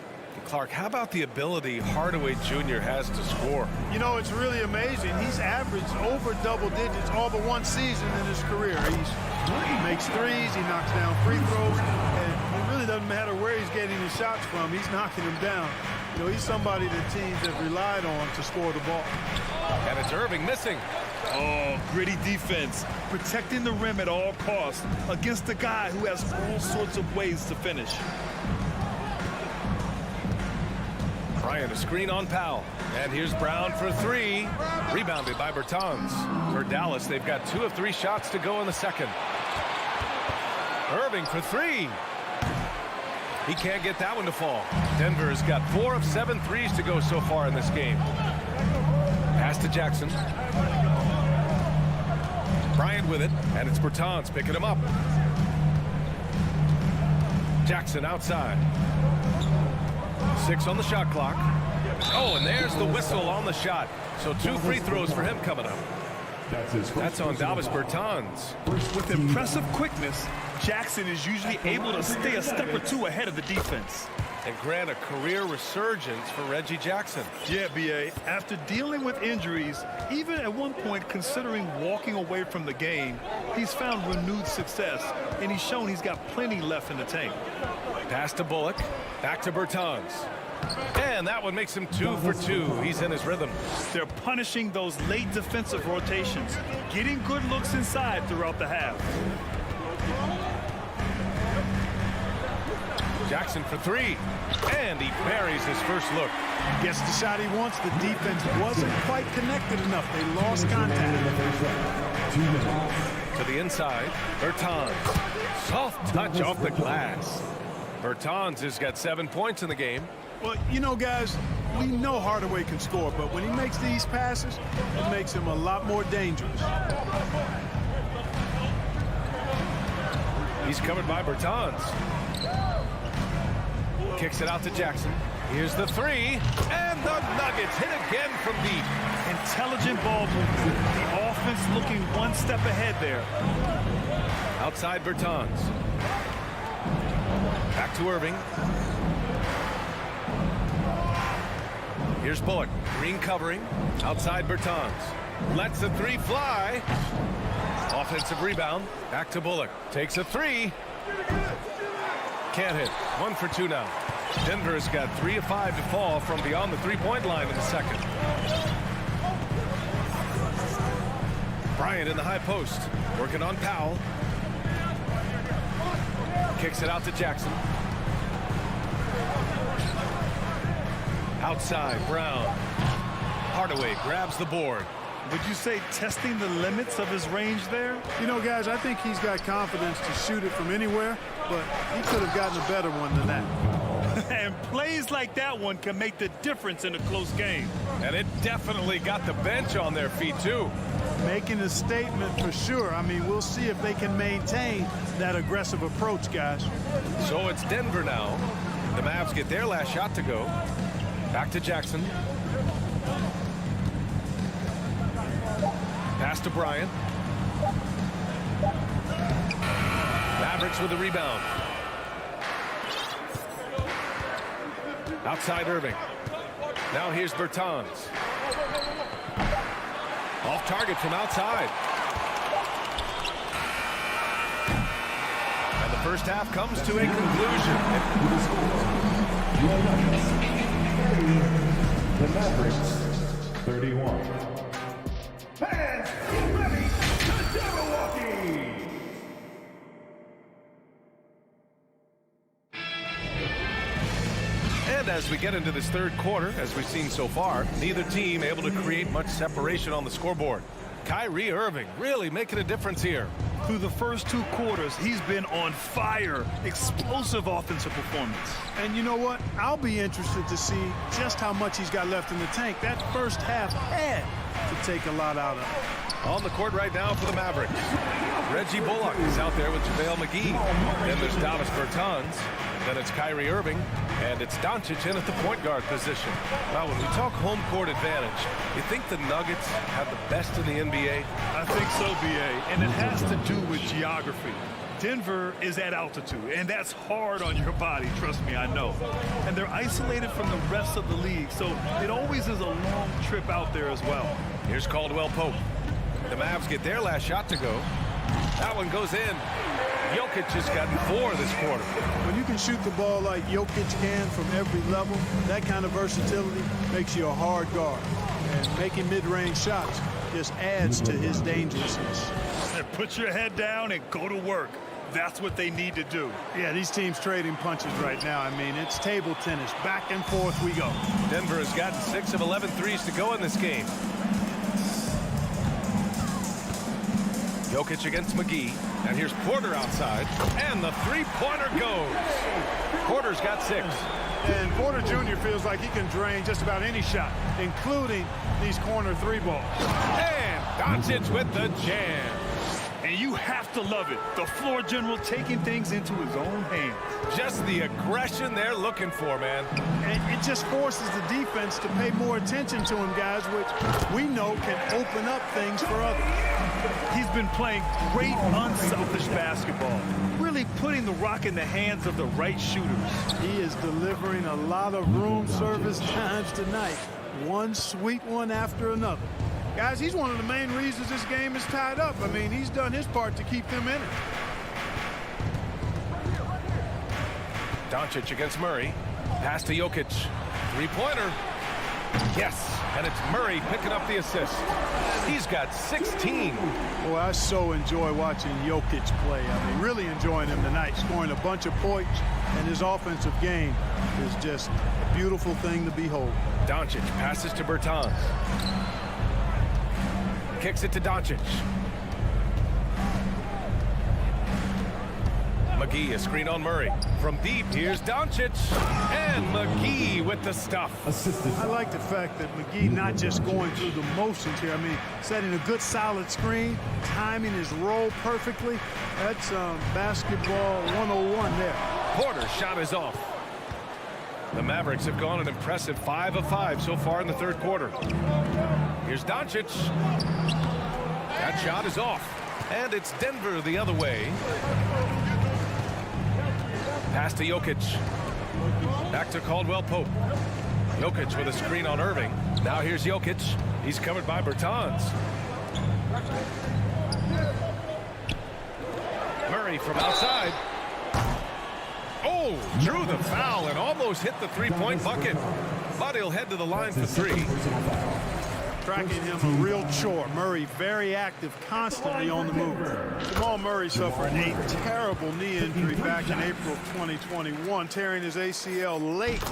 Clark, how about the ability Hardaway Jr. has to score? You know, it's really amazing. He's averaged over double digits all but one season in his career. He makes threes, he knocks down free throws, and it really doesn't matter where he's getting his shots from. He's knocking them down. You know, he's somebody that teams have relied on to score the ball. And it's Irving missing. Oh, gritty defense. Protecting the rim at all costs against a guy who has all sorts of ways to finish. Bryant, a screen on Powell. And here's Brown for 3. Rebounded by Bertans. For Dallas, they've got 2 of 3 shots to go in the second. Irving for 3. He can't get that one to fall. Denver's got 4 of 7 threes to go so far in this game. Pass to Jackson. Bryant with it, and it's Bertans picking him up. Jackson outside. 6 on the shot clock. Oh, and there's the whistle on the shot. So 2 free throws for him coming up. That's on Davis Bertans. With impressive quickness, Jackson is usually able to stay a step or 2 ahead of the defense. And grant a career resurgence for Reggie Jackson. Yeah, B.A., after dealing with injuries, even at one point considering walking away from the game, he's found renewed success, and he's shown he's got plenty left in the tank. Pass to Bullock, back to Bertans. And that one makes him 2 for 2. He's in his rhythm. They're punishing those late defensive rotations, getting good looks inside throughout the half. Jackson for 3. And he buries his first look. Gets the shot he wants. The defense wasn't quite connected enough. They lost contact. To the inside, Bertans. Soft touch off the glass. Bertans has got 7 points in the game. Well, you know, guys, we know Hardaway can score, but when he makes these passes, it makes him a lot more dangerous. He's covered by Bertans. Kicks it out to Jackson. Here's the three, and the Nuggets hit again from deep. Intelligent ball movement. The offense looking one step ahead there. Outside Bertans. Back to Irving. Here's Bullock. Green covering. Outside Bertans. Lets the three fly. Offensive rebound. Back to Bullock. Takes a three. Can't hit. 1 for 2 now. Denver has got 3 of 5 to fall from beyond the three-point line in the second. Bryant in the high post. Working on Powell. Kicks it out to Jackson. Outside, Brown. Hardaway grabs the board. Would you say testing the limits of his range there? You know, guys, I think he's got confidence to shoot it from anywhere, but he could have gotten a better one than that. And plays like that one can make the difference in a close game. And it definitely got the bench on their feet, too. Making a statement for sure. I mean, we'll see if they can maintain that aggressive approach, guys. So it's Denver now. The Mavs get their last shot to go. Back to Jackson. Pass to Bryant. Mavericks with the rebound. Outside Irving. Now here's Bertans. Off target from outside. And the first half comes to a conclusion. The Mavericks, 31. And get ready to Jabberwocky! And as we get into this third quarter, as we've seen so far, neither team able to create much separation on the scoreboard. Kyrie Irving really making a difference here. Through the first 2 quarters, he's been on fire. Explosive offensive performance. And you know what? I'll be interested to see just how much he's got left in the tank. That first half had to take a lot out of it. On the court right now for the Mavericks. Reggie Bullock is out there with JaVale McGee. Then there's Davis Bertans. Then it's Kyrie Irving. And it's Doncic in at the point guard position. Now, when we talk home court advantage, you think the Nuggets have the best in the NBA? I think so, B.A., and it has to do with geography. Denver is at altitude, and that's hard on your body, trust me, I know. And they're isolated from the rest of the league, so it always is a long trip out there as well. Here's Caldwell Pope. The Mavs get their last shot to go. That one goes in. Jokic has gotten 4 this quarter. When you can shoot the ball like Jokic can from every level, that kind of versatility makes you a hard guard. And making mid-range shots just adds to his dangerousness. And put your head down and go to work. That's what they need to do. Yeah, these teams trading punches right now. I mean, it's table tennis. Back and forth we go. Denver has gotten 6 of 11 threes to go in this game. Jokic against McGee. And here's Porter outside. And the three-pointer goes. Porter's got 6. And Porter Jr. feels like he can drain just about any shot, including these corner 3 balls. And Doncic with the jam. And you have to love it. The floor general taking things into his own hands. Just the aggression they're looking for, man. And it just forces the defense to pay more attention to him, guys, which we know can open up things for others. He's been playing great, unselfish basketball. Really putting the rock in the hands of the right shooters. He is delivering a lot of room service times tonight. One sweet one after another. Guys, he's one of the main reasons this game is tied up. I mean, he's done his part to keep them in it. Doncic against Murray. Pass to Jokic. Three-pointer. Yes, and it's Murray picking up the assist. He's got 16. Well, I so enjoy watching Jokic play. I mean, really enjoying him tonight, scoring a bunch of points, and his offensive game is just a beautiful thing to behold. Doncic passes to Bertans. Kicks it to Doncic. McGee, a screen on Murray. From deep, here's Doncic. And McGee with the stuff. I like the fact that McGee not just going through the motions here. I mean, setting a good solid screen, timing his roll perfectly. That's basketball 101 there. Porter's shot is off. The Mavericks have gone an impressive 5 of 5 so far in the third quarter. Here's Doncic. That shot is off. And it's Denver the other way. Pass to Jokic. Back to Caldwell Pope. Jokic with a screen on Irving. Now here's Jokic. He's covered by Bertans. Murray from outside. Oh, drew the foul and almost hit the three-point bucket. But he'll head to the line for three. Tracking him a real chore. Murray very active, constantly on the move. Jamal Murray suffered a terrible knee injury back in April of 2021, tearing his ACL late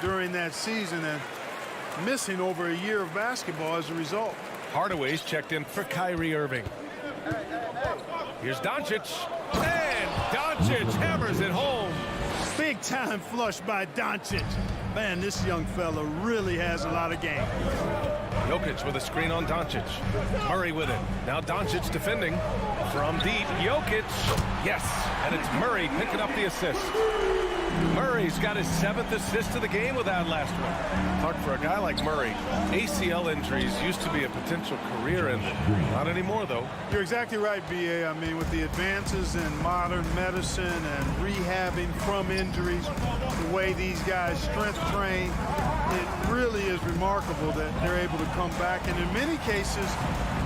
during that season and missing over a year of basketball as a result. Hardaway's checked in for Kyrie Irving. Here's Doncic. And Doncic hammers it home. Big time flush by Doncic. Man, this young fella really has a lot of game. Jokic with a screen on Doncic. Murray with it. Now Doncic defending. From deep, Jokic. Yes, and it's Murray picking up the assist. Murray's got his 7th assist of the game with that last one. Talk for a guy like Murray. ACL injuries used to be a potential career ender. Not anymore, though. You're exactly right, B.A. I mean, with the advances in modern medicine and rehabbing from injuries, the way these guys strength train, it really is remarkable that they're able to come back and in many cases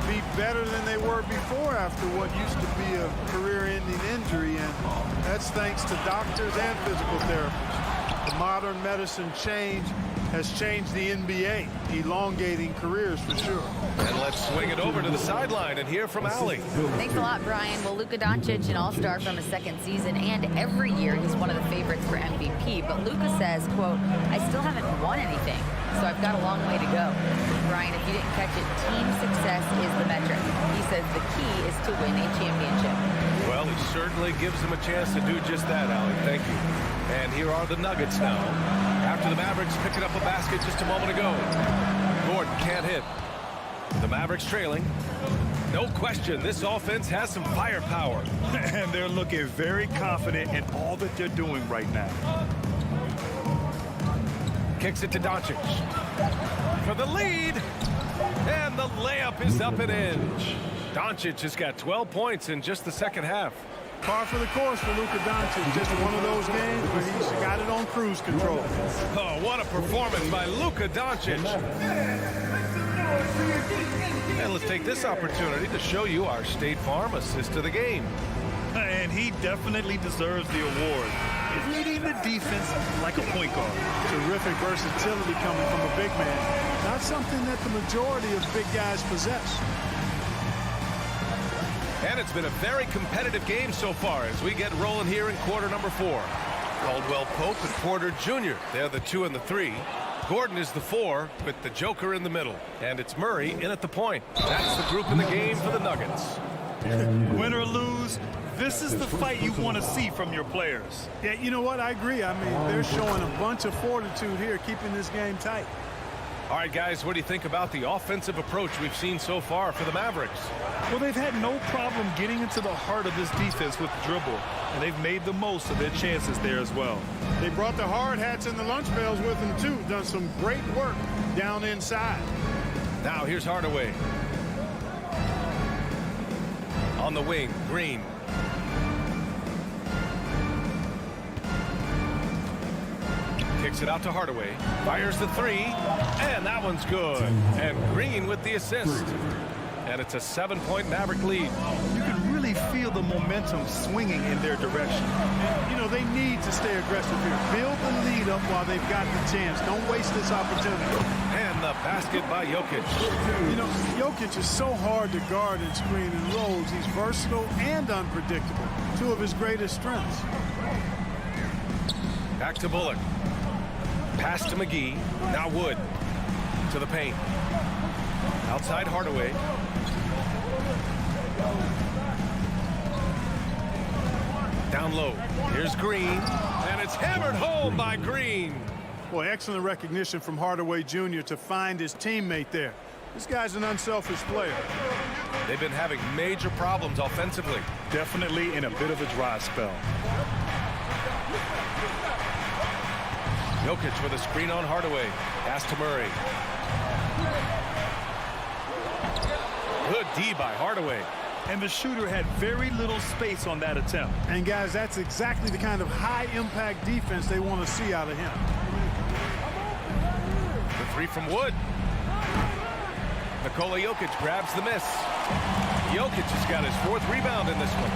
be better than they were before after what used to be a career-ending injury, and that's thanks to doctors and physical therapists. The modern medicine change has changed the NBA, elongating careers for sure. And let's swing it over to the sideline and hear from Allie. Thanks a lot, Brian. Well, Luka Doncic, an all-star from his second season, and every year he's one of the favorites for MVP. But Luka says, quote, I still haven't won anything, so I've got a long way to go. Brian, if you didn't catch it, team success is the metric. He says the key is to win a championship. Well, it certainly gives him a chance to do just that, Allie. Thank you. And here are the Nuggets now. After the Mavericks picking up a basket just a moment ago. Gordon can't hit. The Mavericks trailing. No question, this offense has some firepower. And they're looking very confident in all that they're doing right now. Kicks it to Doncic. For the lead. And the layup is up and in. Doncic has got 12 points in just the second half. Par for the course for Luka Doncic. Just one of those games where he's got it on cruise control. Oh, what a performance by Luka Doncic. And let's take this opportunity to show you our State Farm assist of the game. And he definitely deserves the award. Leading the defense like a point guard. Terrific versatility coming from a big man. Not something that the majority of big guys possess. And it's been a very competitive game so far as we get rolling here in quarter number 4. Caldwell Pope and Porter Jr. They're the 2 and the 3. Gordon is the 4 with the Joker in the middle. And it's Murray in at the point. That's the group in the game for the Nuggets. Win or lose, this is the fight you want to see from your players. Yeah, you know what? I agree. I mean, they're showing a bunch of fortitude here, keeping this game tight. All right, guys, what do you think about the offensive approach we've seen so far for the Mavericks? Well, they've had no problem getting into the heart of this defense with the dribble, and they've made the most of their chances there as well. They brought the hard hats and the lunch bells with them, too. Done some great work down inside. Now, here's Hardaway. On the wing, Green. Kicks it out to Hardaway. Fires the 3. And that one's good. And Green with the assist. And it's a 7-point Maverick lead. You can really feel the momentum swinging in their direction. And, you know, they need to stay aggressive here. Build the lead up while they've got the chance. Don't waste this opportunity. And the basket by Jokic. You know, Jokic is so hard to guard in screen and rolls. He's versatile and unpredictable. 2 of his greatest strengths. Back to Bullock. Pass to McGee. Now Wood. To the paint. Outside Down low. Here's Green. And it's hammered home by Green. Boy, excellent recognition from Hardaway Jr. to find his teammate there. This guy's an unselfish player. They've been having major problems offensively. Definitely in a bit of a dry spell. Jokic with a screen on Hardaway. Pass to Murray. Good D by Hardaway. And the shooter had very little space on that attempt. And guys, that's exactly the kind of high-impact defense they want to see out of him. The three from Wood. Nikola Jokic grabs the miss. Jokic has got his 4th rebound in this one.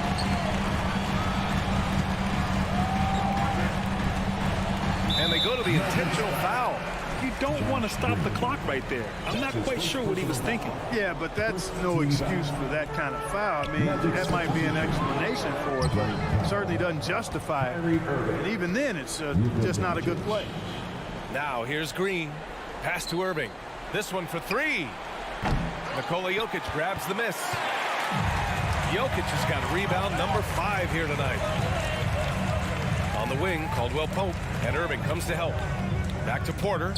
And they go to the intentional foul. You don't want to stop the clock right there. I'm not quite sure what he was thinking. Yeah, but that's no excuse for that kind of foul. I mean, that might be an explanation for it, but it certainly doesn't justify it. And even then, it's just not a good play. Now here's Green. Pass to Irving. This one for 3. Nikola Jokic grabs the miss. Jokic has got rebound number 5 here tonight. On the wing, Caldwell Pope, and Irving comes to help. Back to Porter.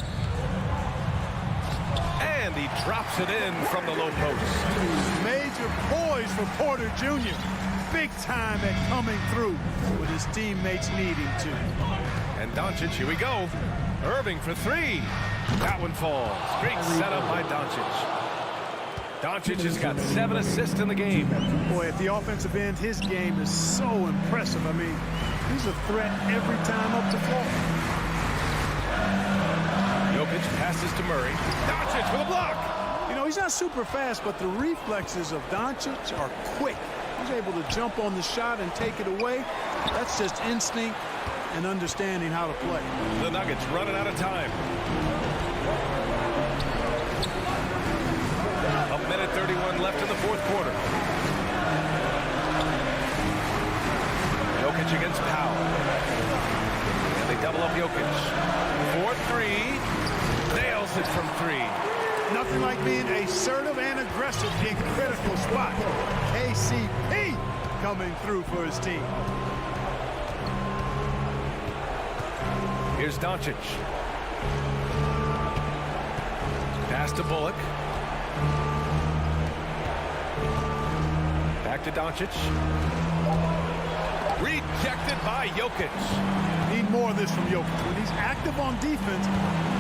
And he drops it in from the low post. Major poise for Porter Jr. Big time at coming through when his teammates need him to. And Doncic, here we go. Irving for 3. That one falls. Great setup by Doncic. Doncic has got 7 assists in the game. Boy, at the offensive end, his game is so impressive. I mean, he's a threat every time up the floor. Jokic passes to Murray. Doncic with a block. You know, he's not super fast, but the reflexes of Doncic are quick. He's able to jump on the shot and take it away. That's just instinct and understanding how to play. The Nuggets running out of time. A minute 31 left in the 4th quarter. Jokic against Powell. And they double up Jokic. 4-3. Nails it from 3. Nothing like being assertive and aggressive in critical spots. KCP coming through for his team. Here's Doncic. Pass to Bullock. Back to Doncic. Rejected by Jokic. Need more of this from Jokic. When he's active on defense,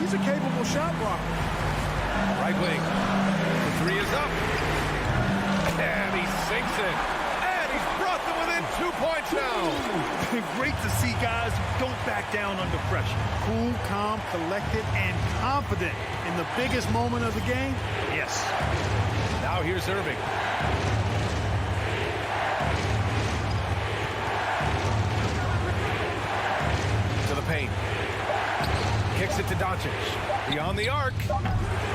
he's a capable shot blocker. Right wing. The 3 is up. And he sinks it. And he's brought them within 2 points now. Great to see guys who don't back down under pressure. Cool, calm, collected, and confident in the biggest moment of the game. Yes. Now here's Irving. To the paint. Kicks it to Doncic. Beyond the arc.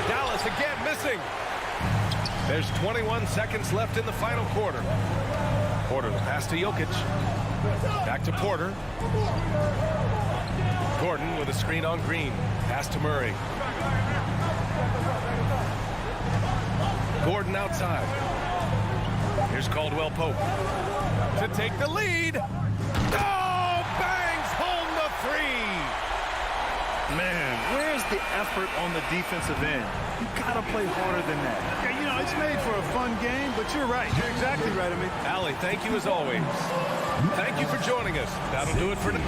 Dallas again missing. There's 21 seconds left in the final quarter. Porter, the pass to Jokic. Back to Porter. Gordon with a screen on Green. Pass to Murray. Gordon outside. Here's Caldwell Pope to take the lead. Oh, bangs home the 3. Man, where's the effort on the defensive end? You gotta play harder than that. Yeah, you know, it's made for a fun game, but you're right. You're exactly right. I mean, Allie, thank you as always. Thank you for joining us. That'll do it for now.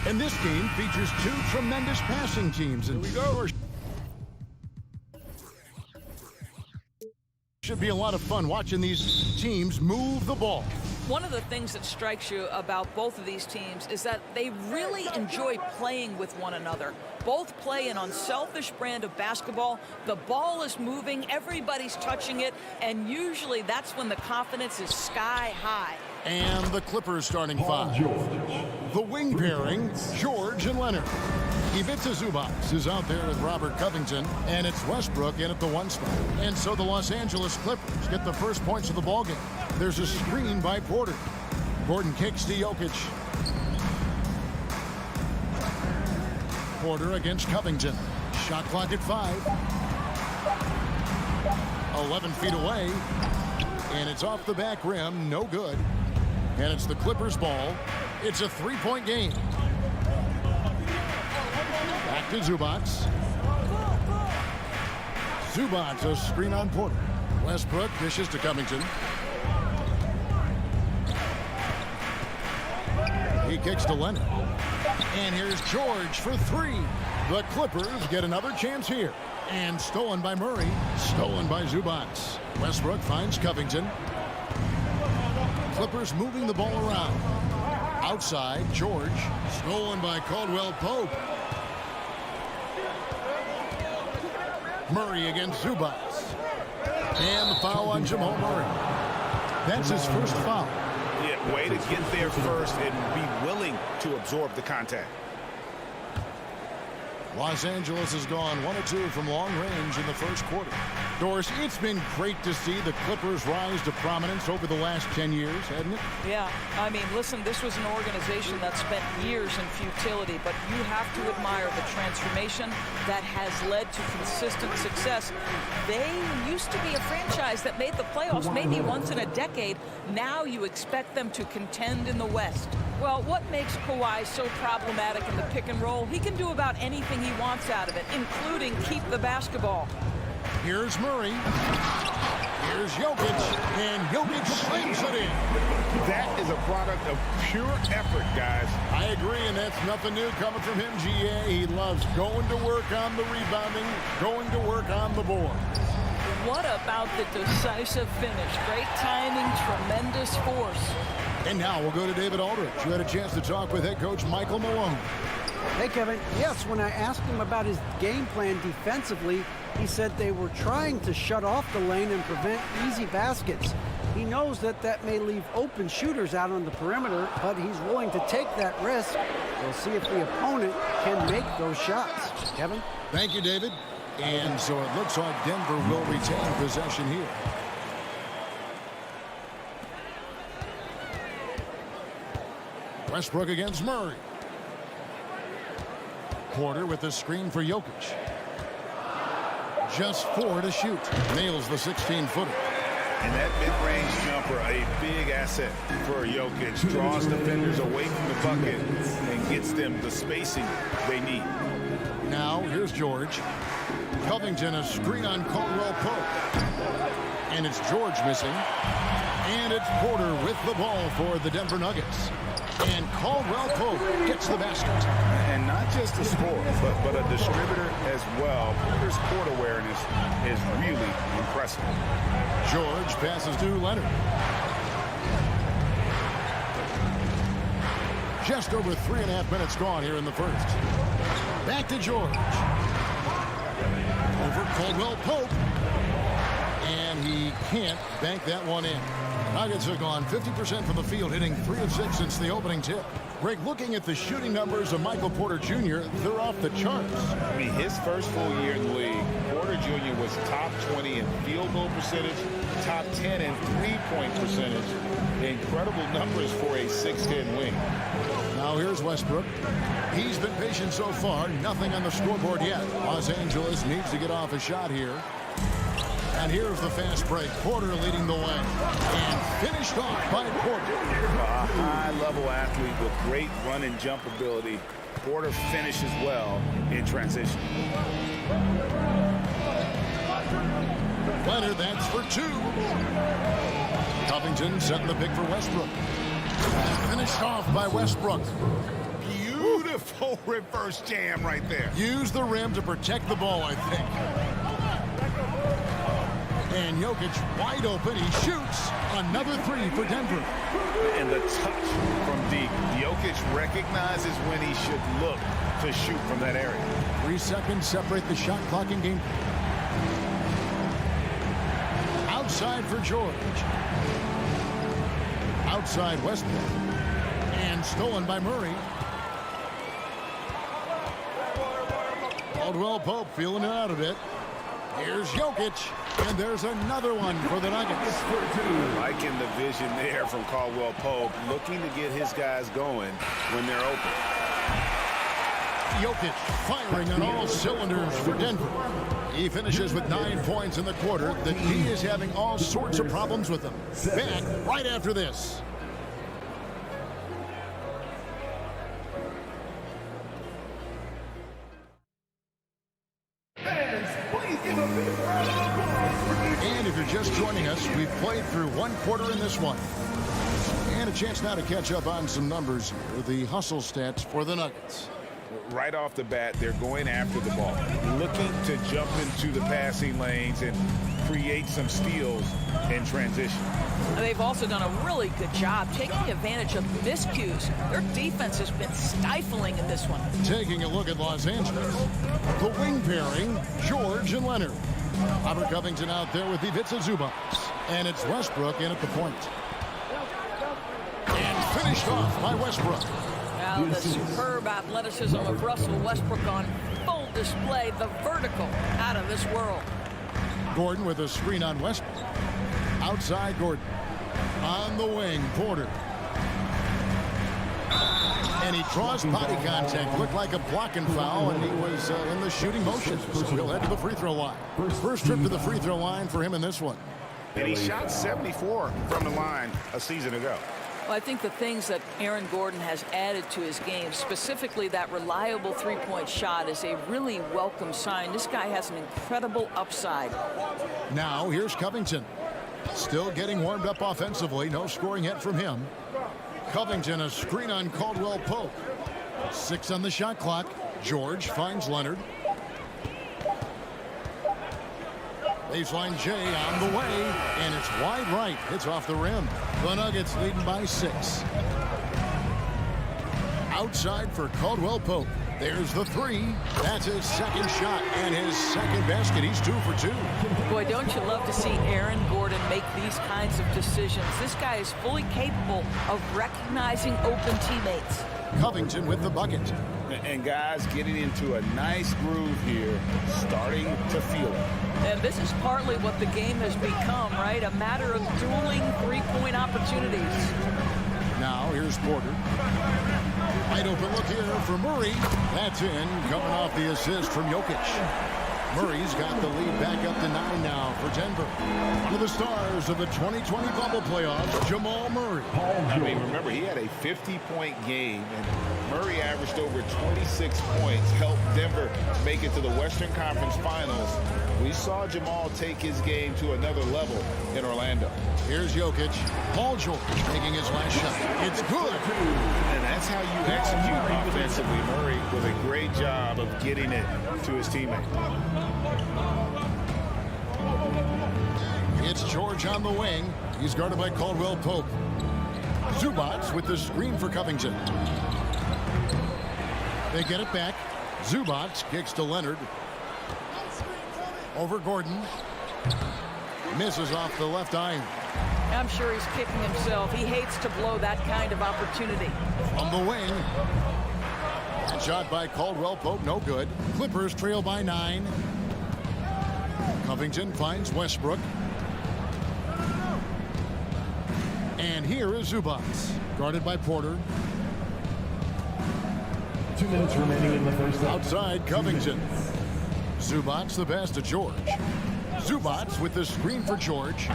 And this game features two tremendous passing teams. And here we go. Should be a lot of fun watching these teams move the ball. One of the things that strikes you about both of these teams is that they really enjoy playing with one another. Both play an unselfish brand of basketball. The ball is moving, everybody's touching it, and usually that's when the confidence is sky high. And the Clippers starting five. The wing pairing, George and Leonard. Ivica Zubac is out there with Robert Covington, and it's Westbrook in at the 1 spot. And so the Los Angeles Clippers get the first points of the ballgame. There's a screen by Porter. Gordon kicks to Jokic. Porter against Covington. Shot clock at 5. 11 feet away. And it's off the back rim. No good. And it's the Clippers' ball. It's a 3-point game. Back to Zubac. Zubac, a screen on Porter. Westbrook dishes to Covington. He kicks to Leonard. And here's George for 3. The Clippers get another chance here. And stolen by Murray. Stolen by Zubac. Westbrook finds Covington. Clippers moving the ball around. Outside, George. Stolen by Caldwell Pope. Murray against Zubac. And the foul on Jamal Murray. That's his first foul. Yeah, way to get there first and be willing to absorb the contact. Los Angeles has gone 1 of 2 from long range in the first quarter. Doris, it's been great to see the Clippers rise to prominence over the last 10 years, hasn't it? Yeah, I mean, listen, this was an organization that spent years in futility, but you have to admire the transformation that has led to consistent success. They used to be a franchise that made the playoffs maybe once in a decade. Now you expect them to contend in the West. Well, what makes Kawhi so problematic in the pick and roll? He can do about anything he wants out of it, including keep the basketball. Here's Murray. Here's Jokic. And Jokic slams it in. That is a product of pure effort, guys. I agree, and that's nothing new coming from him, GA. He loves going to work on the rebounding, going to work on the board. What about the decisive finish? Great timing, tremendous force. And now we'll go to David Aldridge, who had a chance to talk with head coach Michael Malone. Hey, Kevin. Yes, when I asked him about his game plan defensively, he said they were trying to shut off the lane and prevent easy baskets. He knows that that may leave open shooters out on the perimeter, but he's willing to take that risk. We'll see if the opponent can make those shots. Kevin? Thank you, David. And so it looks like Denver will retain possession here. Westbrook against Murray. Porter with the screen for Jokic. Just 4 to shoot. Nails the 16-footer. And that mid-range jumper, a big asset for Jokic. Draws defenders away from the bucket and gets them the spacing they need. Now, here's George. Covington, a screen on Caldwell Pope. And it's George missing. And it's Porter with the ball for the Denver Nuggets. And Caldwell Pope gets the basket. And not just a scorer, but a distributor as well. Porter's court awareness is really impressive. George passes to Leonard. Just over 3.5 minutes gone here in the first. Back to George. Over Caldwell Pope. And he can't bank that one in. Nuggets have gone 50% from the field, hitting 3 of 6 since the opening tip. Greg, looking at the shooting numbers of Michael Porter Jr., they're off the charts. I mean, his first full year in the league, Porter Jr. was top 20 in field goal percentage, top 10 in three-point percentage. Incredible numbers for a 6'10 wing. Now here's Westbrook. He's been patient so far. Nothing on the scoreboard yet. Los Angeles needs to get off a shot here. And here's the fast break. Porter leading the way. And finished off by Porter. A high-level athlete with great run and jump ability. Porter finishes well in transition. Leonard, that's for 2. Covington setting the pick for Westbrook. Finished off by Westbrook. Beautiful Beautiful reverse jam right there. Use the rim to protect the ball, I think. And Jokic wide open. He shoots another three for Denver. And the touch from deep. Jokic recognizes when he should look to shoot from that area. 3 seconds separate the shot clock in game. Outside for George. Outside Westbrook. And stolen by Murray. Caldwell Pope feeling it out a bit. Here's Jokic. And there's another one for the Nuggets. Liking the vision there from Caldwell Pope, looking to get his guys going when they're open. Jokic firing on all cylinders for Denver. He finishes with 9 points in the quarter. The D is having all sorts of problems with him. Back right after this. And if you're just joining us, we've played through 1 quarter in this one. And a chance now to catch up on some numbers here. The hustle stats for the Nuggets. Right off the bat, they're going after the ball, looking to jump into the passing lanes and create some steals in transition. And they've also done a really good job taking advantage of miscues. Their defense has been stifling in this one. Taking a look at Los Angeles. The wing pairing, George and Leonard. Robert Covington out there with Ivica Zubac. And it's Westbrook in at the point. And finished off by Westbrook. Now the superb athleticism of Russell Westbrook on full display. The vertical out of this world. Gordon with a screen on Westbrook. Outside Gordon. On the wing, Porter. And he draws body contact. Looked like a blocking foul, and he was in the shooting motion. So he'll head to the free throw line. First trip to the free throw line for him in this one. And he shot 74 from the line a season ago. Well, I think the things that Aaron Gordon has added to his game, specifically that reliable three-point shot, is a really welcome sign. This guy has an incredible upside. Now here's Covington. Still getting warmed up offensively. No scoring yet from him. Covington, a screen on Caldwell Pope. 6 on the shot clock. George finds Leonard. Baseline J on the way, and it's wide right. It's off the rim. The Nuggets leading by 6. Outside for Caldwell Pope. There's the three. That's his second shot and his second basket. He's 2 for 2. Boy, don't you love to see Aaron Gordon make these kinds of decisions. This guy is fully capable of recognizing open teammates. Covington with the bucket. And guys getting into a nice groove here, starting to feel it. And this is partly what the game has become, right? A matter of dueling three-point opportunities. Now here's Porter. Wide open look here for Murray. That's in, coming off the assist from Jokic. Murray's got the lead back up to 9 now for Denver. One of the stars of the 2020 bubble playoffs, Jamal Murray. I mean, remember, he had a 50-point game, and Murray averaged over 26 points, helped Denver make it to the Western Conference Finals. We saw Jamal take his game to another level in Orlando. Here's Jokic. Paul George making his last shot. It's good. And that's how you execute defensively. Murray with a great job of getting it to his teammate. It's George on the wing. He's guarded by Caldwell Pope. Zubac with the screen for Covington. They get it back. Zubac kicks to Leonard. Over Gordon. Misses off the left iron. I'm sure he's kicking himself. He hates to blow that kind of opportunity. From the wing. Shot by Caldwell Pope, no good. Clippers trail by 9. Covington finds Westbrook. And here is Zubac, guarded by Porter. 2 minutes remaining in the first half. Outside Covington. Zubac the pass to George. Zubac with the screen for George.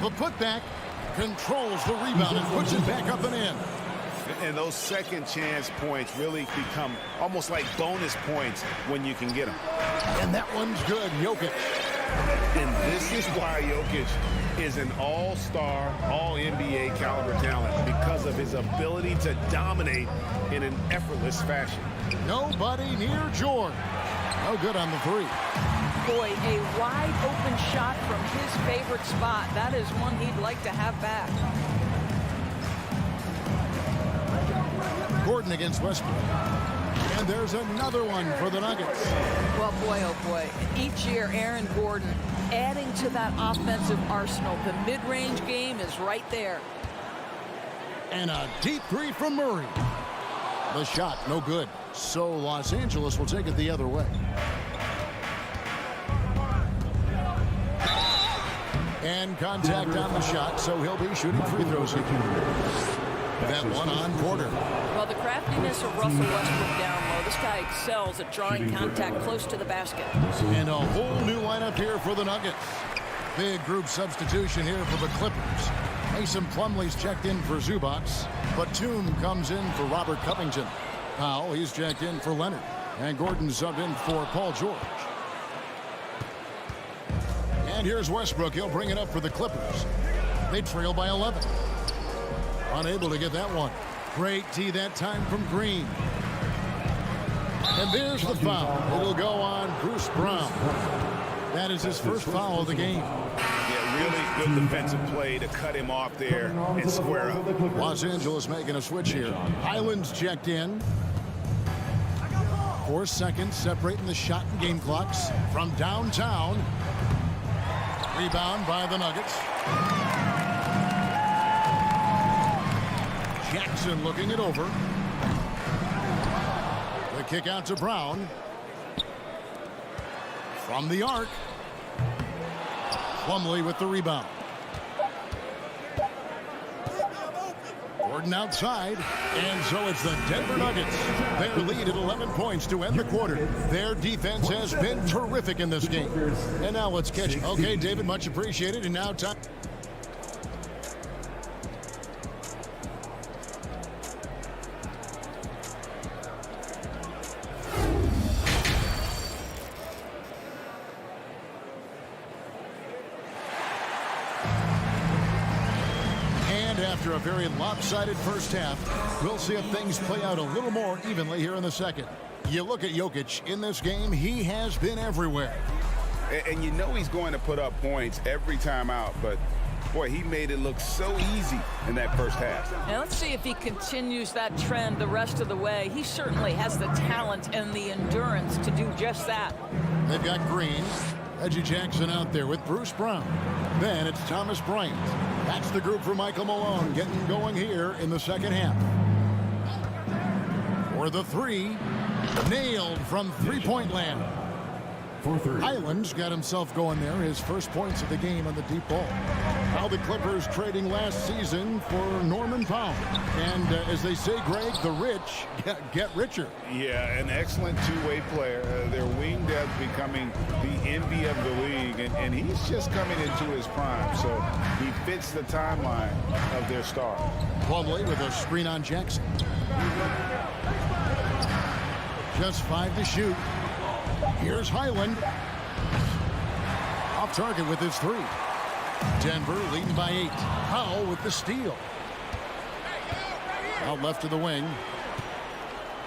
The putback controls the rebound and puts it back up and in. And those second chance points really become almost like bonus points when you can get them. And that one's good. Jokic. And this is why Jokic is an all-star, all-NBA caliber talent, because of his ability to dominate in an effortless fashion. Nobody near George. No good on the three. Boy, a wide open shot from his favorite spot. That is one he'd like to have back. Gordon against Westbrook. And there's another one for the Nuggets. Well, boy, oh boy. Each year, Aaron Gordon adding to that offensive arsenal. The mid-range game is right there. And a deep three from Murray. The shot, no good. So Los Angeles will take it the other way. And contact on the shot, so he'll be shooting free throws here. That one on Porter. Well, the craftiness of Russell Westbrook down low. This guy excels at drawing contact close to the basket. And a whole new lineup here for the Nuggets. Big group substitution here for the Clippers. Mason Plumlee's checked in for Zubac. Batum comes in for Robert Covington. Powell, he's checked in for Leonard. And Gordon subbed in for Paul George. And here's Westbrook. He'll bring it up for the Clippers. They trail by 11. Unable to get that one. Great tee that time from Green. And there's the foul. It'll go on Bruce Brown. That is his first foul of the game. Yeah, really good defensive play to cut him off there and square up. Los Angeles making a switch here. Highland's checked in. 4 seconds separating the shot and game clocks from downtown. Rebound by the Nuggets. Jackson looking it over. The kick out to Brown. From the arc. Plumlee with the rebound. Gordon outside. And so it's the Denver Nuggets. Their lead at 11 points to end the quarter. Their defense has been terrific in this game. And now let's catch. Okay, David, much appreciated. And now time. After a very lopsided first half, we'll see if things play out a little more evenly here in the second. You look at Jokic in this game, he has been everywhere. And you know he's going to put up points every time out, but boy, he made it look so easy in that first half. Now let's see if he continues that trend the rest of the way. He certainly has the talent and the endurance to do just that. They've got Green. Reggie Jackson out there with Bruce Brown. Then it's Thomas Bryant. That's the group for Michael Malone getting going here in the second half. For the three, nailed from three-point land. Highland's got himself going there, his first points of the game on the deep ball. Now the Clippers trading last season for Norman Powell. And as they say, Greg, the rich get richer. Yeah, an excellent two-way player. Their wing depth becoming the envy of the league. And he's just coming into his prime. So he fits the timeline of their star. Plumlee with a screen on Jackson. Just 5 to shoot. Here's Highland. Off target with his three. Denver leading by 8. Powell with the steal. Out left to the wing.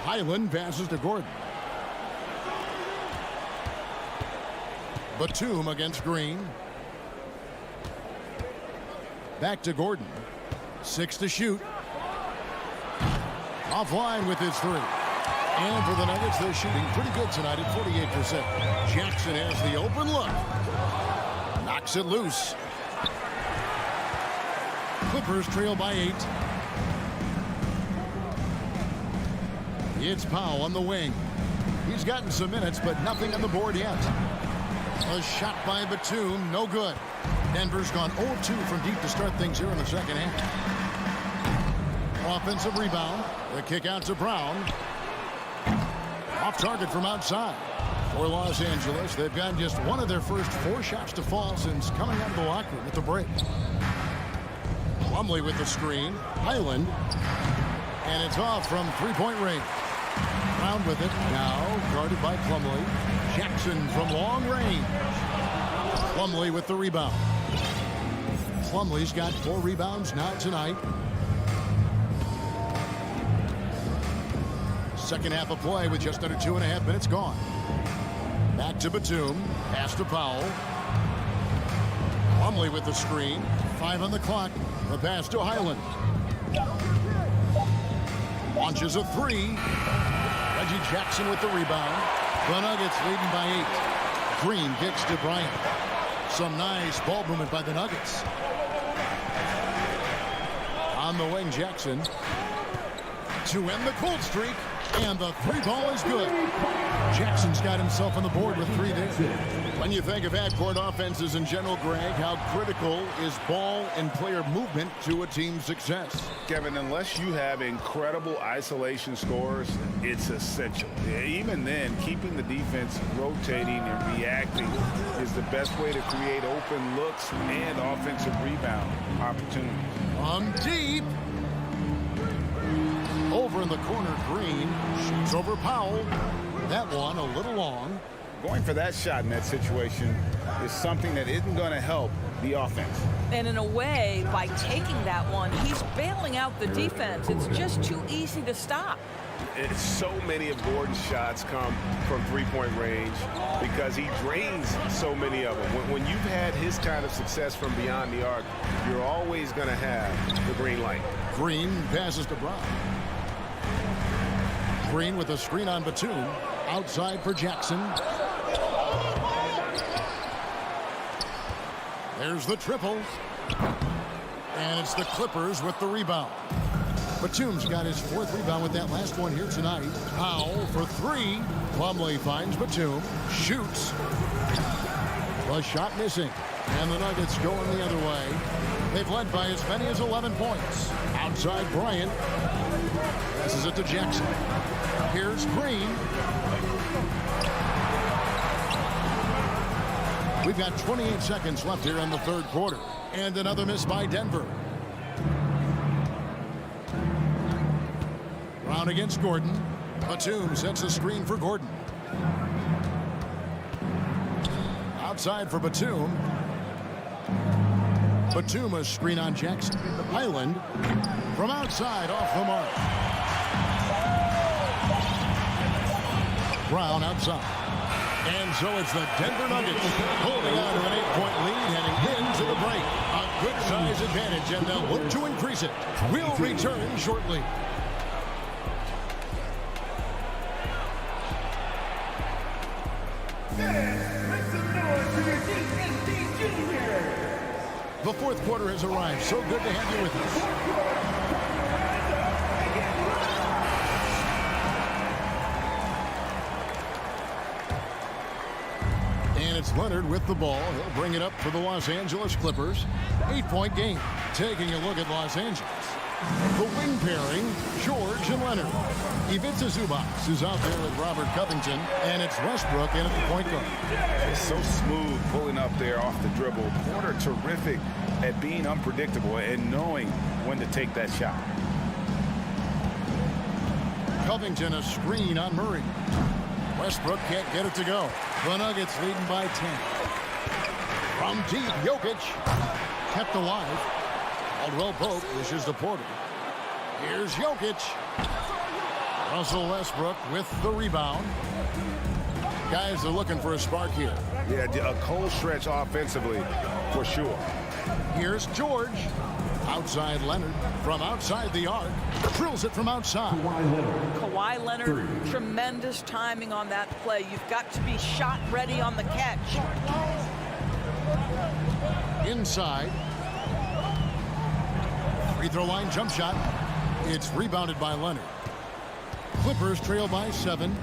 Highland passes to Gordon. Batum against Green. Back to Gordon. 6 to shoot. Offline with his three. And for the Nuggets, they're shooting pretty good tonight at 48%. Jackson has the open look. Knocks it loose. Clippers trail by 8. It's Powell on the wing. He's gotten some minutes, but nothing on the board yet. A shot by Batum, no good. Denver's gone 0-2 from deep to start things here in the second half. Offensive rebound. The kick out to Brown. Off target from outside. For Los Angeles, they've gotten just one of their first 4 shots to fall since coming out of the locker room at the break. Plumlee with the screen. Highland. And it's off from three-point range. Brown with it. Now guarded by Plumlee. Jackson from long range. Plumlee with the rebound. Plumlee's got 4 rebounds now tonight. Second half of play with just under 2.5 minutes gone. Back to Batum. Pass to Powell. Plumlee with the screen. 5 on the clock. The pass to Highland. Launches a 3. Reggie Jackson with the rebound. The Nuggets leading by 8. Green kicks to Bryant. Some nice ball movement by the Nuggets. On the wing, Jackson. To end the cold streak. And the 3 ball is good. Jackson's got himself on the board with 3 there. When you think of half-court offenses in general, Greg, how critical is ball and player movement to a team's success? Kevin, unless you have incredible isolation scores, it's essential. Even then, keeping the defense rotating and reacting is the best way to create open looks and offensive rebound opportunities. On deep. Over in the corner, Green shoots over Powell. That one a little long. Going for that shot in that situation is something that isn't going to help the offense. And in a way, by taking that one, he's bailing out the defense. It's just too easy to stop. So many of Gordon's shots come from three-point range because he drains so many of them. When you've had his kind of success from beyond the arc, you're always going to have the green light. Green passes to Brown. Green with a screen on Batum. Outside for Jackson. There's the triple. And it's the Clippers with the rebound. Batum's got his 4th rebound with that last one here tonight. Powell for 3. Plumlee finds Batum. Shoots. The shot missing. And the Nuggets going the other way. They've led by as many as 11 points. Outside Bryant. Passes it to Jackson. Here's Green. We've got 28 seconds left here in the 3rd quarter. And another miss by Denver. Brown against Gordon. Batum sets the screen for Gordon. Outside for Batum. Batum a screen on Jackson. Highland from outside off the mark. Brown outside. And so it's the Denver Nuggets holding on to an 8-point lead heading into the break. A good size advantage, and they'll look to increase it. We'll return shortly. The 4th quarter has arrived. So good to have you with us. It's Leonard with the ball. He'll bring it up for the Los Angeles Clippers. 8-point game. Taking a look at Los Angeles. The wing pairing, George and Leonard. Ivica Zubac is out there with Robert Covington, and it's Westbrook in at the point guard. It's so smooth pulling up there off the dribble. Porter terrific at being unpredictable and knowing when to take that shot. Covington a screen on Murray. Westbrook can't get it to go. The Nuggets leading by 10. From deep, Jokic kept alive. Caldwell Pope pushes to Porter. Here's Jokic. Russell Westbrook with the rebound. Guys are looking for a spark here. Yeah, a cold stretch offensively for sure. Here's George. Outside Leonard from outside the arc. Drills it from outside. Kawhi Leonard, tremendous timing on that play. You've got to be shot ready on the catch. Inside. Free throw line jump shot. It's rebounded by Leonard. Clippers trail by 7.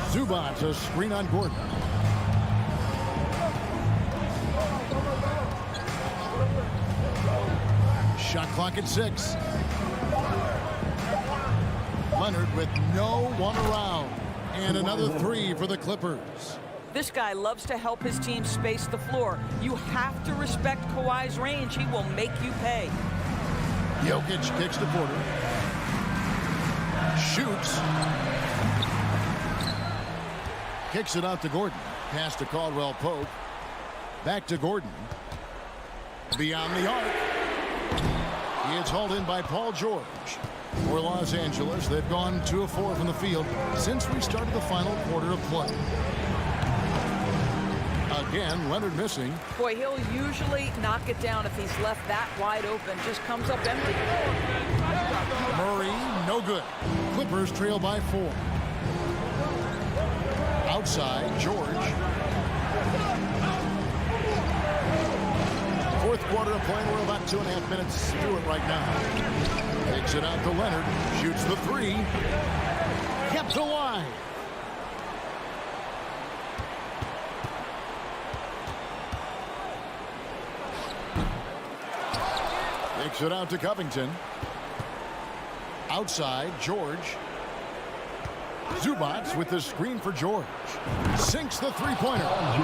Zubac a screen on Gordon. Shot clock at 6. Leonard with no one around. And another 3 for the Clippers. This guy loves to help his team space the floor. You have to respect Kawhi's range. He will make you pay. Jokic kicks to Porter. Shoots. Kicks it out to Gordon. Pass to Caldwell Pope. Back to Gordon. Beyond the arc. It's hauled in by Paul George. For Los Angeles, they've gone 2 of 4 from the field since we started the final quarter of play. Again, Leonard missing. Boy, he'll usually knock it down if he's left that wide open. Just comes up empty. Murray, no good. Clippers trail by 4. Outside, George. Fourth quarter of play. We're about 2.5 minutes to do it right now. Takes it out to Leonard. Shoots the 3. Kept alive. Takes it out to Covington. Outside, George. Zubac with the screen for George. Sinks the three-pointer.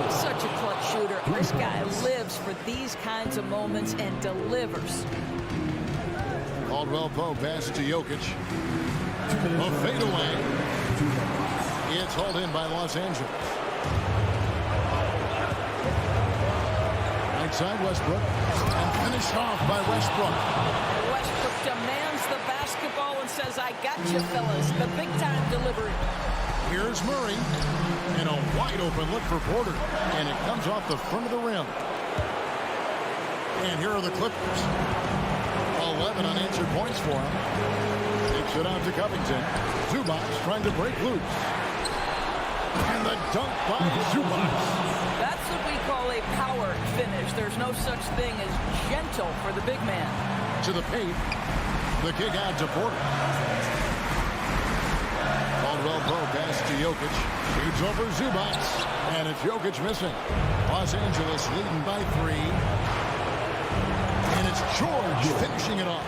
Such a clutch shooter. This guy lives for these kinds of moments and delivers. Caldwell Pope passes to Jokic. A fadeaway. It's hauled in by Los Angeles. Right side, Westbrook. And finished off by Westbrook. Westbrook demands the basketball and says, I got you, fellas. The big-time delivery. Here's Murray. And a wide-open look for Porter. And it comes off the front of the rim. And here are the Clippers. 11 unanswered points for him. Takes it out to Covington. Zubac trying to break loose. And the dunk by Zubac. That's what we call a power finish. There's no such thing as gentle for the big man. To the paint. The kick out to Porter. Caldwell Pope pass to Jokic. Shoots over Zubac. And it's Jokic missing. Los Angeles leading by 3. And it's George finishing it off.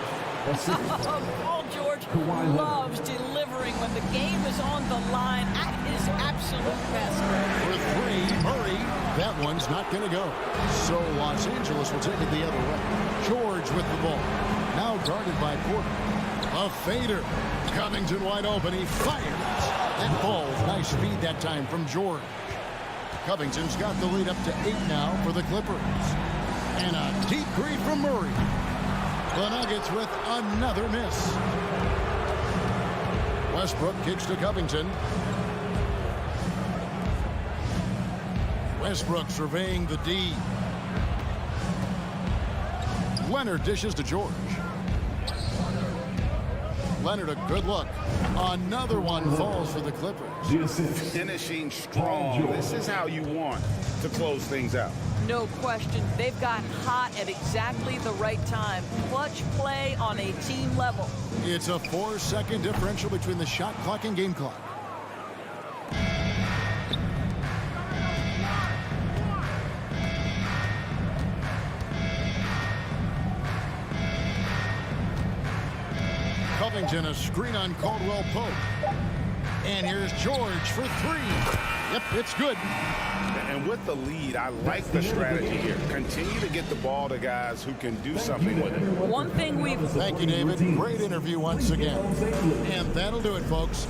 Paul George loves delivering when the game is on the line at his absolute best. For 3, Murray. That one's not going to go. So Los Angeles will take it the other way. George with the ball. Now guarded by Porter. A fader. Covington wide open. He fires. That ball, nice speed that time from George. Covington's got the lead up to 8 now for the Clippers. And a deep three from Murray. The Nuggets with another miss. Westbrook kicks to Covington. Westbrook surveying the D. Leonard dishes to George. Leonard, a good look. Another one falls for the Clippers. Finishing strong. This is how you want to close things out. No question. They've gotten hot at exactly the right time. Clutch play on a team level. It's a 4-second differential between the shot clock and game clock. Covington, a screen on Caldwell Pope. And here's George for 3. Yep, it's good. And with the lead, I like the strategy here. Continue to get the ball to guys who can do something with it. One thing we've... Thank you, David. Great interview once again. And that'll do it, folks.